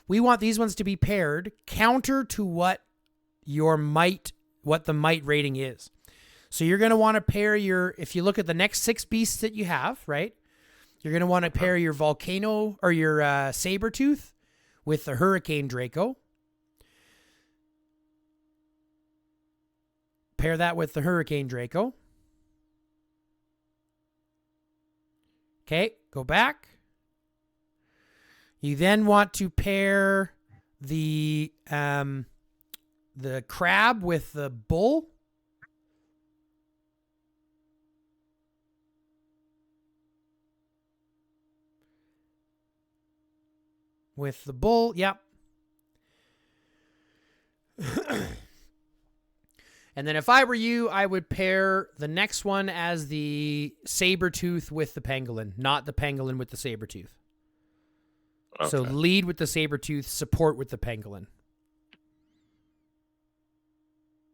We want these ones to be paired counter to what the might rating is. So you're going to want to pair if you look at the next 6 beasts that you have, right? You're going to want to pair your volcano or your saber-tooth with the hurricane Draco. Pair that with the hurricane Draco. Okay, go back. You then want to pair the crab with the bull. With the bull, yep. And then if I were you, I would pair the next one as the saber-tooth with the pangolin, not the pangolin with the saber-tooth. Okay. So lead with the saber-tooth, support with the pangolin.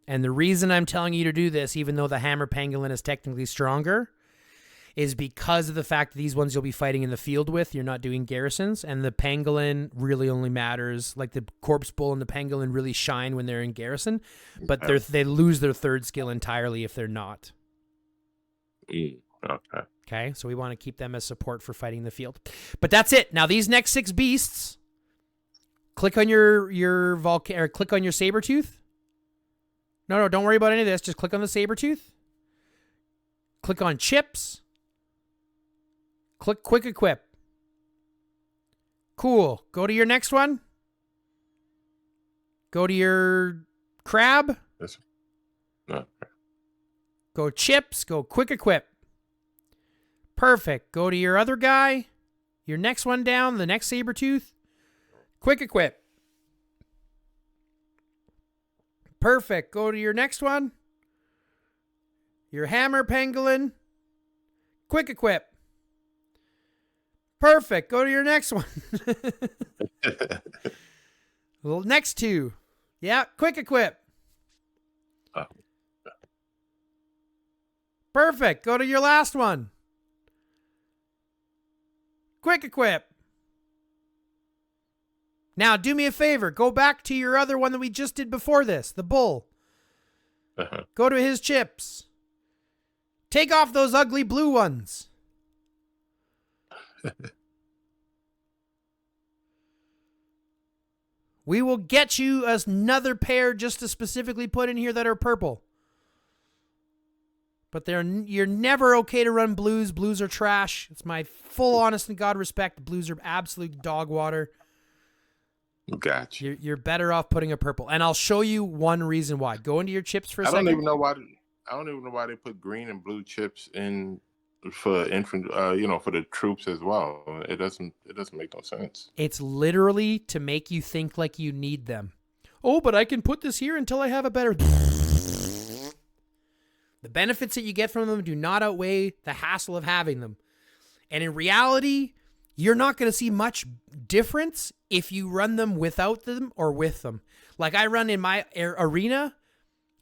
And the reason I'm telling you to do this, even though the hammer pangolin is technically stronger, is because of the fact that these ones you'll be fighting in the field with, you're not doing garrisons, and the pangolin really only matters, like the corpse bull and the pangolin really shine when they're in garrison, but they lose their 3rd skill entirely if they're not. Okay, so we want to keep them as support for fighting the field. But that's it. Now these next 6 beasts, click on your click on your saber-tooth. No, don't worry about any of this. Just click on the saber-tooth. Click on chips. Click quick equip. Cool. Go to your next one. Go to your crab. This one. No. Go chips. Go quick equip. Perfect. Go to your other guy. Your next one down. The next saber-tooth. Quick equip. Perfect. Go to your next one. Your hammer pangolin. Quick equip. Perfect. Go to your next one. Well, next 2. Yeah, quick equip. Perfect. Go to your last one. Quick equip. Now, do me a favor. Go back to your other one that we just did before this, the bull. Go to his chips. Take off those ugly blue ones. We will get you another pair just to specifically put in here that are purple. But you're never okay to run blues. Blues are trash. It's my full honest and God respect. Blues are absolute dog water. Gotcha. You're better off putting a purple. And I'll show you one reason why. Go into your chips for a second. I don't even know why they put green and blue chips in for for the troops as well. It doesn't make no sense. It's literally to make you think like you need them. Oh, but I can put this here until I have a better. The benefits that you get from them do not outweigh the hassle of having them. And in reality, you're not going to see much difference if you run them without them or with them. Like I run in my arena,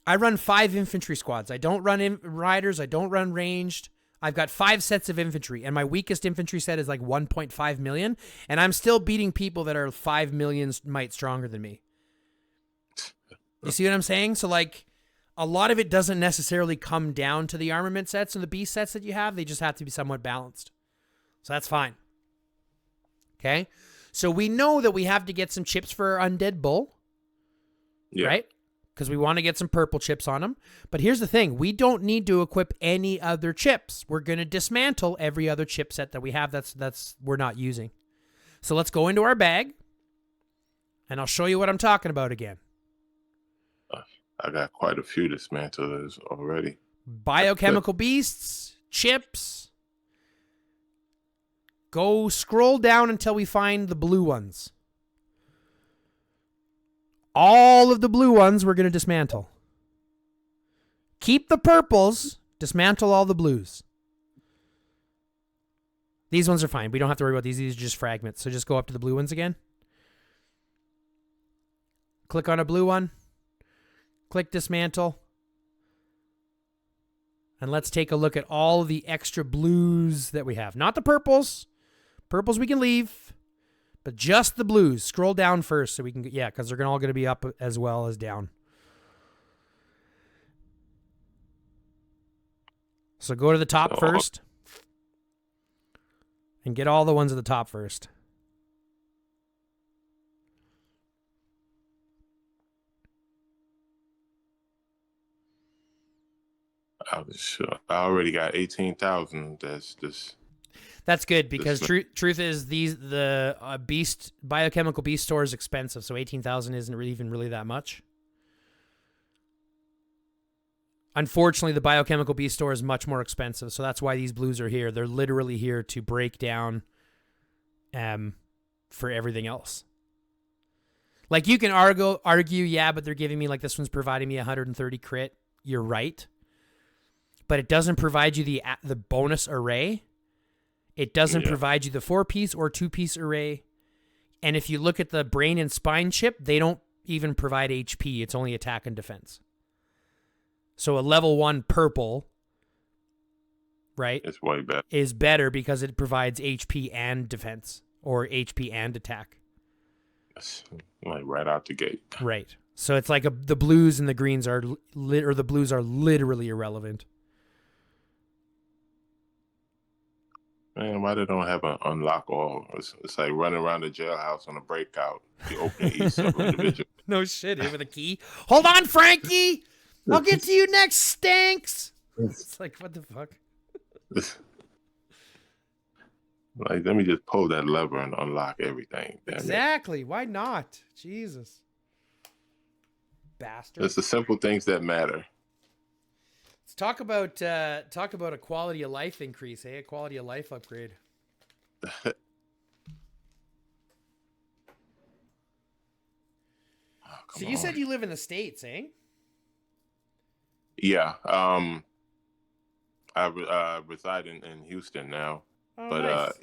I run 5 infantry squads. I don't run riders. I don't run ranged. I've got 5 sets of infantry, and my weakest infantry set is like 1.5 million, and I'm still beating people that are 5 million might stronger than me. You see what I'm saying? So like a lot of it doesn't necessarily come down to the armament sets and the beast sets that you have. They just have to be somewhat balanced. So that's fine. Okay? So we know that we have to get some chips for our undead bull. Yeah. Right? Because we want to get some purple chips on them. But here's the thing. We don't need to equip any other chips. We're going to dismantle every other chip set that we have that's we're not using. So let's go into our bag. And I'll show you what I'm talking about again. I got quite a few dismantlers already. Biochemical beasts, chips. Go scroll down until we find the blue ones. All of the blue ones we're going to dismantle. Keep the purples, dismantle all the blues. These ones are fine. We don't have to worry about these. These are just fragments. So just go up to the blue ones again. Click on a blue one. Click dismantle. And let's take a look at all of the extra blues that we have. Not the purples. Purples we can leave. But just the blues. Scroll down first so we can get, yeah, because they're all going to be up as well as down. So go to the top first. And get all the ones at the top first. I already got 18,000. That's good because truth is the biochemical beast store is expensive, so 18,000 isn't even really that much. Unfortunately, the biochemical beast store is much more expensive, so that's why these blues are here. They're literally here to break down for everything else. Like, you can argue, yeah, but they're giving me, like, this one's providing me 130 crit. You're right. But it doesn't provide you the bonus array. It doesn't provide you the 4-piece or 2-piece array. And if you look at the brain and spine chip, they don't even provide HP. It's only attack and defense. So a level 1 purple, right? It's way better. Is better because it provides HP and defense, or HP and attack. It's like right out the gate. Right. So it's like the blues and the greens are the blues are literally irrelevant. Man, why they don't have an unlock all? It's like running around the jailhouse on a breakout. You open each separate individual. No shit, with a key. Hold on, Frankie. I'll get to you next, Stanks. It's like, what the fuck? Like, let me just pull that lever and unlock everything. Exactly. Why not? Jesus. Bastard. It's the simple things that matter. Let's talk about a quality of life increase, eh? A quality of life upgrade. So you said you live in the States, eh? Yeah. I reside in Houston now. Oh, but nice.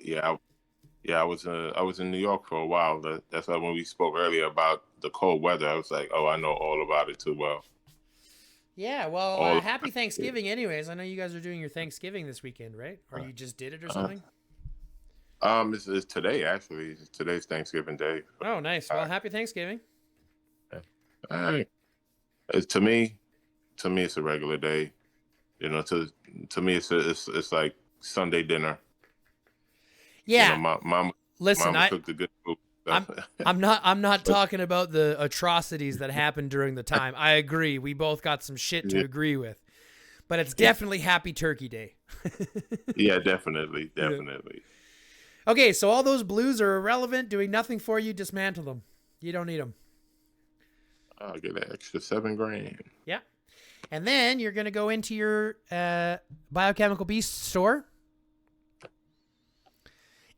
I was in New York for a while. That's why when we spoke earlier about the cold weather, I was like, oh, I know all about it too well. Yeah, well, happy Thanksgiving anyways. I know you guys are doing your Thanksgiving this weekend, right? Or you just did it or something? It's today, actually. Today's Thanksgiving Day. Oh, nice. Well, happy Thanksgiving. All right. To me, it's a regular day. You know, to me, it's like Sunday dinner. Yeah. You know, mama cooked the good food. I'm not talking about the atrocities that happened during the time. I agree. We both got some shit to agree with. But it's definitely Happy Turkey Day. Yeah, definitely. Yeah. Okay, so all those blues are irrelevant, doing nothing for you. Dismantle them. You don't need them. I'll get an extra $7,000. Yeah. And then you're going to go into your Biochemical Beast store.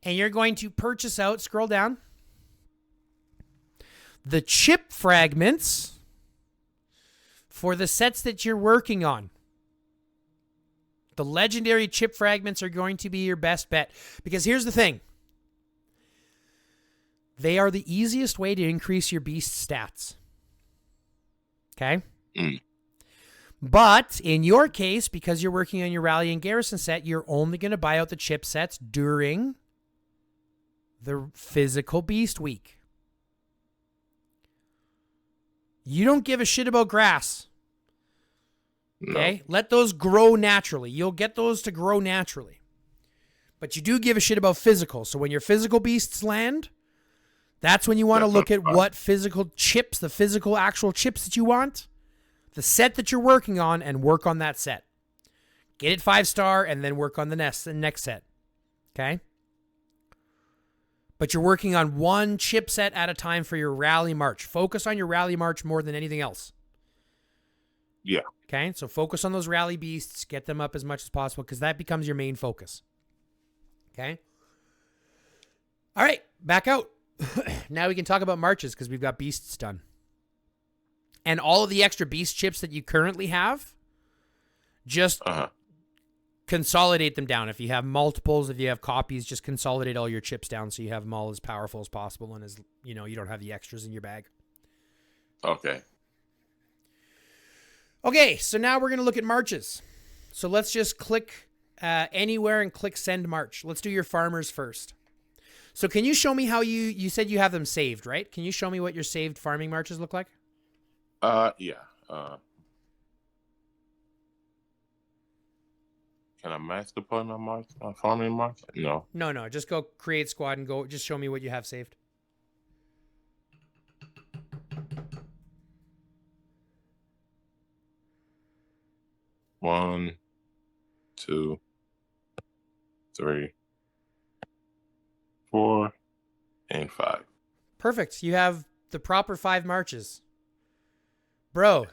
And you're going to purchase out, scroll down, the chip fragments for the sets that you're working on. The legendary chip fragments are going to be your best bet. Because here's the thing. They are the easiest way to increase your beast stats. Okay? But in your case, because you're working on your Rally and Garrison set, you're only going to buy out the chip sets during the physical beast week. You don't give a shit about grass. Okay? No. Let those grow naturally. You'll get those to grow naturally. But you do give a shit about physical. So when your physical beasts land, that's when you want to look at what physical chips, the physical actual chips that you want, the set that you're working on, and work on that set. Get it 5-star and then work on the next set. Okay? but you're working on one chipset at a time for your rally march. Focus on your rally march more than anything else. Yeah. Okay, so focus on those rally beasts, get them up as much as possible because that becomes your main focus. Okay. All right, back out. Now we can talk about marches because we've got beasts done. And all of the extra beast chips that you currently have, just consolidate them down. If you have multiples, if you have copies, just consolidate all your chips down so you have them all as powerful as possible and as you don't have the extras in your bag. Okay. Okay, so now we're going to look at marches. So let's just click anywhere and click send march. Let's do your farmers first. So can you show me how you said you have them saved, right? Can you show me what your saved farming marches look like? Yeah. Can I mass deploy my farming march? No. No. Just go create squad and go. Just show me what you have saved. One, 2, 3, 4, and 5. Perfect. You have the proper 5 marches. Bro,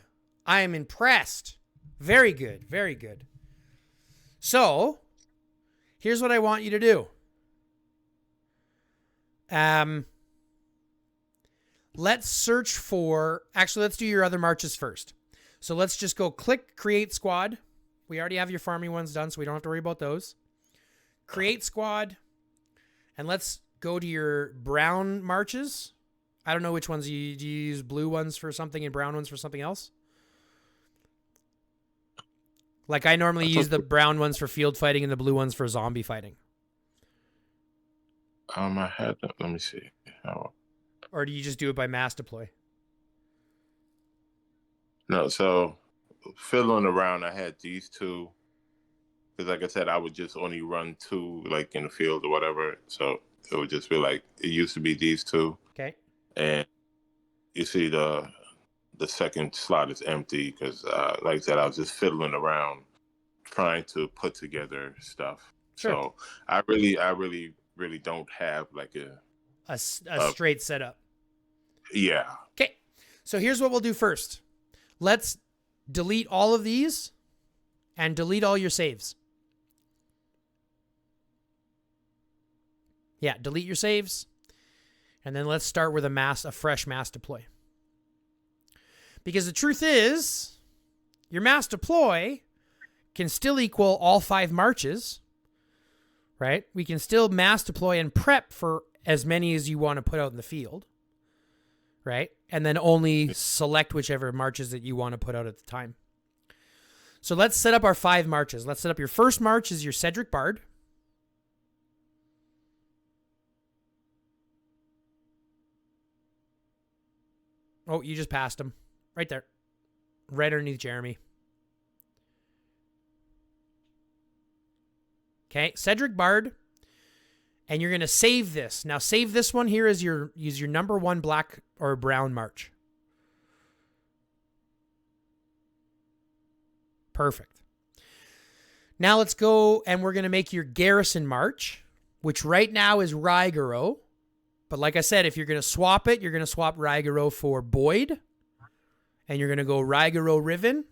I am impressed. Very good. Very good. So, here's what I want you to do. Let's search for... Actually, let's do your other marches first. So let's just go click Create Squad. We already have your farming ones done, so we don't have to worry about those. Create Squad. And let's go to your brown marches. I don't know which ones do you use blue ones for something and brown ones for something else? Like I normally use the brown ones for field fighting and the blue ones for zombie fighting. I had them. Let me see. Or do you just do it by mass deploy? No, so fiddling around, I had these 2. Because like I said, I would just only run 2 like in the field or whatever. So it would just be like, it used to be these 2. Okay. And you see the second slot is empty because, like I said, I was just fiddling around trying to put together stuff. Sure. So I really don't have like a straight setup. Yeah. Okay. So here's what we'll do first. Let's delete all of these and delete all your saves. Yeah, delete your saves. And then let's start with a fresh mass deploy. Because the truth is, your mass deploy can still equal all 5 marches, right? We can still mass deploy and prep for as many as you want to put out in the field, right? And then only select whichever marches that you want to put out at the time. So let's set up our 5 marches. Let's set up your first march is your Cedric Bard. Oh, you just passed him. Right there. Right underneath Jeremy. Okay, Cedric Bard. And you're going to save this. Now save this one here as your number 1 black or brown march. Perfect. Now let's go and we're going to make your garrison march, which right now is Rygaro. But like I said, if you're going to swap it, you're going to swap Rygaro for Boyd. And you're going to go Rygaro Riven.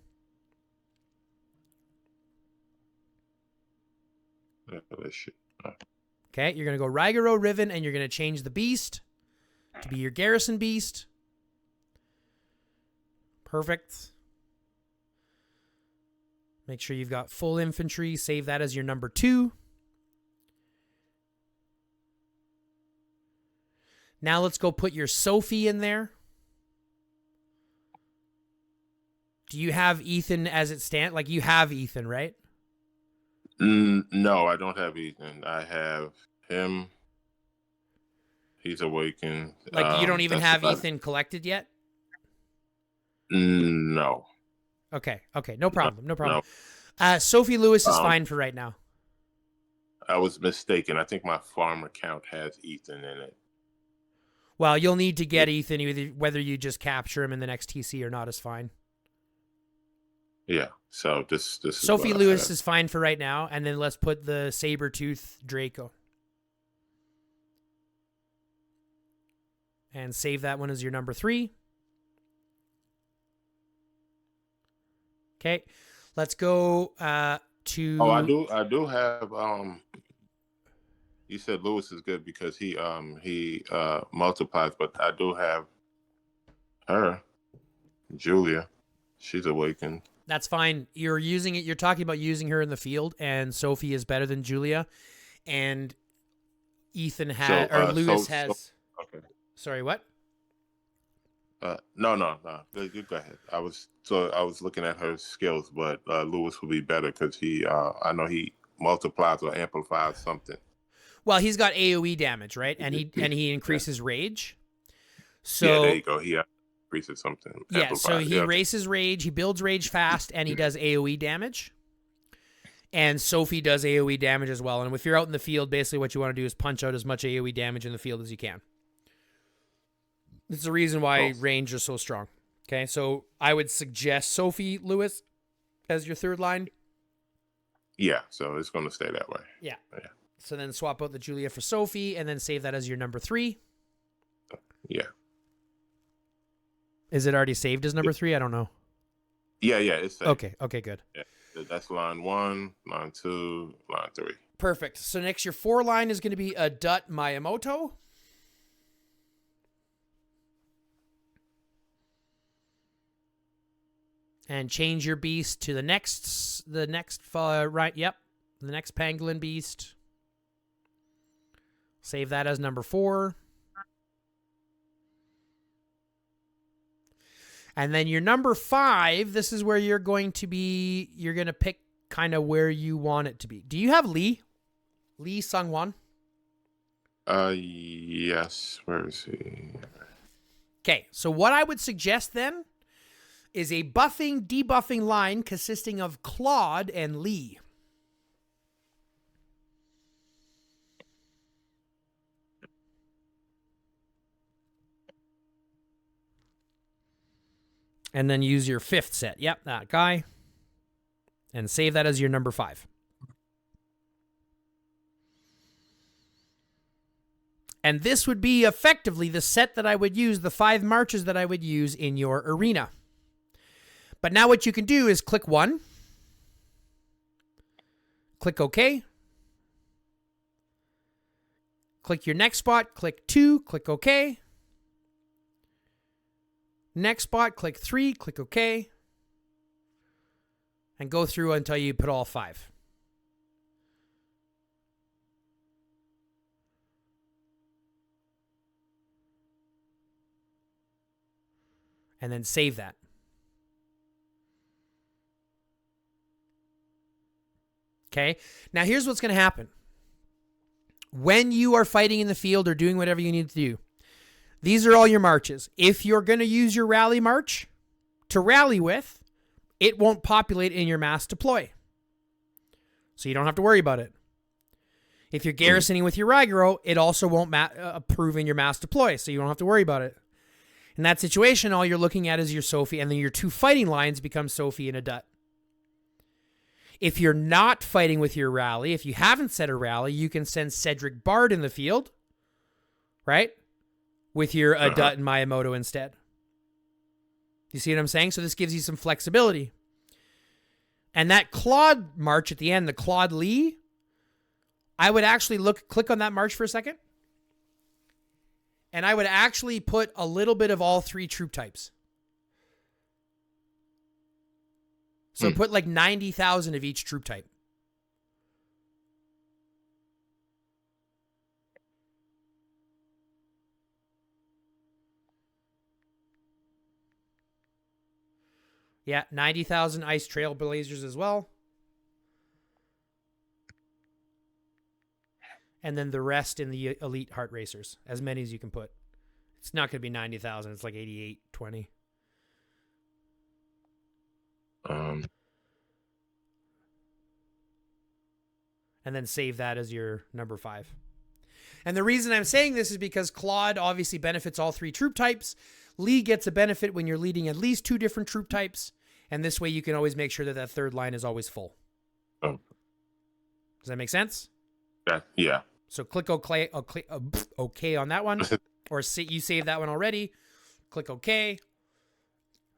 Okay, you're going to go Rygaro Riven and you're going to change the beast to be your garrison beast. Perfect. Make sure you've got full infantry. Save that as your number 2. Now let's go put your Sophie in there. Do you have Ethan as it stands? Like you have Ethan, right? No, I don't have Ethan. I have him. He's awakened. Like you don't even have Ethan collected yet? No. Okay. No problem. No. Sophie Lewis is fine for right now. I was mistaken. I think my farm account has Ethan in it. Well, you'll need to get Ethan, whether you just capture him in the next TC or not is fine. Yeah, so this is Sophie Lewis is fine for right now, and then let's put the Sabertooth Draco. And save that one as your number 3. Okay. Let's go to... Oh, I do have you said Lewis is good because he multiplies, but I do have her, Julia. She's awakened. That's fine. You're talking about using her in the field, and Sophie is better than Julia. And Ethan has, Lewis has... Okay. Sorry, what? No. You go ahead. I was looking at her skills, but Lewis would be better because I know he multiplies or amplifies something. Well, he's got AOE damage, right? And he increases rage. So yeah, there you go. He increases something. Yeah, so he races rage, he builds rage fast, and he does AOE damage. And Sophie does AOE damage as well. And if you're out in the field, basically what you want to do is punch out as much AOE damage in the field as you can. It's the reason why range is so strong. Okay, so I would suggest Sophie Lewis as your third line. Yeah, so it's going to stay that way. Yeah. So then swap out the Julia for Sophie, and then save that as your number 3. Yeah. Is it already saved as number 3? I don't know. Yeah, it's saved. Okay, good. Yeah, that's line 1, line 2, line 3. Perfect. So next, your 4 line is going to be a Dut Miyamoto. And change your beast to the next right. Yep, the next pangolin beast. Save that as number 4. And then your number 5, this is where you're going to pick kind of where you want it to be. Do you have Lee Sung-won? Yes. Where is he? Okay, so what I would suggest then is a buffing, debuffing line consisting of Claude and Lee. And then use your 5th set. Yep, that guy. And save that as your number 5. And this would be effectively the set that I would use, the 5 marches that I would use in your arena. But now what you can do is click 1. Click OK. Click your next spot. Click 2. Click OK. Next spot, click 3. Click OK. And go through until you put all 5. And then save that. Okay, now here's what's going to happen. When you are fighting in the field or doing whatever you need to do, these are all your marches. If you're going to use your rally march to rally with, it won't populate in your mass deploy. So you don't have to worry about it. If you're garrisoning with your Raigoro, it also won't approve in your mass deploy, so you don't have to worry about it. In that situation, all you're looking at is your Sophie, and then your 2 fighting lines become Sophie and a Dut. If you're not fighting with your rally, if you haven't set a rally, you can send Cedric Bard in the field, right? With your Dut and Miyamoto instead. You see what I'm saying? So this gives you some flexibility. And that Claude march at the end, the Claude Lee, I would actually click on that march for a second. And I would actually put a little bit of all 3 troop types. So put like 90,000 of each troop type. Yeah, 90,000 ice trailblazers as well. And then the rest in the elite heart racers, as many as you can put. It's not going to be 90,000. It's like 8820. And then save that as your number 5. And the reason I'm saying this is because Claude obviously benefits all 3 troop types. Lee gets a benefit when you're leading at least 2 different troop types. And this way you can always make sure that that 3rd line is always full. Oh. Does that make sense? Yeah. So click OK on that one. Or you save that one already. Click OK.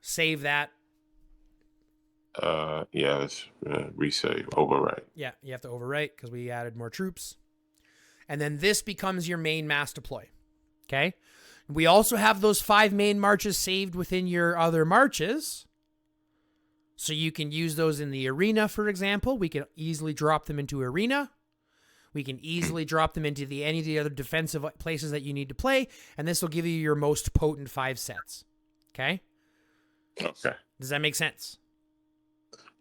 Save that. Yeah, let's resave, overwrite. Yeah, you have to overwrite because we added more troops. And then this becomes your main mass deploy. Okay? We also have those 5 main marches saved within your other marches. So you can use those in the arena, for example. We can easily drop them into arena. We can easily drop them into any of the other defensive places that you need to play. And this will give you your most potent 5 sets. Okay? Okay. Does that make sense?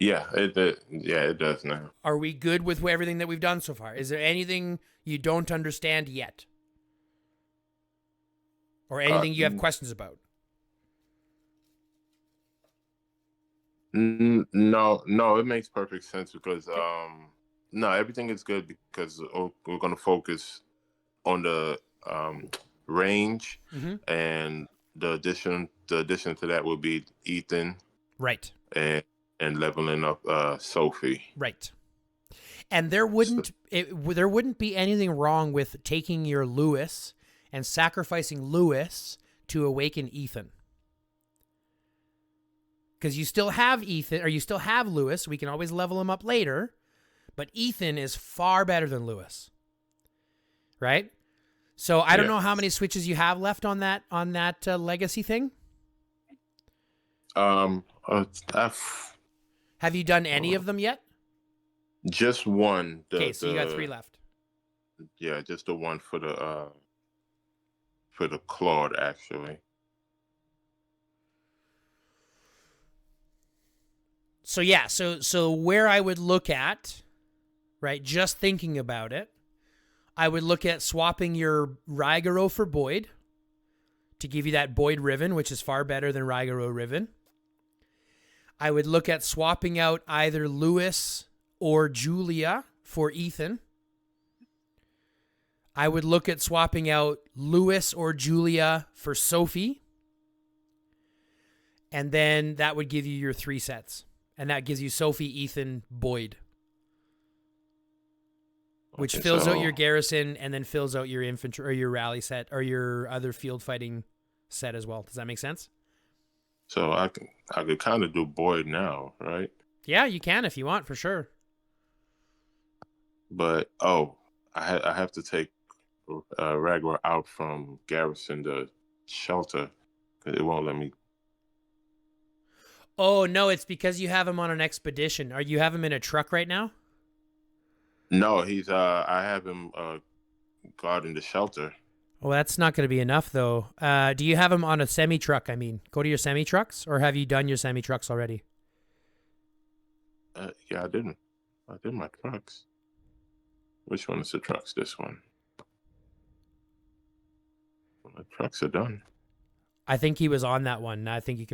Yeah, it does now. Are we good with everything that we've done so far? Is there anything you don't understand yet? Or anything you have questions about? No, it makes perfect sense because no, everything is good because we're going to focus on the range, and the addition to that will be Ethan, right, and leveling up Sophie, right. And there wouldn't be anything wrong with taking your Lewis and sacrificing Lewis to awaken Ethan. Because you still have Ethan, or you still have Lewis. We can always level him up later. But Ethan is far better than Lewis. Right? So I don't know how many switches you have left on that legacy thing. Have you done any of them yet? Just one. Okay, so you got 3 left. Yeah, just the one for the Claude, actually. So yeah, so where I would look at, right, just thinking about it, I would look at swapping your Raigoro for Boyd to give you that Boyd Riven, which is far better than Raigoro Riven. I would look at swapping out either Lewis or Julia for Ethan. I would look at swapping out Lewis or Julia for Sophie. And then that would give you your 3 sets. And that gives you Sophie, Ethan, Boyd. Which fills out your garrison and then fills out your infantry or your rally set or your other field fighting set as well. Does that make sense? So I could kind of do Boyd now, right? Yeah, you can if you want, for sure. But I have to take Ragnar out from garrison to shelter because it won't let me. Oh no, it's because you have him on an expedition. Are you have him in a truck right now? No, he's I have him guarding the shelter. Well, that's not going to be enough, though. Do you have them on a semi-truck, I mean? Go to your semi-trucks, or have you done your semi-trucks already? Yeah, I did my trucks. Which one is the trucks? This one. Well, the trucks are done. I think he was on that one. I think you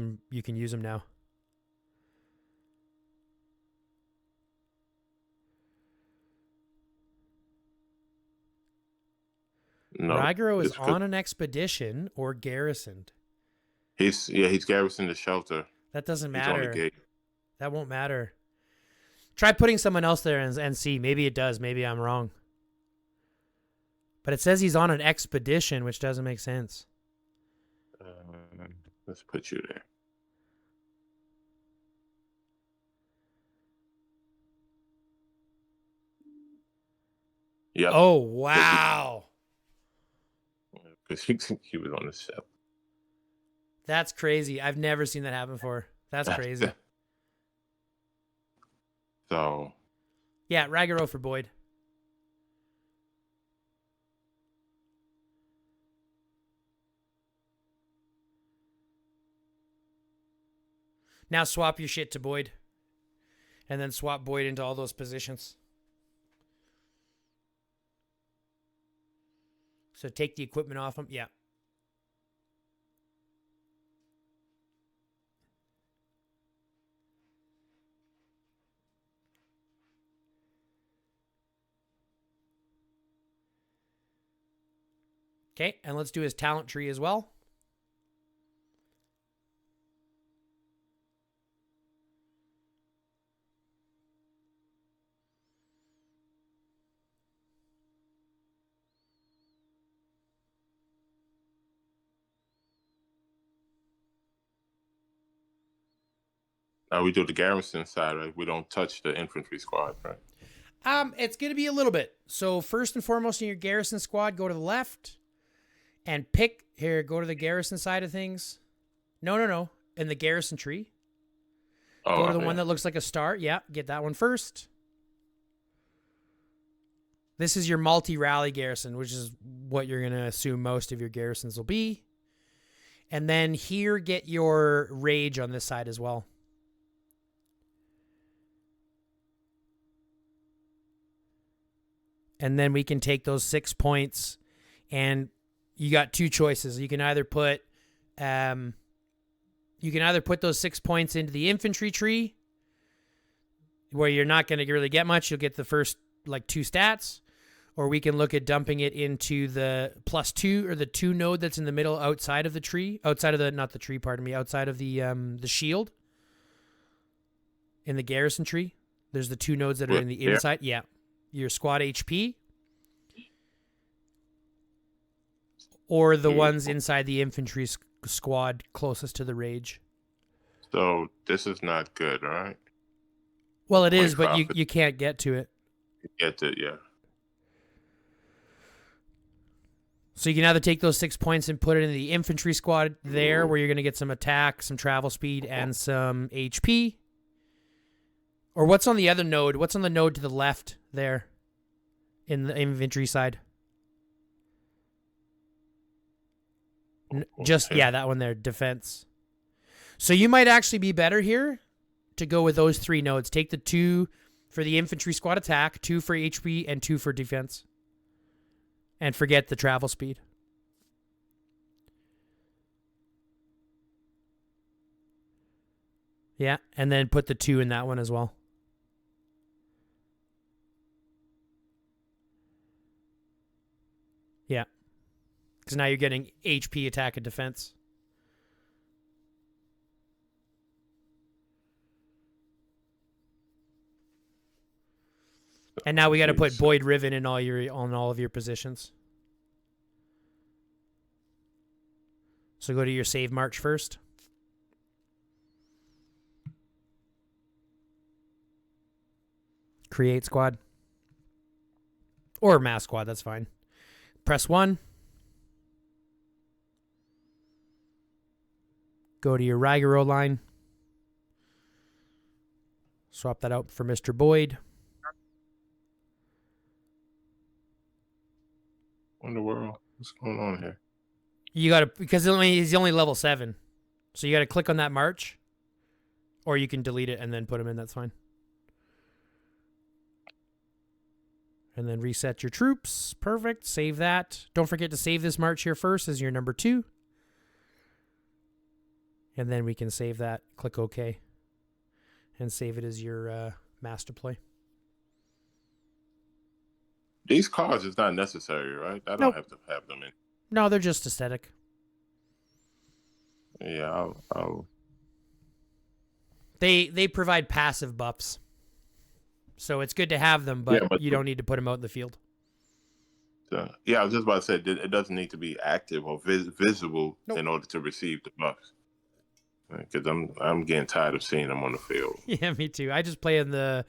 can use him now. No, Raigoro is on an expedition or garrisoned. He's garrisoned the shelter. That doesn't matter. He's on the gate. That won't matter. Try putting someone else there and see. Maybe it does. Maybe I'm wrong. But it says he's on an expedition, which doesn't make sense. Let's put you there. Yeah. Oh, wow. Because he was on the ship. That's crazy. I've never seen that happen before. That's crazy. So. Yeah, Raigoro for Boyd. Now swap your shit to Boyd. And then swap Boyd into all those positions. So take the equipment off him. Yeah. Okay, and let's do his talent tree as well. We do the garrison side, right? We don't touch the infantry squad, right? It's going to be a little bit. So first and foremost in your garrison squad, go to the left and pick here. Go to the garrison side of things. No. In the garrison tree. Oh, Go to the one that looks like a star. Yeah, get that one first. This is your multi-rally garrison, which is what you're going to assume most of your garrisons will be. And then here, get your rage on this side as well. And then we can take those 6 points, and you got two choices. You can either put those 6 points into the infantry tree, where you're not going to really get much. You'll get the first like 2 stats, or we can look at dumping it into the +2 or the 2 node that's in the middle outside of the tree, outside of the shield in the garrison tree. There's the 2 nodes that are in the inside. Yeah. Your squad HP, or the ones inside the infantry squad closest to the rage. So this is not good, all right? Well, it is, but you can't get to it. Get to it, yeah. So you can either take those 6 points and put it in the infantry squad there, where you're going to get some attack, some travel speed, and some HP. Or what's on the other node? What's on the node to the left there in the infantry side? That one there, defense. So you might actually be better here to go with those 3 nodes. Take the 2 for the infantry squad attack, 2 for HP, and 2 for defense. And forget the travel speed. Yeah, and then put the 2 in that one as well. Yeah. Because now you're getting HP, attack, and defense. And now we got to put Boyd Riven in on all of your positions. So go to your save march first. Create squad. Or mass squad, that's fine. Press 1. Go to your Rigaro line. Swap that out for Mr. Boyd. What in the world? What's going on here? You got to, because he's only level 7. So you got to click on that march. Or you can delete it and then put him in, that's fine. And then reset your troops. Perfect. Save that. Don't forget to save this march here first as your number 2. And then we can save that. Click OK. And save it as your master play. These cards is not necessary, right? I don't have to have them in. No, they're just aesthetic. Yeah, I'll... They provide passive buffs. So it's good to have them, but you don't need to put them out in the field. Yeah, I was just about to say, it doesn't need to be active or visible in order to receive the buffs. Because I'm getting tired of seeing them on the field. Yeah, me too. I just play in the...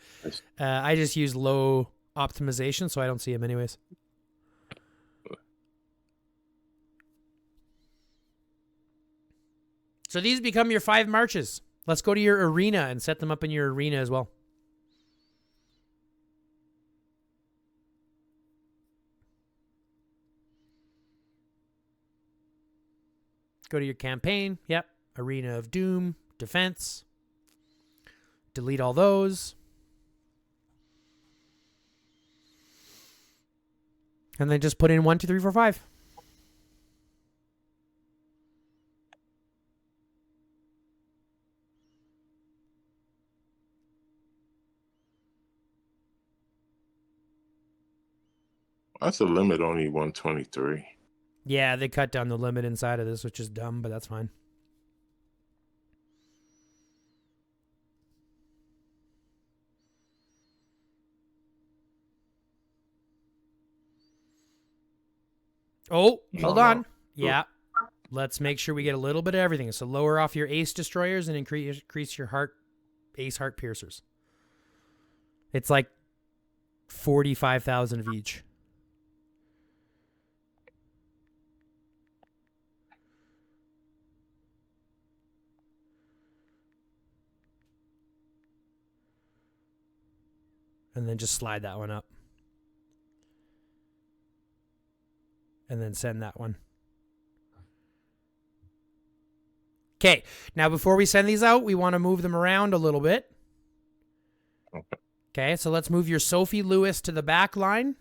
I just use low optimization, so I don't see them anyways. So these become your 5 marches. Let's go to your arena and set them up in your arena as well. Go to your campaign. Yep. Arena of Doom. Defense. Delete all those. And then just put in 1, 2, 3, 4, 5. That's a limit, only 123. Yeah, they cut down the limit inside of this, which is dumb, but that's fine. Oh, hold on. Yeah. Let's make sure we get a little bit of everything. So lower off your ace destroyers and increase your heart Ace Heart Piercers. It's like 45,000 of each. And then just slide that one up. And then send that one. Okay, now before we send these out, we want to move them around a little bit. Okay, so let's move your Sophie Lewis to the back line.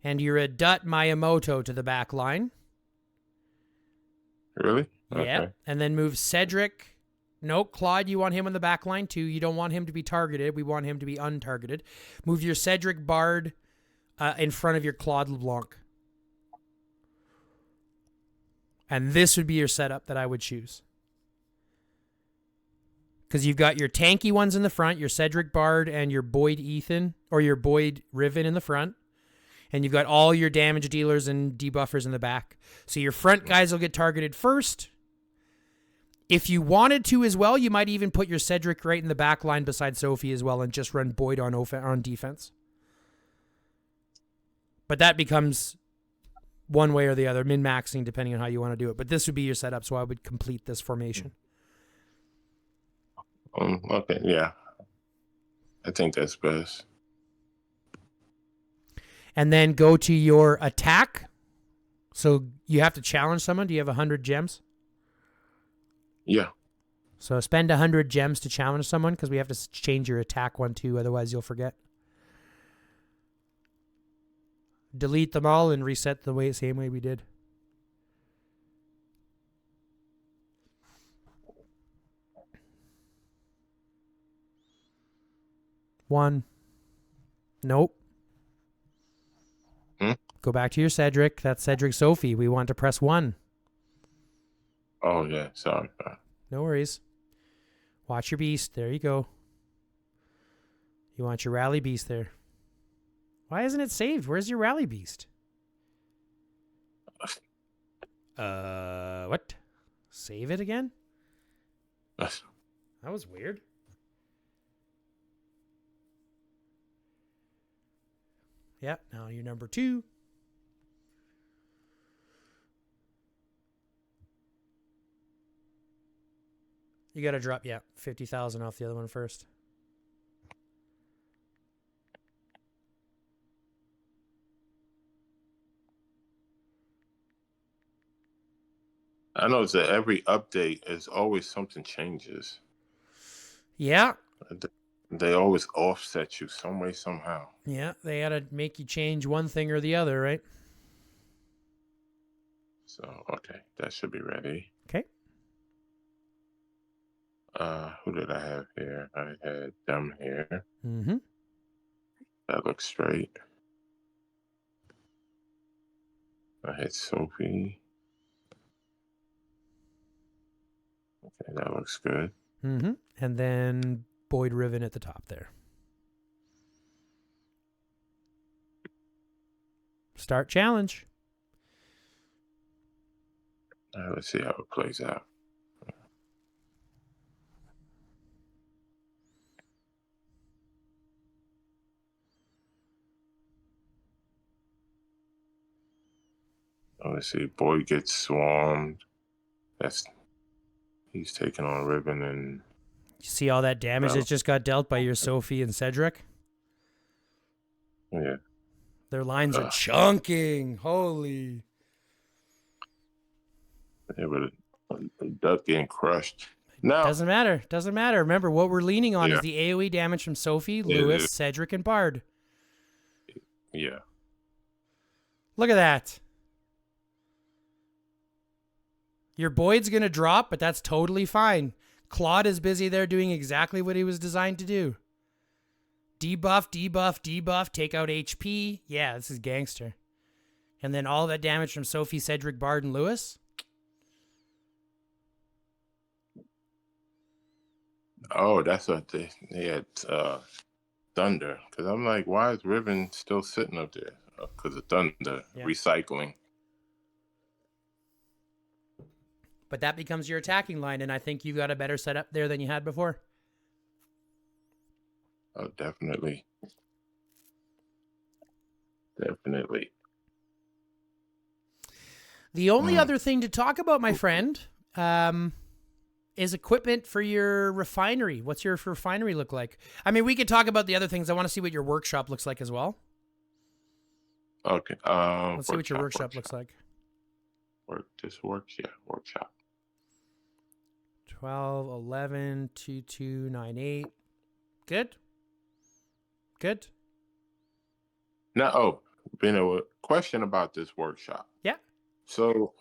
And your Adut Miyamoto to the back line. Really? Yeah. Okay. And then move Cedric. Nope, Claude, you want him on the back line too. You don't want him to be targeted. We want him to be untargeted. Move your Cedric Bard in front of your Claude LeBlanc. And this would be your setup that I would choose. Because you've got your tanky ones in the front, your Cedric Bard and your Boyd Ethan, or your Boyd Riven in the front. And you've got all your damage dealers and debuffers in the back. So your front guys will get targeted first. If you wanted to as well, you might even put your Cedric right in the back line beside Sophie as well and just run Boyd on defense. But that becomes one way or the other, min-maxing depending on how you want to do it. But this would be your setup, so I would complete this formation. Okay, yeah. I think that's best. And then go to your attack. So you have to challenge someone. Do you have 100 gems? Yeah. So spend 100 gems to challenge someone because we have to change your attack one too. Otherwise, you'll forget. Delete them all and reset the same way we did. One. Nope. Go back to your Cedric. That's Cedric Sophie. We want to press 1. Oh, yeah. Sorry. No worries. Watch your beast. There you go. You want your rally beast there. Why isn't it saved? Where's your rally beast? What? Save it again? That was weird. Yeah, now you're number 2. You got to drop, 50,000 off the other one first. I noticed that every update is always something changes. Yeah. They always offset you some way, somehow. Yeah, they got to make you change one thing or the other, right? So, okay, that should be ready. Okay. Who did I have here? I had them here. Mm-hmm. That looks straight. I had Sophie. Okay, that looks good. Mm-hmm. And then Boyd Riven at the top there. Start challenge. Let's see how it plays out. Let's see. Boyd gets swarmed. He's taking on Ribbon and. You see all that damage that just got dealt by your Sophie and Cedric? Yeah. Their lines are chunking. Holy. Yeah, but Duck getting crushed. No. Doesn't matter. Doesn't matter. Remember, what we're leaning on is the AoE damage from Sophie, Lewis, Cedric, and Bard. Yeah. Look at that. Your Boyd's going to drop, but that's totally fine. Claude is busy there doing exactly what he was designed to do. Debuff, debuff, debuff, take out HP. Yeah, this is gangster. And then all that damage from Sophie, Cedric, Bard, and Lewis. Oh, that's what they had Thunder. Because I'm like, why is Riven still sitting up there? Because of Thunder recycling. But that becomes your attacking line, and I think you got a better setup there than you had before. Oh, definitely. Definitely. The only Mm. other thing to talk about, my friend, is equipment for your refinery. What's your refinery look like? I mean, we could talk about the other things. I want to see what your workshop looks like as well. Okay. Let's see what your workshop looks like. This works, yeah. Workshop. 12, 11, 2, 2, 9, 8. Good. Good. Now, been a question about this workshop. Yeah. So,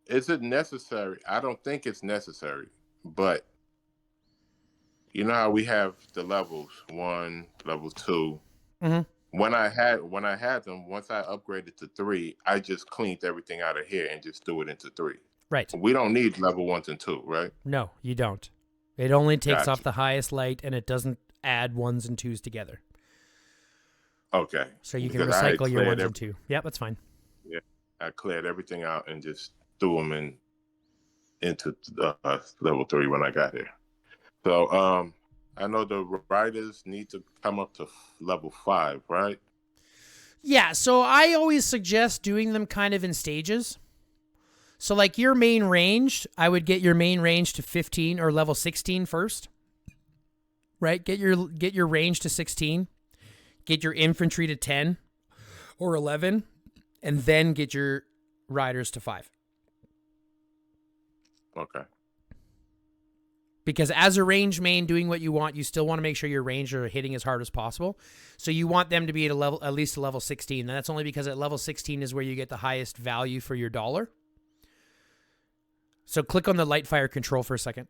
is it necessary? I don't think it's necessary, but you know how we have the levels 1, level 2. Mm-hmm. When I had them, once I upgraded to 3, I just cleaned everything out of here and just threw it into 3. Right. We don't need level 1s and 2, right? No, you don't. It only takes off Gotcha. the highest light, and it doesn't add 1s and 2s together. Okay. So you can Because I recycle your cleared 1s and 2. Yep, that's fine. yeah, I cleared everything out and just threw them into level 3 when I got here. So I know the riders need to come up to level 5, right? Yeah, so I always suggest doing them kind of in stages. So like your main range, I would get your main range to 15 or level 16 first. Right? Get your range to 16. Get your infantry to 10 or 11, and then get your riders to 5. Okay. Because as a range main doing what you want, you still want to make sure your range are hitting as hard as possible. So you want them to be at least a level 16. And that's only because at level 16 is where you get the highest value for your dollar. So click on the light fire control for a second.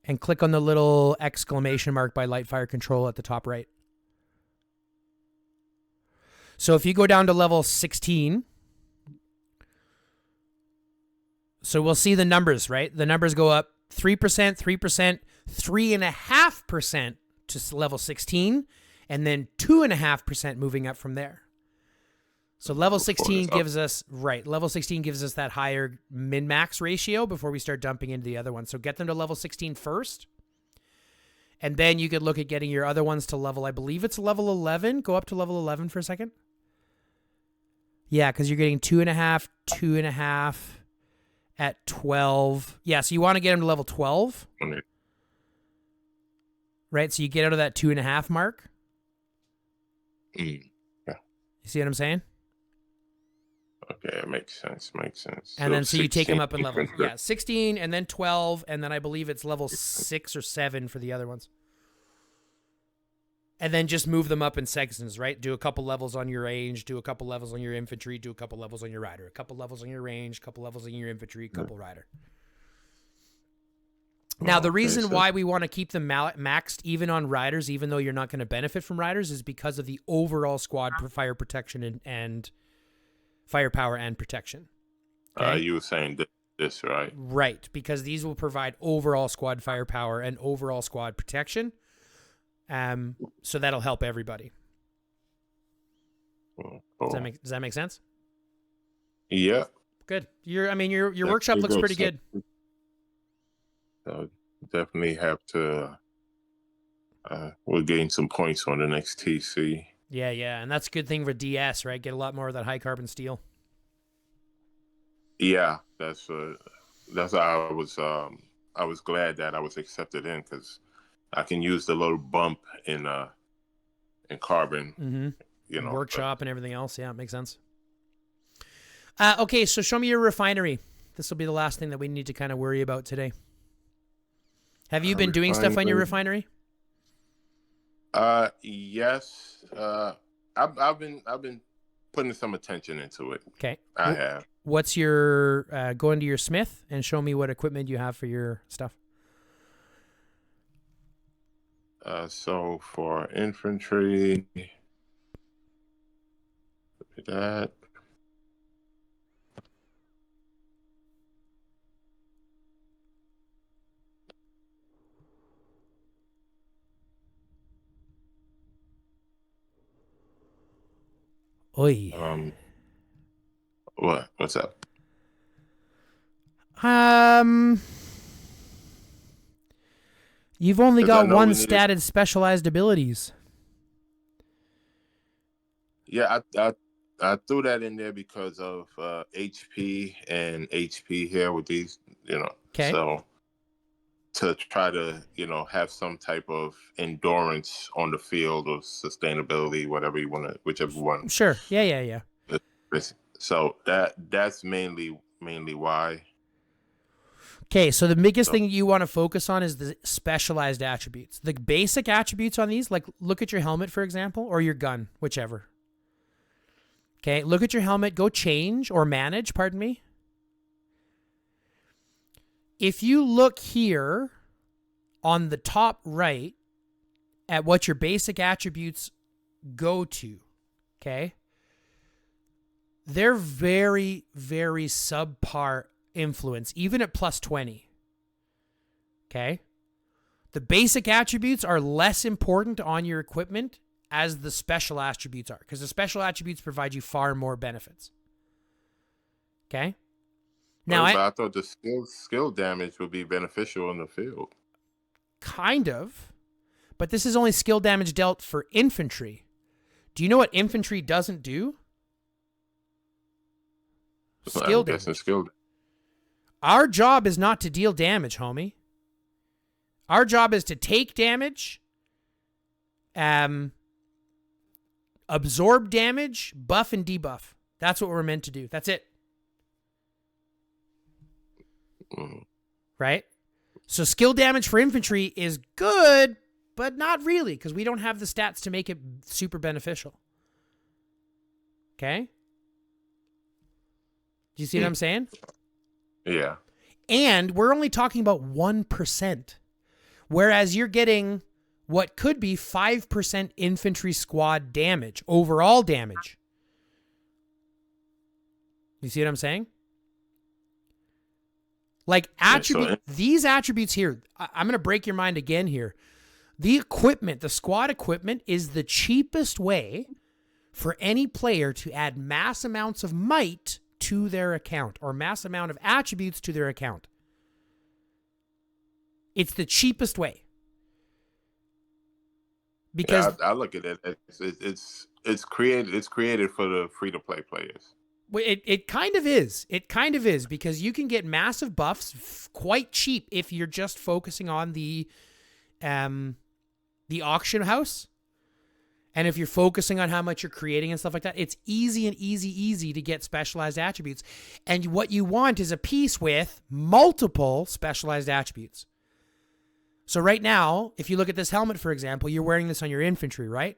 And click on the little exclamation mark by light fire control at the top right. So if you go down to level 16, so we'll see the numbers, right? The numbers go up 3%, 3%, 3.5% to level 16, and then 2.5% moving up from there. So level 16 gives us, level 16 gives us that higher min-max ratio before we start dumping into the other ones. So get them to level 16 first, and then you could look at getting your other ones to level, I believe it's level 11. Go up to level 11 for a second. Yeah, because you're getting 2.5, 2.5 at 12. Yeah, so you want to get them to level 12. Okay. Right, so you get out of that 2.5 mark. Yeah. You see what I'm saying? Okay, it makes sense. And then so you take them up in level. infantry. Yeah, 16 and then 12, and then I believe it's level 6 or 7 for the other ones. And then just move them up in sections, right? Do a couple levels on your range, do a couple levels on your infantry, do a couple levels on your rider, a couple levels on your range, a couple levels on your infantry, a couple rider. Now, the reason why we want to keep them maxed even on riders, even though you're not going to benefit from riders, is because of the overall squad fire protection and firepower and protection. Okay? You were saying this, right? Right, because these will provide overall squad firepower and overall squad protection. So that'll help everybody. Cool. Does that make sense? Yeah. Good. Your workshop looks pretty good. Definitely have to. We're getting some points on the next TC. Yeah, and that's a good thing for DS, right? Get a lot more of that high carbon steel. Yeah, that's how I was glad that I was accepted in, because I can use the little bump in carbon. Mm-hmm. Workshop and everything else. Yeah, it makes sense. Okay, so show me your refinery. This will be the last thing that we need to kind of worry about today. Have you been doing stuff on your refinery? Yes. I've been putting some attention into it. Okay. I have. What's your go into your smith and show me what equipment you have for your stuff? So for infantry, look at that. Oi. What's up? You've only 'Cause I got know one we needed. statted specialized abilities. Yeah, I threw that in there because of HP and HP here with these, Okay. so to try to, have some type of endurance on the field or sustainability, whatever you want to, whichever one. Sure. Yeah. So that's mainly why. Okay, so the biggest So thing you want to focus on is the specialized attributes. The basic attributes on these, like look at your helmet, for example, or your gun, whichever. Okay, look at your helmet, go change or manage, pardon me. If you look here on the top right at what your basic attributes go to, okay, they're very, very subpar influence, even at plus 20. Okay? The basic attributes are less important on your equipment as the special attributes are, because the special attributes provide you far more benefits. Okay? Now, but I thought the skill damage would be beneficial in the field. kind of, but this is only skill damage dealt for infantry. Do you know what infantry doesn't do? Skill I'm guessing damage. skill. Our job is not to deal damage, homie. Our job is to take damage, absorb damage, buff and debuff. That's what we're meant to do. That's it. Right? So skill damage for infantry is good, but not really, because we don't have the stats to make it super beneficial. Okay? Do you see what I'm saying? Yeah. And we're only talking about 1%. Whereas you're getting what could be 5% infantry squad damage, overall damage. You see what I'm saying? Like these attributes here, I'm going to break your mind again here. The equipment, the squad equipment is the cheapest way for any player to add mass amounts of might to their account or mass amount of attributes to their account. It's the cheapest way. Because I look at it. It's created for the free to play players. it kind of is. It kind of is, because you can get massive buffs quite cheap if you're just focusing on the auction house. And if you're focusing on how much you're creating and stuff like that, it's easy to get specialized attributes. And what you want is a piece with multiple specialized attributes. So right now, if you look at this helmet, for example, you're wearing this on your infantry, right?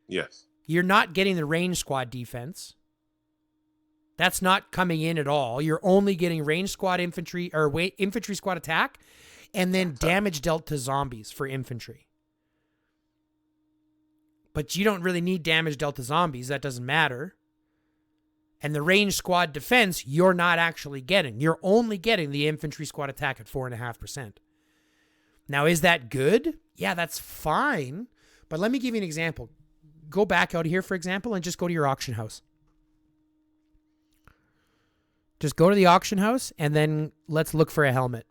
Yes. You're not getting the range squad defense. That's not coming in at all. You're only getting range squad infantry or infantry squad attack, and then damage dealt to zombies for infantry. But you don't really need damage dealt to zombies. That doesn't matter. And the range squad defense, you're not actually getting. You're only getting the infantry squad attack at 4.5%. Now, is that good? Yeah, that's fine. But let me give you an example. Go back out here, for example, and just go to your auction house. Just go to the auction house, and then let's look for a helmet.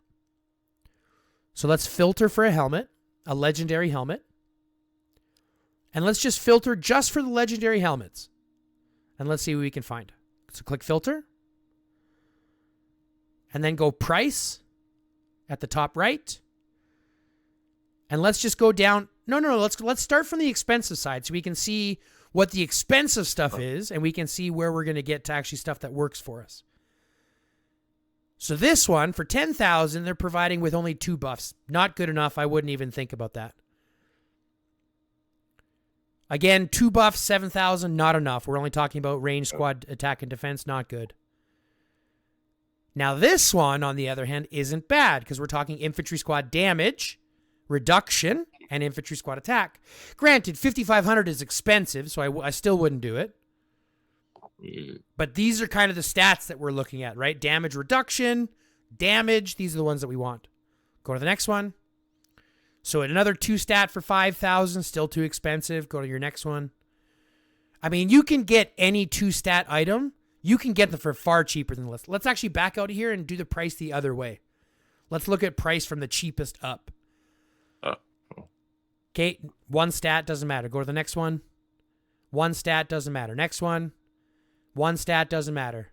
So let's filter for a helmet, a legendary helmet. And let's just filter just for the legendary helmets. And let's see what we can find. So click filter. And then go price at the top right. And let's just go down. No. Let's start from the expensive side so we can see what the expensive stuff is, and we can see where we're going to get to actually stuff that works for us. So this one, for 10,000, they're providing with only 2 buffs. Not good enough. I wouldn't even think about that. Again, 2 buffs, 7,000, not enough. We're only talking about range squad attack and defense, not good. Now this one, on the other hand, isn't bad, because we're talking infantry squad damage, reduction, and infantry squad attack. Granted, 5,500 is expensive, so I still wouldn't do it. But these are kind of the stats that we're looking at, right? Damage reduction, damage, these are the ones that we want. Go to the next one. So another 2 stat for 5,000, still too expensive. Go to your next one. I mean, you can get any 2 stat item. You can get them for far cheaper than this. Let's actually back out of here and do the price the other way. Let's look at price from the cheapest up. Okay, one stat doesn't matter. Go to the next one. One stat doesn't matter. Next one. One stat doesn't matter.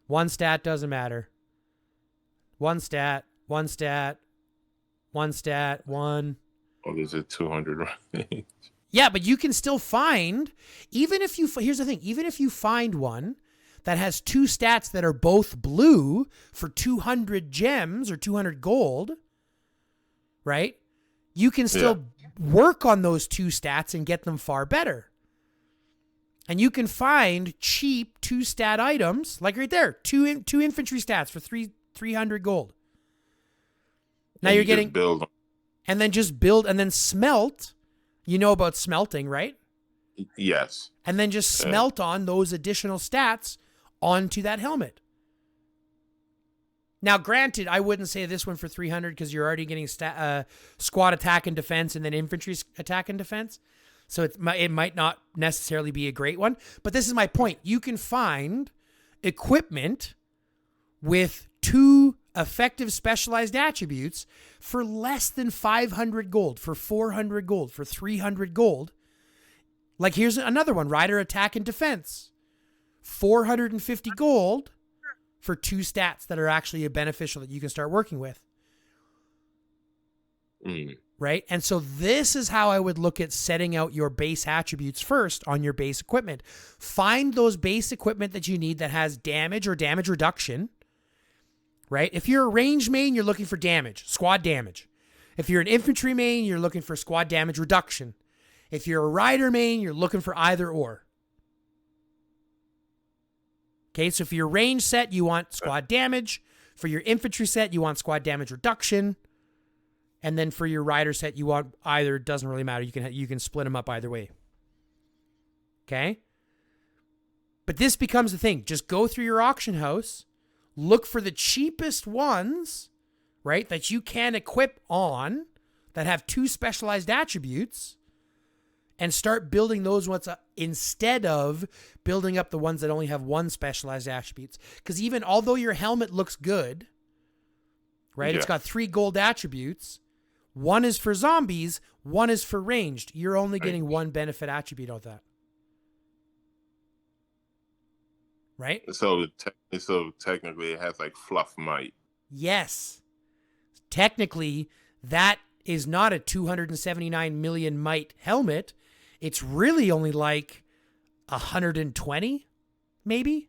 One stat doesn't matter. One stat. One stat. One stat. One. Oh, there's a 200 range. Yeah, but you can still find, even if you, here's the thing, even if you find one that has two stats that are both blue for 200 gems or 200 gold, right? You can still work on those two stats and get them far better. And you can find cheap 2-stat items, like right there, two infantry stats for 300 gold. Now you're getting, build. And then just build, and then smelt. You know about smelting, right? Yes. And then just smelt on those additional stats onto that helmet. Now, granted, I wouldn't say this one for 300 because you're already getting squad attack and defense and then infantry attack and defense. So it might not necessarily be a great one. But this is my point. You can find equipment with 2 effective specialized attributes for less than 500 gold, for 400 gold, for 300 gold. Like here's another one, Rider Attack and Defense. 450 gold for 2 stats that are actually beneficial that you can start working with. Right? And so this is how I would look at setting out your base attributes first on your base equipment. Find those base equipment that you need that has damage or damage reduction. Right? If you're a range main, you're looking for damage, squad damage. If you're an infantry main, you're looking for squad damage reduction. If you're a rider main, you're looking for either or. Okay, so for your range set, you want squad damage. For your infantry set, you want squad damage reduction. And then for your rider set, you want either. It doesn't really matter. You can split them up either way. Okay? But this becomes the thing. Just go through your auction house. Look for the cheapest ones, right, that you can equip on that have 2 specialized attributes and start building those ones up instead of building up the ones that only have 1 specialized attributes. Because even although your helmet looks good, right, It's got 3 gold attributes. 1 is for zombies, 1 is for ranged. You're only getting 1 benefit attribute out of that. Right? So technically it has like fluff might. Yes. Technically, that is not a 279 million might helmet. It's really only like 120, maybe?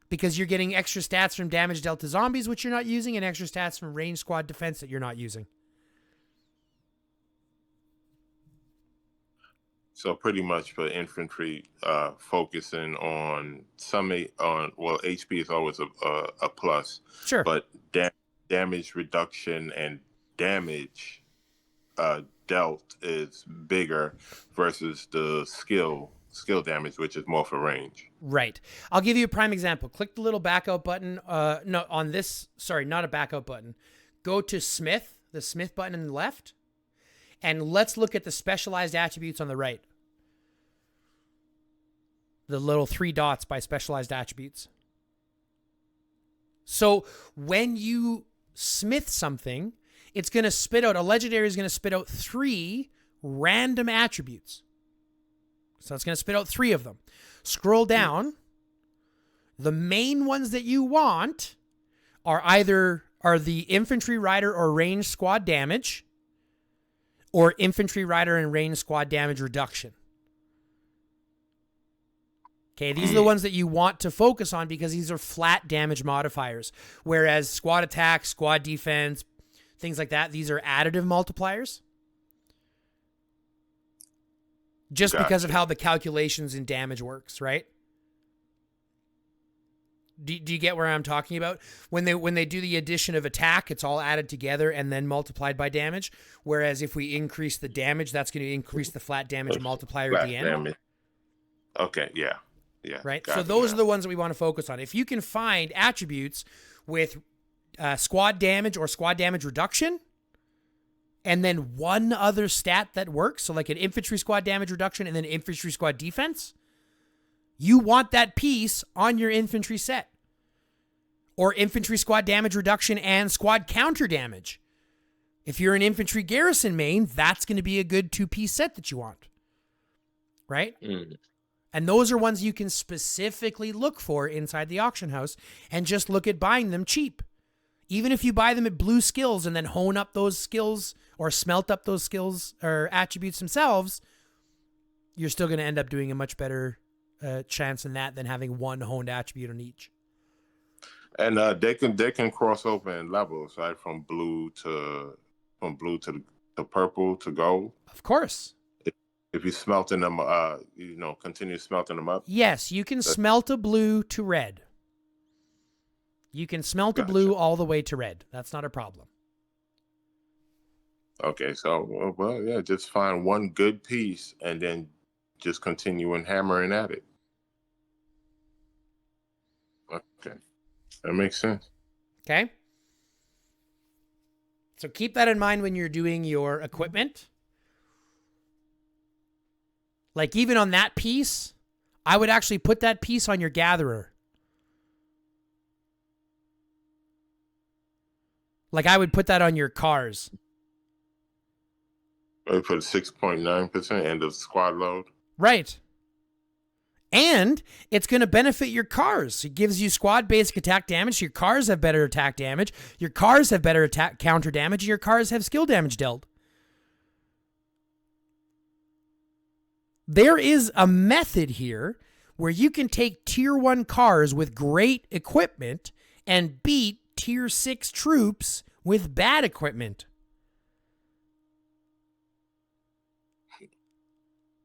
Because you're getting extra stats from damage dealt to zombies, which you're not using, and extra stats from range squad defense that you're not using. So pretty much for infantry, focusing on HP is always a plus. Sure. But damage reduction and damage dealt is bigger versus the skill damage, which is more for range. Right. I'll give you a prime example. Click the little backout button. No, on this. Sorry, not a backout button. Go to Smith, the Smith button on the left, and let's look at the specialized attributes on the right. The little 3 dots by specialized attributes. So when you smith something, it's going to spit out, a legendary is going to spit out 3 random attributes. So it's going to spit out 3 of them. Scroll down. The main ones that you want are the infantry rider or range squad damage, or infantry rider and range squad damage reduction. Okay, these are the ones that you want to focus on because these are flat damage modifiers. Whereas squad attack, squad defense, things like that, these are additive multipliers. Just because of how the calculations in damage works, right? Do you get where I'm talking about? When they do the addition of attack, it's all added together and then multiplied by damage. Whereas if we increase the damage, that's going to increase the flat damage multiplier at the end. Damage. Okay, yeah. Right. So those are the ones that we want to focus on. If you can find attributes with squad damage or squad damage reduction, and then 1 other stat that works, so like an infantry squad damage reduction and then infantry squad defense, you want that piece on your infantry set. Or infantry squad damage reduction and squad counter damage. If you're an infantry garrison main, that's going to be a good 2-piece set that you want. Right? Mm. And those are ones you can specifically look for inside the auction house and just look at buying them cheap. Even if you buy them at blue skills and then hone up those skills or smelt up those skills or attributes themselves, you're still going to end up doing a much better chance in that than having one honed attribute on each. And they can cross over in levels, right? From blue to purple to gold. Of course. If you're smelting them, continue smelting them up. Yes, you can smelt a blue to red. You can smelt a blue all the way to red. That's not a problem. Okay, so yeah, just find one good piece and then just continue and hammering at it. Okay, that makes sense. Okay. So keep that in mind when you're doing your equipment. Like even on that piece, I would actually put that piece on your gatherer. Like I would put that on your cars. I put 6.9% end of squad load. Right. And it's going to benefit your cars. It gives you squad basic attack damage. Your cars have better attack damage. Your cars have better attack counter damage. And your cars have skill damage dealt. There is a method here where you can take tier 1 cars with great equipment and beat tier 6 troops with bad equipment.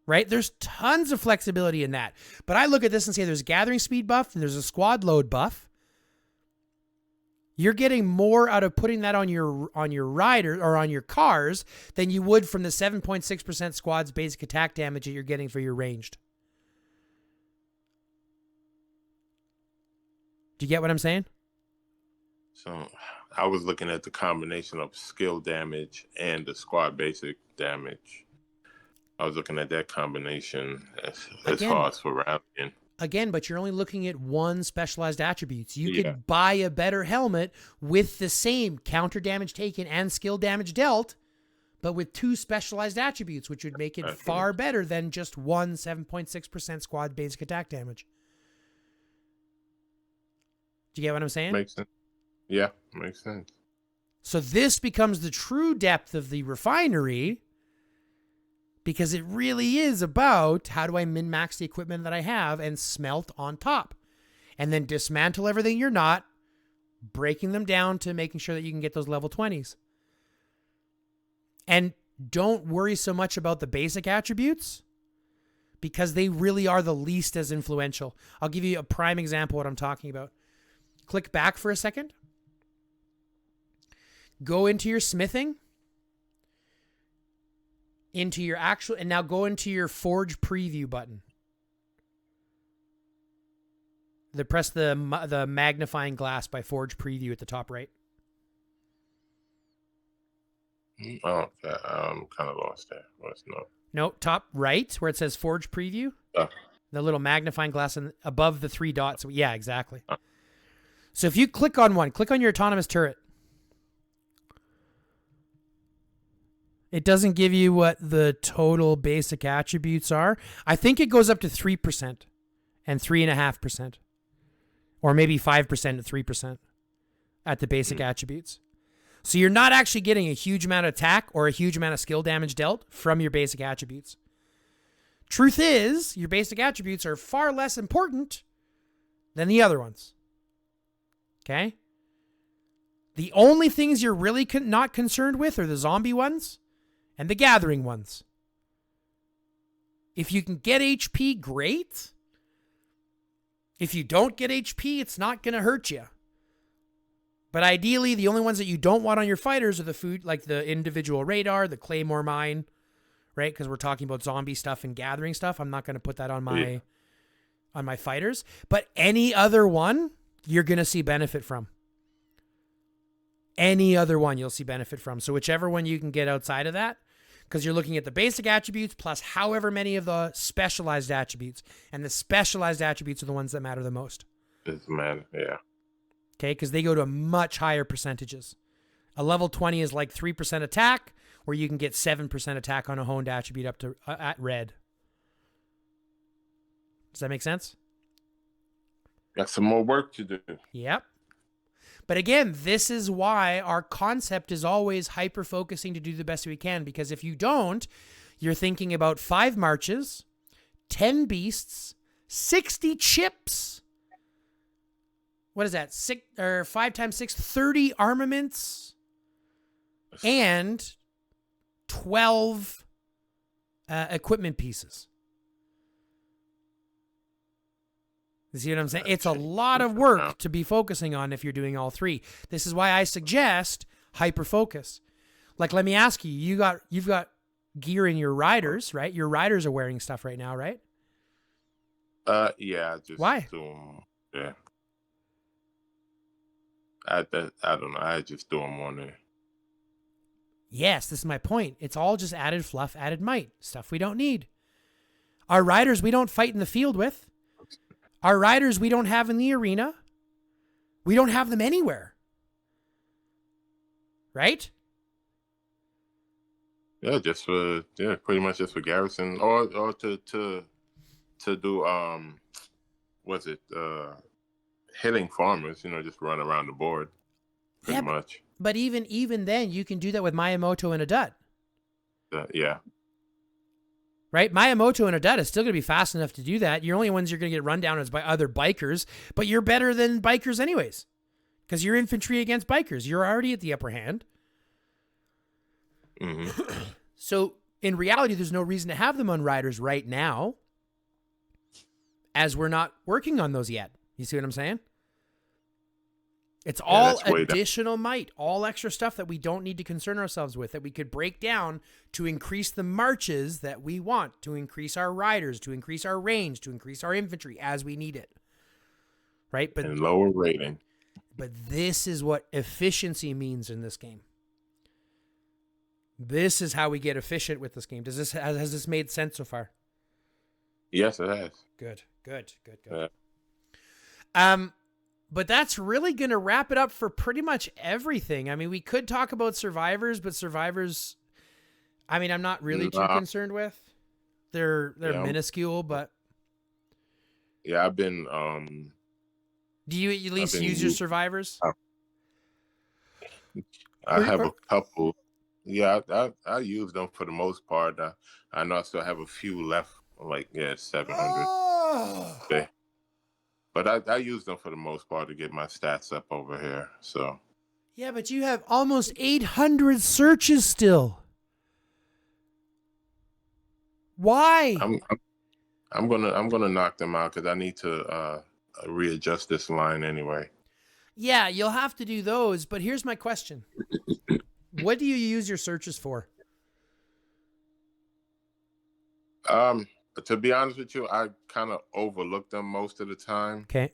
Right? There's tons of flexibility in that. But I look at this and say there's a gathering speed buff and there's a squad load buff. You're getting more out of putting that on your rider or on your cars than you would from the 7.6% squad's basic attack damage that you're getting for your ranged. Do you get what I'm saying? So I was looking at the combination of skill damage and the squad basic damage. I was looking at that combination as far as for rallying. Again, but you're only looking at one specialized attributes. You could buy a better helmet with the same counter damage taken and skill damage dealt, but with 2 specialized attributes, which would make it far better than just one 7.6% squad basic attack damage. Do you get what I'm saying? Makes sense. Yeah, makes sense. So this becomes the true depth of the refinery, because it really is about how do I min-max the equipment that I have and smelt on top. And then dismantle everything you're not, breaking them down to making sure that you can get those level 20s. And don't worry so much about the basic attributes, because they really are the least as influential. I'll give you a prime example of what I'm talking about. Click back for a second. Go into your smithing. Into your actual, and now go into your Forge preview button. Press the magnifying glass by Forge preview at the top right. Oh, I'm kind of lost there. No, top right where it says Forge preview. The little magnifying glass above the 3 dots. Yeah, exactly. So if you click on one, click on your autonomous turret. It doesn't give you what the total basic attributes are. I think it goes up to 3% and 3.5%. Or maybe 5% and 3% at the basic attributes. So you're not actually getting a huge amount of attack or a huge amount of skill damage dealt from your basic attributes. Truth is, your basic attributes are far less important than the other ones. Okay? The only things you're really not concerned with are the zombie ones and the gathering ones. If you can get HP, great. If you don't get HP, it's not going to hurt you. But ideally, the only ones that you don't want on your fighters are the food, like the individual radar, the claymore mine, right? Because we're talking about zombie stuff and gathering stuff. I'm not going to put that on my fighters. But any other one, you're going to see benefit from. Any other one you'll see benefit from. So whichever one you can get outside of that, because you're looking at the basic attributes plus however many of the specialized attributes. And the specialized attributes are the ones that matter the most. It's matter, yeah. Okay, because they go to much higher percentages A level 20 is like 3% attack, where you can get 7% attack on a honed attribute up to at red. Does that make sense? Got some more work to do. Yep. But again, this is why our concept is always hyper-focusing to do the best we can, because if you don't, you're thinking about 5 marches, 10 beasts, 60 chips. What is that? 5 times 6, 30 armaments, and 12 equipment pieces. You see what I'm saying? It's a lot of work to be focusing on if you're doing all 3. This is why I suggest hyper-focus. Like, let me ask you, you've got gear in your riders, right? Your riders are wearing stuff right now, right? Yeah. Why? Yeah. I don't know. I just do them on there. Yes, this is my point. It's all just added fluff, added might. Stuff we don't need. Our riders we don't fight in the field with. Our riders we don't have in the arena. We don't have them anywhere. Right? Yeah, pretty much just for garrison or to do what's it? Hitting farmers, just run around the board. Pretty much. But even then, you can do that with Miyamoto and a dud. Yeah. Right? Miyamoto and a dud is still going to be fast enough to do that. Your only ones you're going to get run down is by other bikers, but you're better than bikers anyways. Because you're infantry against bikers. You're already at the upper hand. Mm-hmm. So, in reality, there's no reason to have them on riders right now, as we're not working on those yet. You see what I'm saying? It's all additional might, all extra stuff that we don't need to concern ourselves with, that we could break down to increase the marches that we want, to increase our riders, to increase our range, to increase our infantry as we need it. Right? And lower rating. But this is what efficiency means in this game. This is how we get efficient with this game. Has this made sense so far? Yes, it has. Good. Yeah. But that's really going to wrap it up for pretty much everything. I mean, we could talk about survivors, but survivors, I mean, I'm not really too concerned with. They're minuscule, but yeah, I've been. Do you at least use your survivors? I have a couple. Yeah, I use them for the most part. I know I still have a few left, like 700. Okay. But I use them for the most part to get my stats up over here. So. Yeah, but you have almost 800 searches still. Why? I'm gonna knock them out because I need to readjust this line anyway. Yeah, you'll have to do those. But here's my question: what do you use your searches for? To be honest with you, I kind of overlook them most of the time. Okay.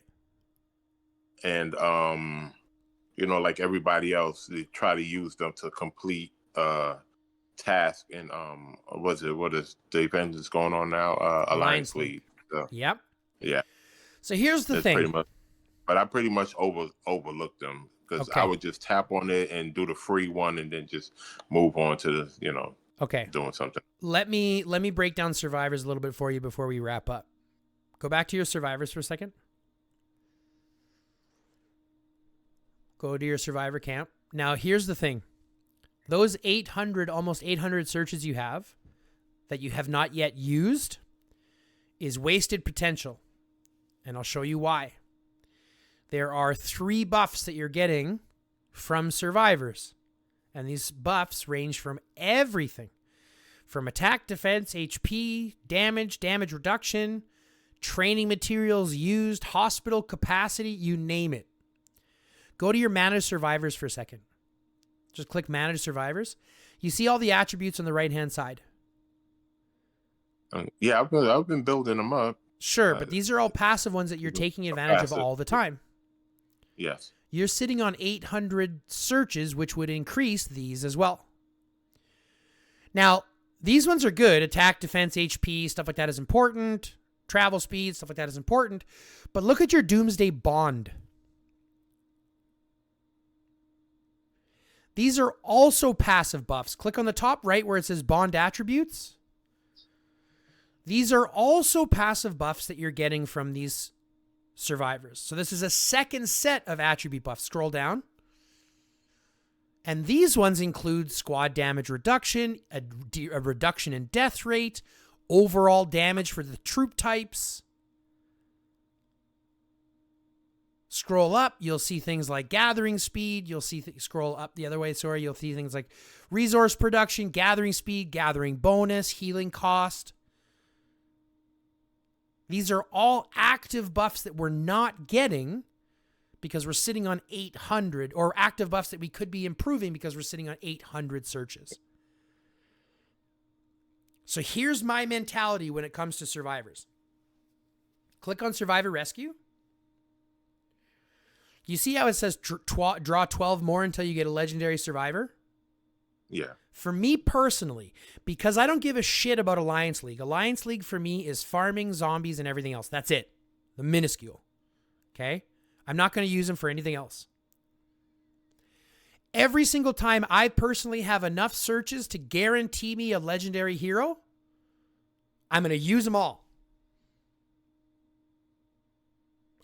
And like everybody else, they try to use them to complete task and what is the event that's going on now? Alliance League. So, yep. Yeah. So here's the thing. But I pretty much overlooked them because I would just tap on it and do the free one and then just move on to the doing something. Let me break down survivors a little bit for you before we wrap up. Go back to your survivors for a second. Go to your survivor camp. Now, here's the thing. Those almost 800 searches you have that you have not yet used is wasted potential. And I'll show you why. There are 3 buffs that you're getting from survivors. And these buffs range from everything. From attack, defense, HP, damage reduction, training materials used, hospital capacity, you name it. Go to your Manage Survivors for a second. Just click Manage Survivors. You see all the attributes on the right-hand side. Yeah, I've been building them up. Sure, but these are all passive ones that you're taking advantage of all the time. Yes. You're sitting on 800 searches, which would increase these as well. Now, these ones are good. Attack, defense, HP, stuff like that is important. Travel speed, stuff like that is important. But look at your Doomsday Bond. These are also passive buffs. Click on the top right where it says bond attributes. These are also passive buffs that you're getting from these survivors. So this is a second set of attribute buffs. Scroll down. And these ones include squad damage reduction, a reduction in death rate, overall damage for the troop types. Scroll up, you'll see things like gathering speed. You'll see, scroll up the other way, sorry. You'll see things like resource production, gathering speed, gathering bonus, healing cost. These are all active buffs that we're not getting because we're sitting on 800, or active buffs that we could be improving because we're sitting on 800 searches. So here's my mentality when it comes to survivors. Click on Survivor Rescue. You see how it says draw 12 more until you get a legendary survivor? Yeah. For me personally, because I don't give a shit about Alliance League. Alliance League for me is farming, zombies, and everything else. That's it. The minuscule. Okay? I'm not going to use them for anything else. Every single time I personally have enough searches to guarantee me a legendary hero, I'm going to use them all.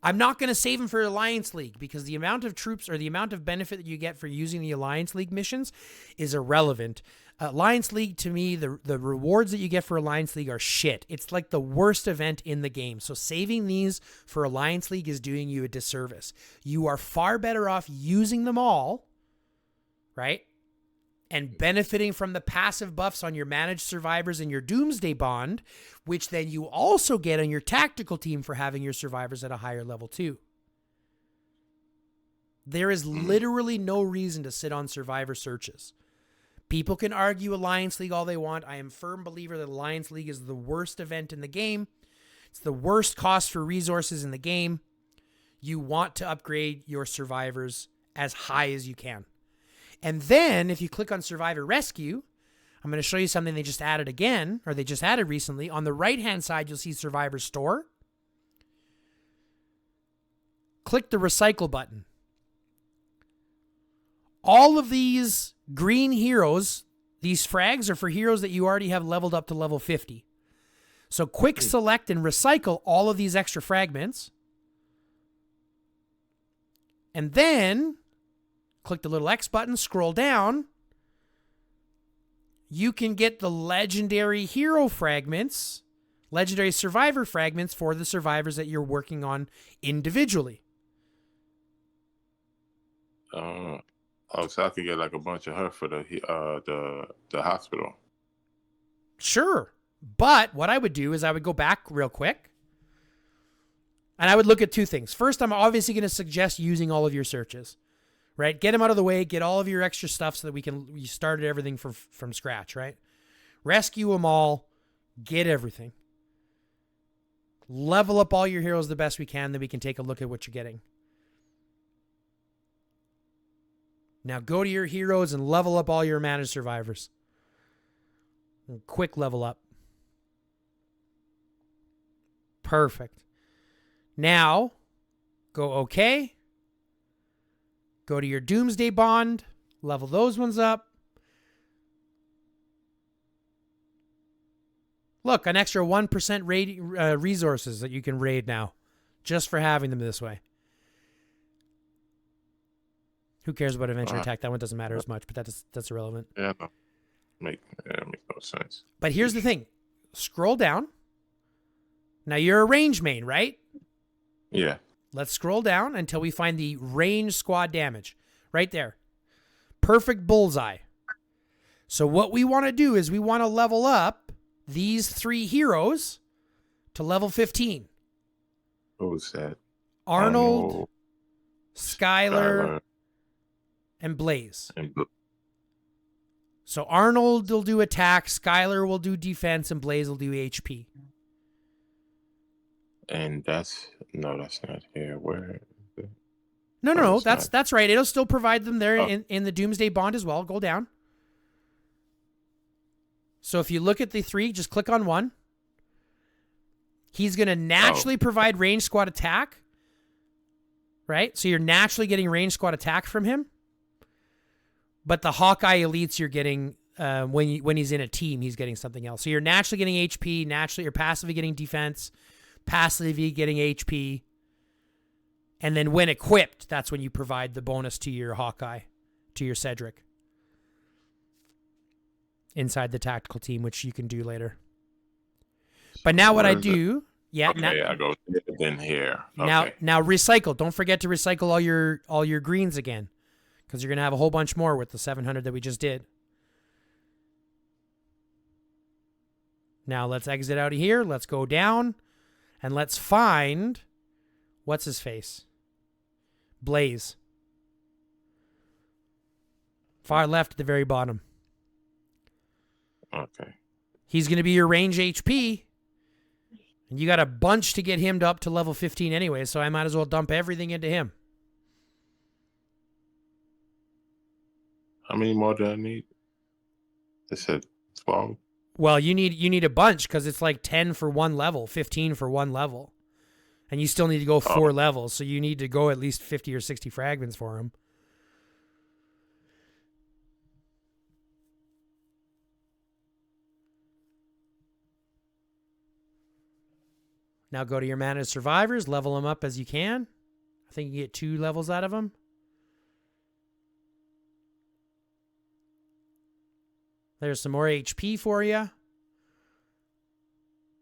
I'm not going to save them for Alliance League because the amount of troops or the amount of benefit that you get for using the Alliance League missions is irrelevant. Alliance League, to me, the rewards that you get for Alliance League are shit. It's like the worst event in the game. So saving these for Alliance League is doing you a disservice. You are far better off using them all, right? And benefiting from the passive buffs on your managed survivors and your Doomsday Bond, which then you also get on your tactical team for having your survivors at a higher level too. There is literally no reason to sit on survivor searches. People can argue Alliance League all they want. I am a firm believer that Alliance League is the worst event in the game. It's the worst cost for resources in the game. You want to upgrade your survivors as high as you can. And then if you click on Survivor Rescue, I'm going to show you something they just added again, or they just added recently. On the right-hand side, you'll see Survivor Store. Click the Recycle button. All of these green heroes, these frags are for heroes that you already have leveled up to level 50. So quick select and recycle all of these extra fragments. And then click the little X button, scroll down. You can get the legendary hero fragments, legendary survivor fragments for the survivors that you're working on individually. Oh, so I could get like a bunch of her for the hospital. Sure. But what I would do is I would go back real quick and I would look at two things. First, I'm obviously going to suggest using all of your searches, right? Get them out of the way, get all of your extra stuff so that we started everything from scratch, right? Rescue them all, get everything. Level up all your heroes the best we can, then we can take a look at what you're getting. Now go to your heroes and level up all your managed survivors. And quick level up. Perfect. Now, go OK. Go to your Doomsday Bond. Level those ones up. Look, an extra 1% resources that you can raid now. Just for having them this way. Who cares about Adventure Attack? That one doesn't matter as much, but that's irrelevant. Yeah, no. Makes no sense. But here's the thing. Scroll down. Now you're a range main, right? Yeah. Let's scroll down until we find the range squad damage. Right there. Perfect bullseye. So what we want to do is we want to level up these three heroes to level 15. What was that? Arnold, Skylar, and Blaze. So Arnold will do attack, Skylar will do defense, and Blaze will do HP. And that's not here. Where? No. That's right. It'll still provide them there in the Doomsday Bond as well. Go down. So if you look at the three, just click on one. He's going to naturally provide range squad attack. Right? So you're naturally getting range squad attack from him. But the Hawkeye elites you're getting when he's in a team, he's getting something else. So you're naturally getting HP, naturally you're passively getting defense, passively getting HP. And then when equipped, that's when you provide the bonus to your Hawkeye, to your Cedric. Inside the tactical team, which you can do later. But now what I do... Yeah. Okay, I go in here. Okay. Now recycle. Don't forget to recycle all your greens again, because you're gonna have a whole bunch more with the 700 that we just did. Now let's exit out of here. Let's go down, and let's find what's his face. Blaze. Far left at the very bottom. Okay. He's gonna be your range HP. And you got a bunch to get him up to level 15 anyway, so I might as well dump everything into him. How many more do I need? It said 12. Well, you need a bunch because it's like 10 for one level, 15 for one level. And you still need to go 4 levels, so you need to go at least 50 or 60 fragments for him. Now go to your managed survivors, level them up as you can. I think you get 2 levels out of them. There's some more HP for you.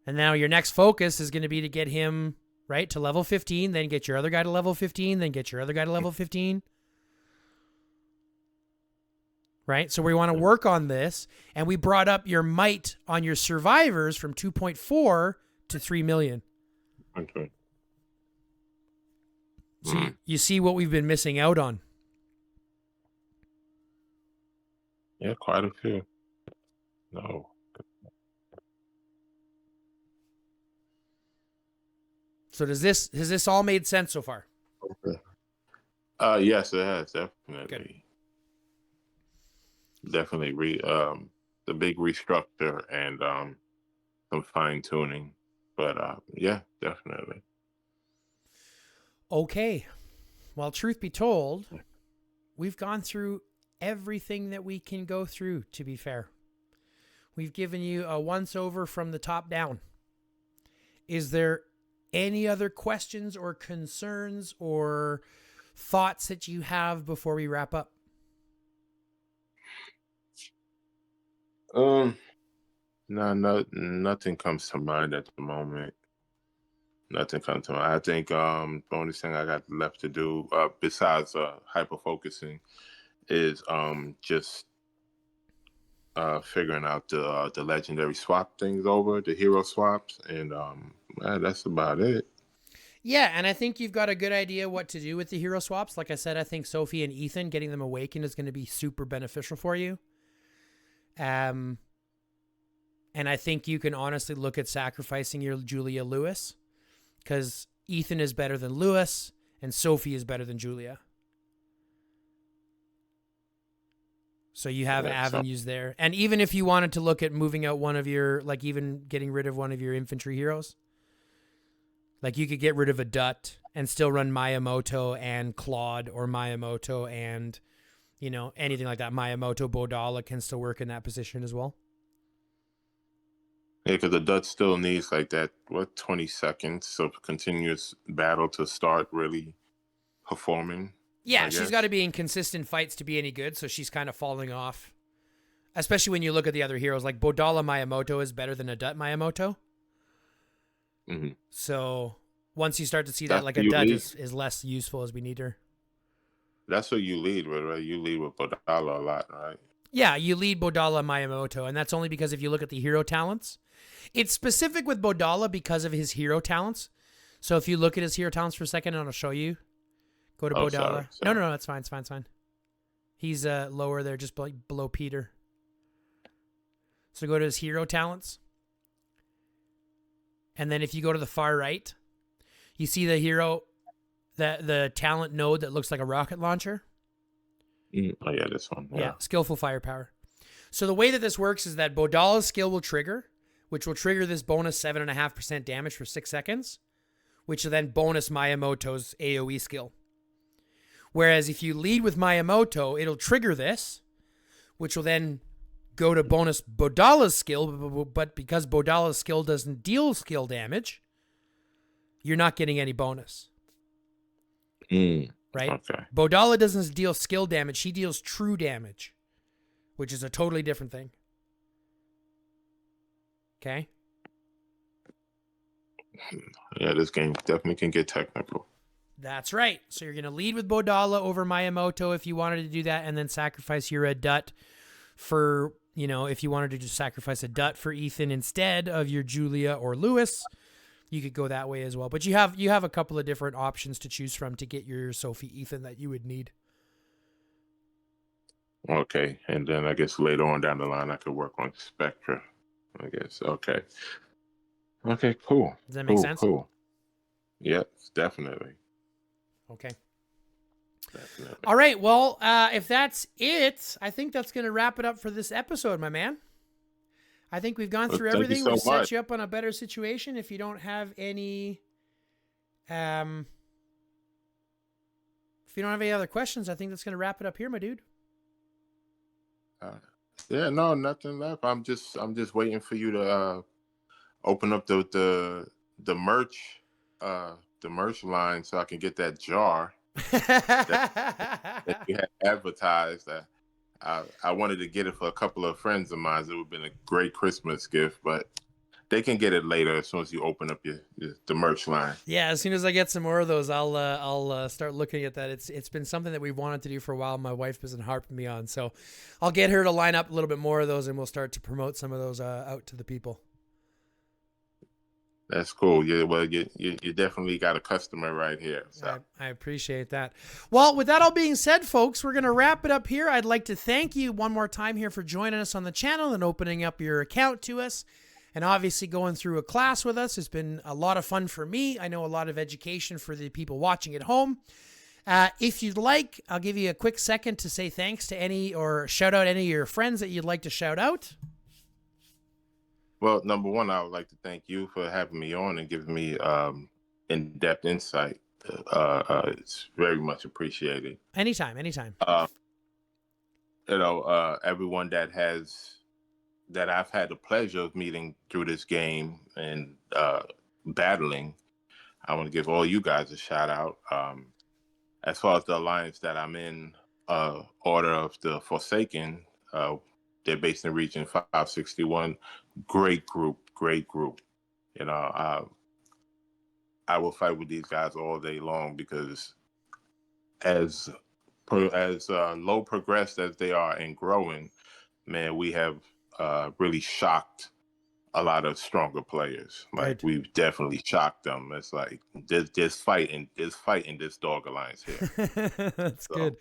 And now your next focus is going to be to get him, right, to level 15, then get your other guy to level 15, then get your other guy to level 15. Right? So we want to work on this. And we brought up your might on your survivors from 2.4 to 3 million. Okay. So you see what we've been missing out on. Yeah, quite a few. No. So has this all made sense so far? Okay. Yes, it has, definitely. Good. Definitely the big restructure and some fine tuning. But yeah, definitely. Okay. Well, truth be told, we've gone through everything that we can go through, to be fair. We've given you a once-over from the top down. Is there any other questions or concerns or thoughts that you have before we wrap up? No, nothing comes to mind at the moment. Nothing comes to mind. I think the only thing I got left to do, besides hyper focusing, is just figuring out the legendary swap things over, the hero swaps, and that's about it. Yeah, and I think you've got a good idea what to do with the hero swaps. Like I said, I think Sophie and Ethan, getting them awakened is going to be super beneficial for you. And I think you can honestly look at sacrificing your Julia Lewis, because Ethan is better than Lewis and Sophie is better than Julia. So you have avenues there. And even if you wanted to look at moving out one of your, like even getting rid of one of your infantry heroes, like you could get rid of a Dutt and still run Miyamoto and Claude, or Miyamoto and, anything like that. Miyamoto, Bodala can still work in that position as well. Yeah, because the Dutch still needs like that, 20 seconds of continuous battle to start really performing. Yeah, she's got to be in consistent fights to be any good, so she's kind of falling off. Especially when you look at the other heroes, like Bodala Miyamoto is better than a Dutt Miyamoto. Mm-hmm. So once you start to see that, like a Dutt is less useful as we need her. That's what you lead with, right? You lead with Bodala a lot, right? Yeah, you lead Bodala Miyamoto, and that's only because if you look at the hero talents, it's specific with Bodala because of his hero talents. So if you look at his hero talents for a second, and I'll show you. Go to Bodala. Sorry. No, it's fine. It's fine. He's lower there, just below Peter. So go to his hero talents. And then if you go to the far right, you see the hero, the talent node that looks like a rocket launcher. Oh, yeah, this one. Yeah, skillful firepower. So the way that this works is that Bodala's skill will trigger, which will trigger this bonus 7.5% damage for 6 seconds, which will then bonus Miyamoto's AoE skill. Whereas if you lead with Miyamoto, it'll trigger this, which will then go to bonus Bodala's skill, but because Bodala's skill doesn't deal skill damage, you're not getting any bonus. Right? Okay. Bodala doesn't deal skill damage, she deals true damage, which is a totally different thing. Okay? Yeah, this game definitely can get technical. That's right. So you're going to lead with Bodala over Miyamoto if you wanted to do that, and then sacrifice your Dut for, if you wanted to just sacrifice a Dut for Ethan instead of your Julia or Lewis, you could go that way as well. But you have a couple of different options to choose from to get your Sophie Ethan that you would need. Okay, and then I guess later on down the line I could work on Spectra. I guess. Okay. Okay, cool. Does that make sense? Cool. Yes, definitely. Okay. Definitely. All right. Well, if that's it, I think that's going to wrap it up for this episode, my man. I think we've gone through everything. We've set you up on a better situation. If you don't have any, if you don't have any other questions, I think that's going to wrap it up here, my dude. Yeah, no, nothing left. I'm just waiting for you to open up the merch line so I can get that jar that you had advertised. I wanted to get it for a couple of friends of mine. It would have been a great Christmas gift, but they can get it later as soon as you open up the merch line. Yeah, as soon as I get some more of those, I'll start looking at that. It's been something that we've wanted to do for a while. My wife has been harping me on, so I'll get her to line up a little bit more of those, and we'll start to promote some of those out to the people. That's cool. Yeah, well, you definitely got a customer right here. So. I appreciate that. Well, with that all being said, folks, we're going to wrap it up here. I'd like to thank you one more time here for joining us on the channel and opening up your account to us. And obviously going through a class with us has been a lot of fun for me. I know a lot of education for the people watching at home. If you'd like, I'll give you a quick second to say thanks to any or shout out any of your friends that you'd like to shout out. Well, number one, I would like to thank you for having me on and giving me in-depth insight. It's very much appreciated. Anytime. Everyone that I've had the pleasure of meeting through this game and battling, I want to give all you guys a shout out. As far as the alliance that I'm in, Order of the Forsaken, they're based in Region 561. Great group. I will fight with these guys all day long because as low progressed as they are and growing, man, we have really shocked a lot of stronger players. Like right. We've definitely shocked them. It's like there's fighting this dog alliance here. That's good.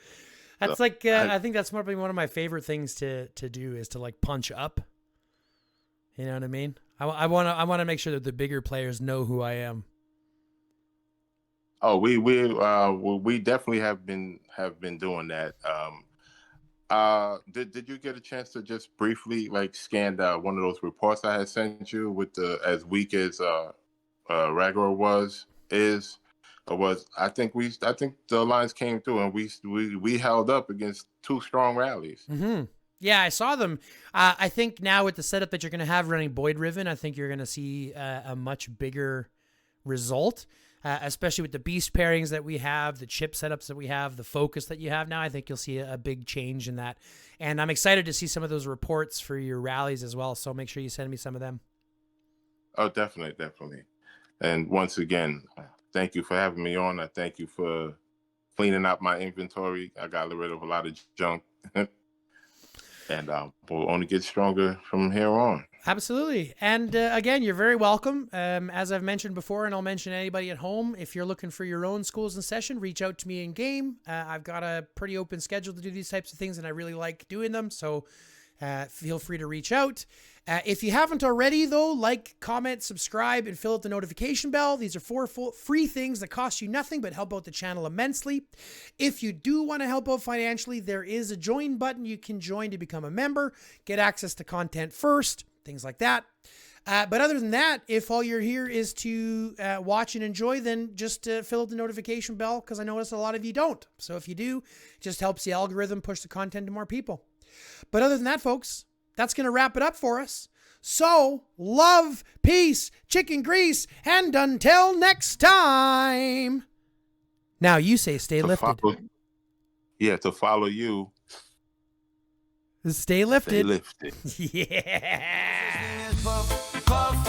That's I think that's probably one of my favorite things to do is to like punch up. You know what I mean? I want to make sure that the bigger players know who I am. Oh, we definitely have been doing that. Did you get a chance to just briefly like scan one of those reports I had sent you with the as weak as Ragor was? I think the Alliance came through and we held up against two strong rallies. Mm-hmm. Yeah, I saw them. I think now with the setup that you're going to have running Boyd Riven, I think you're going to see a much bigger result, especially with the beast pairings that we have, the chip setups that we have, the focus that you have now. I think you'll see a big change in that. And I'm excited to see some of those reports for your rallies as well. So make sure you send me some of them. Oh, definitely. And once again, thank you for having me on. I thank you for cleaning out my inventory. I got rid of a lot of junk. And we'll only get stronger from here on. Absolutely. And again, you're very welcome. As I've mentioned before, and I'll mention anybody at home, if you're looking for your own schools in session, reach out to me in game. I've got a pretty open schedule to do these types of things, and I really like doing them. So feel free to reach out. If you haven't already, though, like, comment, subscribe, and fill out the notification bell. These are 4 free things that cost you nothing but help out the channel immensely. If you do want to help out financially, there is a join button. You can join to become a member, get access to content first, things like that. But other than that, if all you're here is to watch and enjoy, then just fill out the notification bell, because I notice a lot of you don't. So if you do, it just helps the algorithm push the content to more people. But other than that, folks, that's going to wrap it up for us. So, love, peace, chicken grease, and until next time. Now you say stay lifted. To follow you. Stay lifted. Stay lifted. Yeah. Puff, puff.